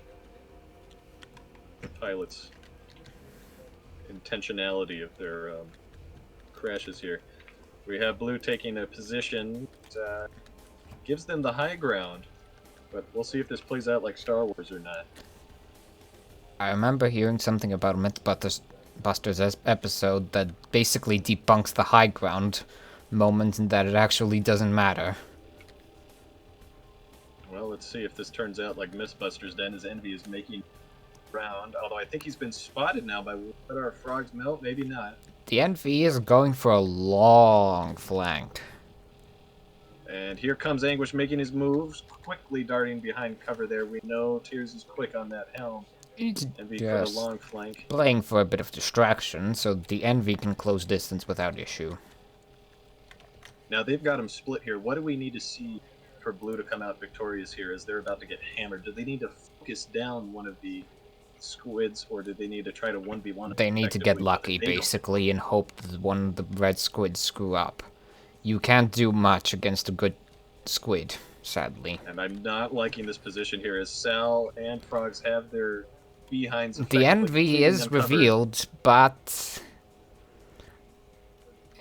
pilot's intentionality of their crashes here. We have blue taking a position that gives them the high ground, but we'll see if this plays out like Star Wars or not. I remember hearing something about Mythbusters episode that basically debunks the high ground moment and that it actually doesn't matter. Well, let's see if this turns out like Mythbusters then, as Envy is making ground, although I think he's been spotted now by what our frogs melt, maybe not. The Envy is going for a long flank. And here comes Anguish making his moves, quickly darting behind cover there. We know Tears is quick on that helm. Envy for a long flank. Playing for a bit of distraction, so the Envy can close distance without issue. Now they've got him split here. What do we need to see for blue to come out victorious here as they're about to get hammered? Do they need to focus down one of the squids, or do they need to try to 1v1? They need to get lucky, basically, and hope that one of the red squids screw up. You can't do much against a good squid, sadly. And I'm not liking this position here as Sal and Frogs have their behinds. The Envy is revealed, but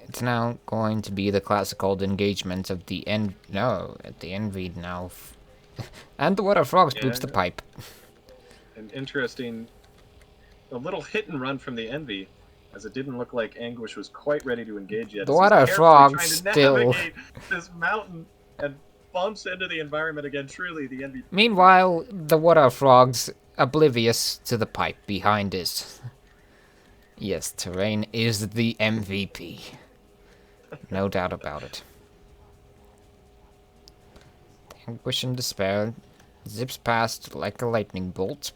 it's now going to be the classical engagement of the the Envy now. And the Water Frogs poops the pipe. An interesting, a little hit and run from the Envy, as it didn't look like Anguish was quite ready to engage yet. The Water Frogs still this mountain and bumps into the environment again. Truly, the Envy. Meanwhile, the Water Frogs oblivious to the pipe behind it. Yes, terrain is the MVP. No doubt about it. Anguish and Despair zips past like a lightning bolt.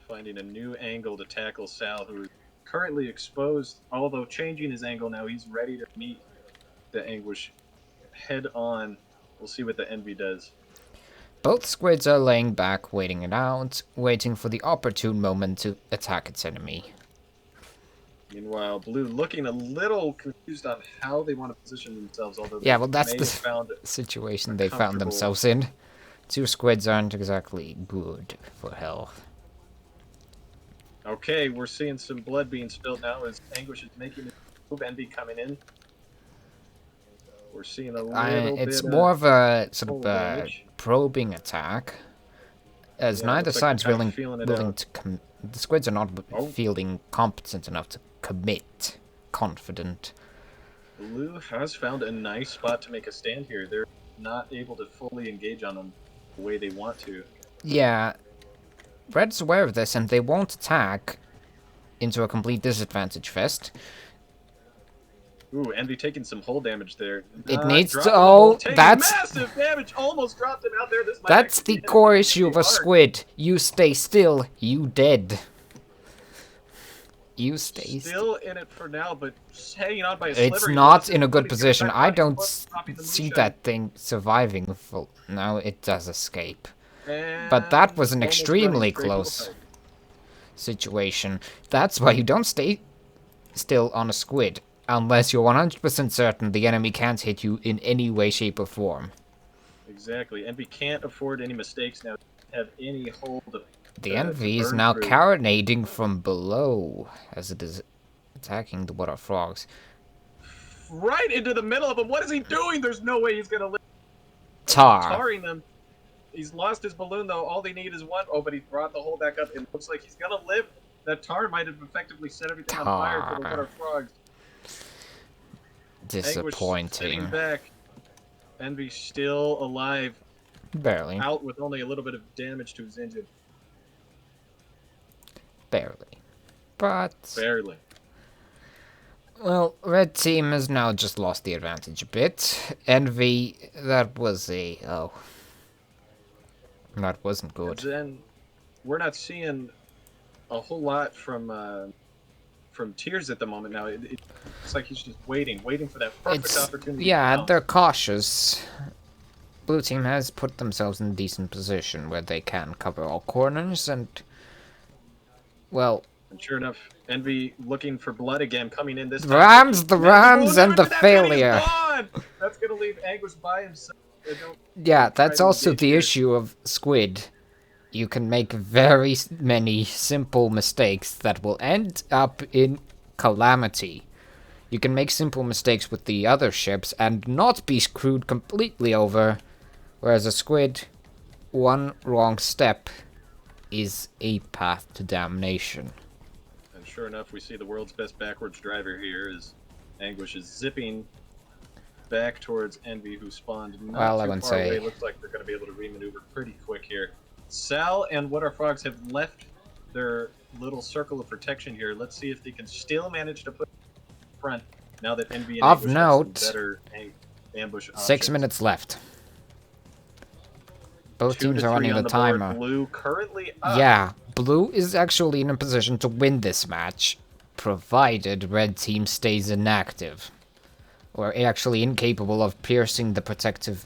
Finding a new angle to tackle Sal, who is currently exposed, although changing his angle now. He's ready to meet the Anguish head on. We'll see what the Envy does. Both squids are laying back, waiting it out, waiting for the opportune moment to attack its enemy. Meanwhile, blue looking a little confused on how they want to position themselves, although yeah, well, that's the situation they found themselves in. Two squids aren't exactly good for health. Okay, we're seeing some blood being spilled now as Anguish is making his move. Envy coming in. We're seeing a little It's bit more of of a sort full of damage. probing attack, as Yeah, it neither looks like they're side's kind of feeling it willing out. to the squids are not Oh, feeling competent enough to commit, confident. Blue has found a nice spot to make a stand here. They're not able to fully engage on them the way they want to. Yeah, Red's aware of this, and they won't attack into a complete disadvantage fest. Ooh, Envy taking some hull damage there. It Not needs to. dropping the hull, Oh, taking that's massive damage. Almost dropped him out there. This might that's actually the be core hitting issue of a hard. squid. You stay still, you dead. You stay Still in it for now, but hanging on by a It's sliver. not in a good position. I don't see Moonshine. that thing surviving. No, it does escape. And But that was an almost extremely running straight to the close fight. situation. That's why you don't stay still on a squid, unless you're 100% certain the enemy can't hit you in any way, shape, or form. Exactly. Envy can't afford any mistakes now. Have any hold of The Envy to is burn now through. carronating from below, as it is attacking the water frogs. Right into the middle of them. What is he doing? There's no way he's gonna live. Tar. Tarring them. He's lost his balloon though. All they need is one. Oh, but he brought the hole back up. It looks like he's gonna live. That tar might have effectively set everything on fire for the water frogs. Disappointing. Sitting back. Envy still alive. Barely. Out with only a little bit of damage to his engine. Barely. But... Barely. Well, red team has now just lost the advantage a bit. Envy, that was a... oh. That wasn't good. And then we're not seeing a whole lot from Tears at the moment now. It's like he's just waiting for that perfect opportunity. Yeah, they're cautious. Blue team has put themselves in a decent position where they can cover all corners and... well... And sure enough, Envy looking for blood again, coming in this time. The Rams, and the failure. That's going to leave Anguish by himself. Yeah, that's also the issue of Squid. You can make very many simple mistakes that will end up in calamity. You can make simple mistakes with the other ships and not be screwed completely over, whereas a Squid, one wrong step is a path to damnation. And sure enough, we see the world's best backwards driver here as Anguish is zipping back towards Envy, who spawned not too far away. Looks like they're going to be able to remaneuver pretty quick here. Sal and Water Frogs have left their little circle of protection here. Let's see if they can still manage to put in front now that Envy and Anguish have some better ambush options. 6 minutes left. Both teams are running the timer. Blue currently up. Yeah, Blue is actually in a position to win this match, provided Red team stays inactive. Or actually incapable of piercing the protective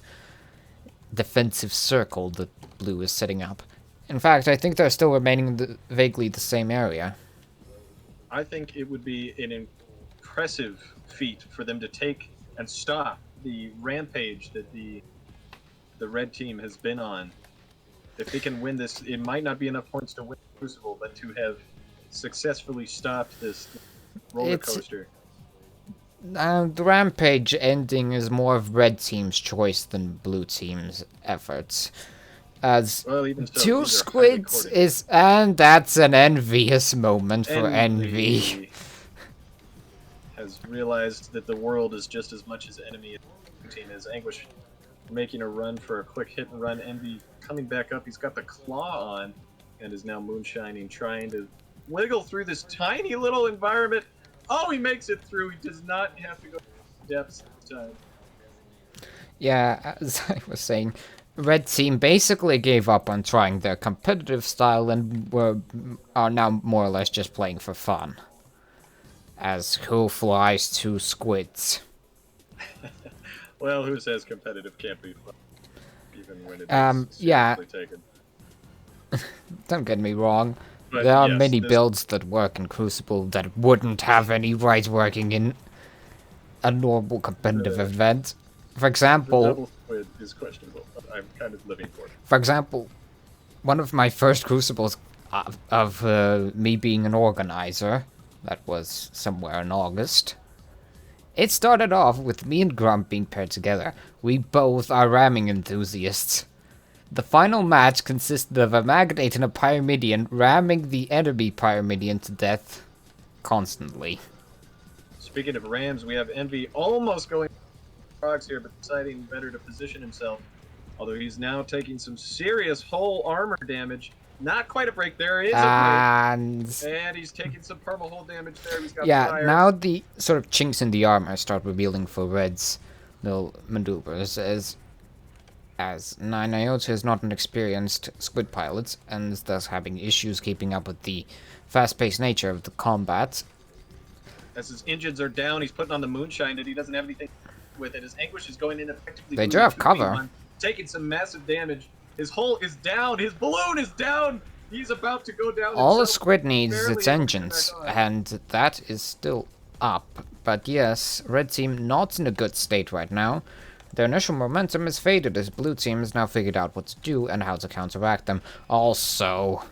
defensive circle that Blue is setting up. In fact, I think they're still remaining in vaguely the same area. I think it would be an impressive feat for them to take and stop the rampage that the red team has been on. If they can win this, it might not be enough points to win Crewcible, but to have successfully stopped this roller coaster. The rampage ending is more of red team's choice than blue team's efforts. As even so, two squids is, and that's an envious moment for Envy. Has realized that the world is just as much his enemy as the team is. Anguish making a run for a quick hit and run. Envy coming back up. He's got the claw on and is now moonshining, trying to wiggle through this tiny little environment. Oh, he makes it through. He does not have to go depths this time. Yeah, as I was saying, Red Team basically gave up on trying their competitive style and are now more or less just playing for fun. As who flies two squids? Well, who says competitive can't be fun? Even when it's seriously taken. Don't get me wrong. But there are many builds that work in Crucible that wouldn't have any right working in a normal competitive event. For example... The double squid is questionable, but I'm kind of living for it. For example, one of my first Crucibles, of me being an organizer. That was somewhere in August. It started off with me and Grump being paired together. We both are ramming enthusiasts. The final match consisted of a Magnate and a Pyramidian ramming the enemy Pyramidian to death constantly. Speaking of rams, we have Envy almost going frogs here, but deciding better to position himself. Although he's now taking some serious whole armor damage. Not quite a break. There is a break. And he's taking some perma-hull damage there. He's got fires. Now the sort of chinks in the armor start revealing for Red's little maneuvers as 9 Iota is not an experienced squid pilot and is thus having issues keeping up with the fast-paced nature of the combat. As his engines are down, he's putting on the moonshine that he doesn't have anything with it. His Anguish is going in effectively. They do have cover. Taking some massive damage. His hull is down. His balloon is down. He's about to go down. All a squid needs is its engines, and that is still up. But yes, Red Team not in a good state right now. Their initial momentum is faded as Blue Team has now figured out what to do and how to counteract them. Also,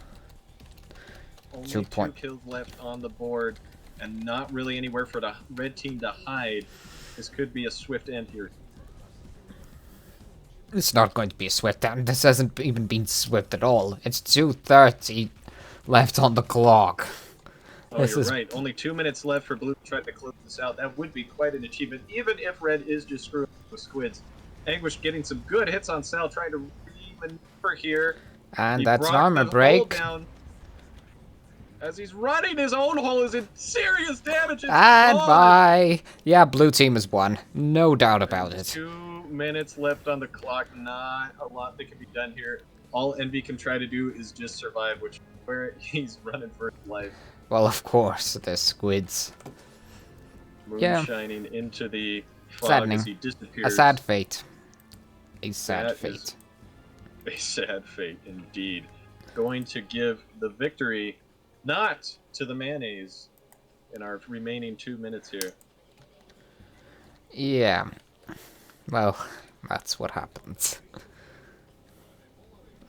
only 2 kills left on the board, and not really anywhere for the Red Team to hide. This could be a swift end here. It's not going to be a swift end. This hasn't even been swift at all. It's 2:30 left on the clock. Oh, you're right. Only 2 minutes left for Blue to try to close this out. That would be quite an achievement, even if Red is just screwing with squids. Anguish getting some good hits on Sal, trying to re-maneuver here. And that's an armor break. As he's running, his own hull is in serious damage. And bye. Yeah, Blue Team has won. No doubt about it. 2 minutes left on the clock. Not a lot that can be done here. All Envy can try to do is just survive, which is where he's running for his life. Well, of course, they're squids. Shining into the fog as he disappears. A sad fate. A sad fate. A sad fate, indeed. Going to give the victory not to the mayonnaise in our remaining 2 minutes here. Yeah. Well, that's what happens.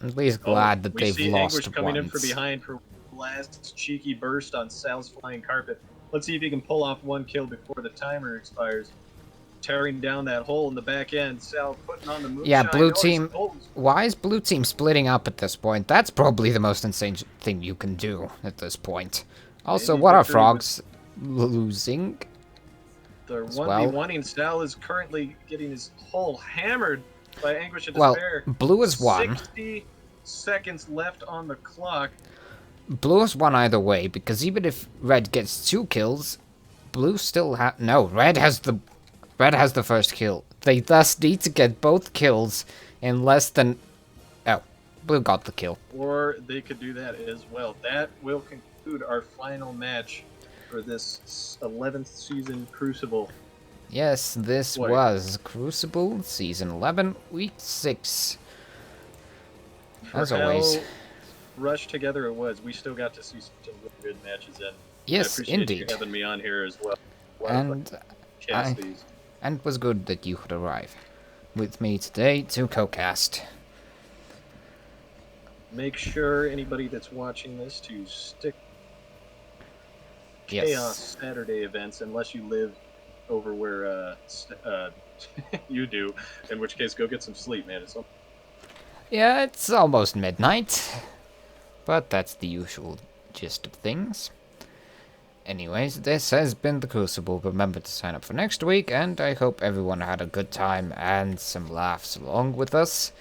At least glad that they've lost Anguish coming once. in from behind for last cheeky burst on Sal's flying carpet. Let's see if he can pull off 1 kill before the timer expires. Tearing down that hole in the back end. Sal putting on the moonshine. Yeah, Blue Team. Why is Blue Team splitting up at this point? That's probably the most insane thing you can do at this point. Also, what are frogs losing? The 1v1ing Sal is currently getting his hull hammered by Anguish of Despair. Well, Blue is 1. 60 seconds left on the clock. Blue is 1 either way, because even if Red gets 2 kills, Blue still no, Red has the first kill. They thus need to get both kills in less than... Oh, Blue got the kill. Or they could do that as well. That will conclude our final match for this 11th season Crucible. Yes, this was Crucible Season 11, Week 6. As always. Rushed together it was. We still got to see some really good matches in. Yes, I appreciate indeed. you having me on here as well. And it was good that you could arrive with me today to co-cast. Make sure anybody that's watching this to stick Chaos Saturday events, unless you live over where you do, in which case go get some sleep, man. Yeah, it's almost midnight, but that's the usual gist of things. Anyways, this has been the Crucible. Remember to sign up for next week, and I hope everyone had a good time and some laughs along with us.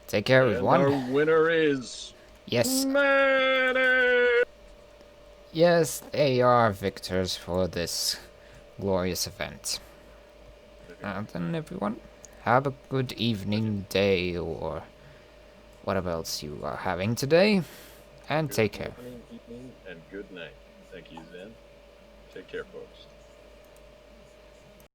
Take care, everyone. Our winner is... Yes. Manny! Yes, they are victors for this glorious event. And then, everyone, have a good evening, day, or whatever else you are having today, and take care. Good evening and good night. Thank you, Zen. Take care, folks.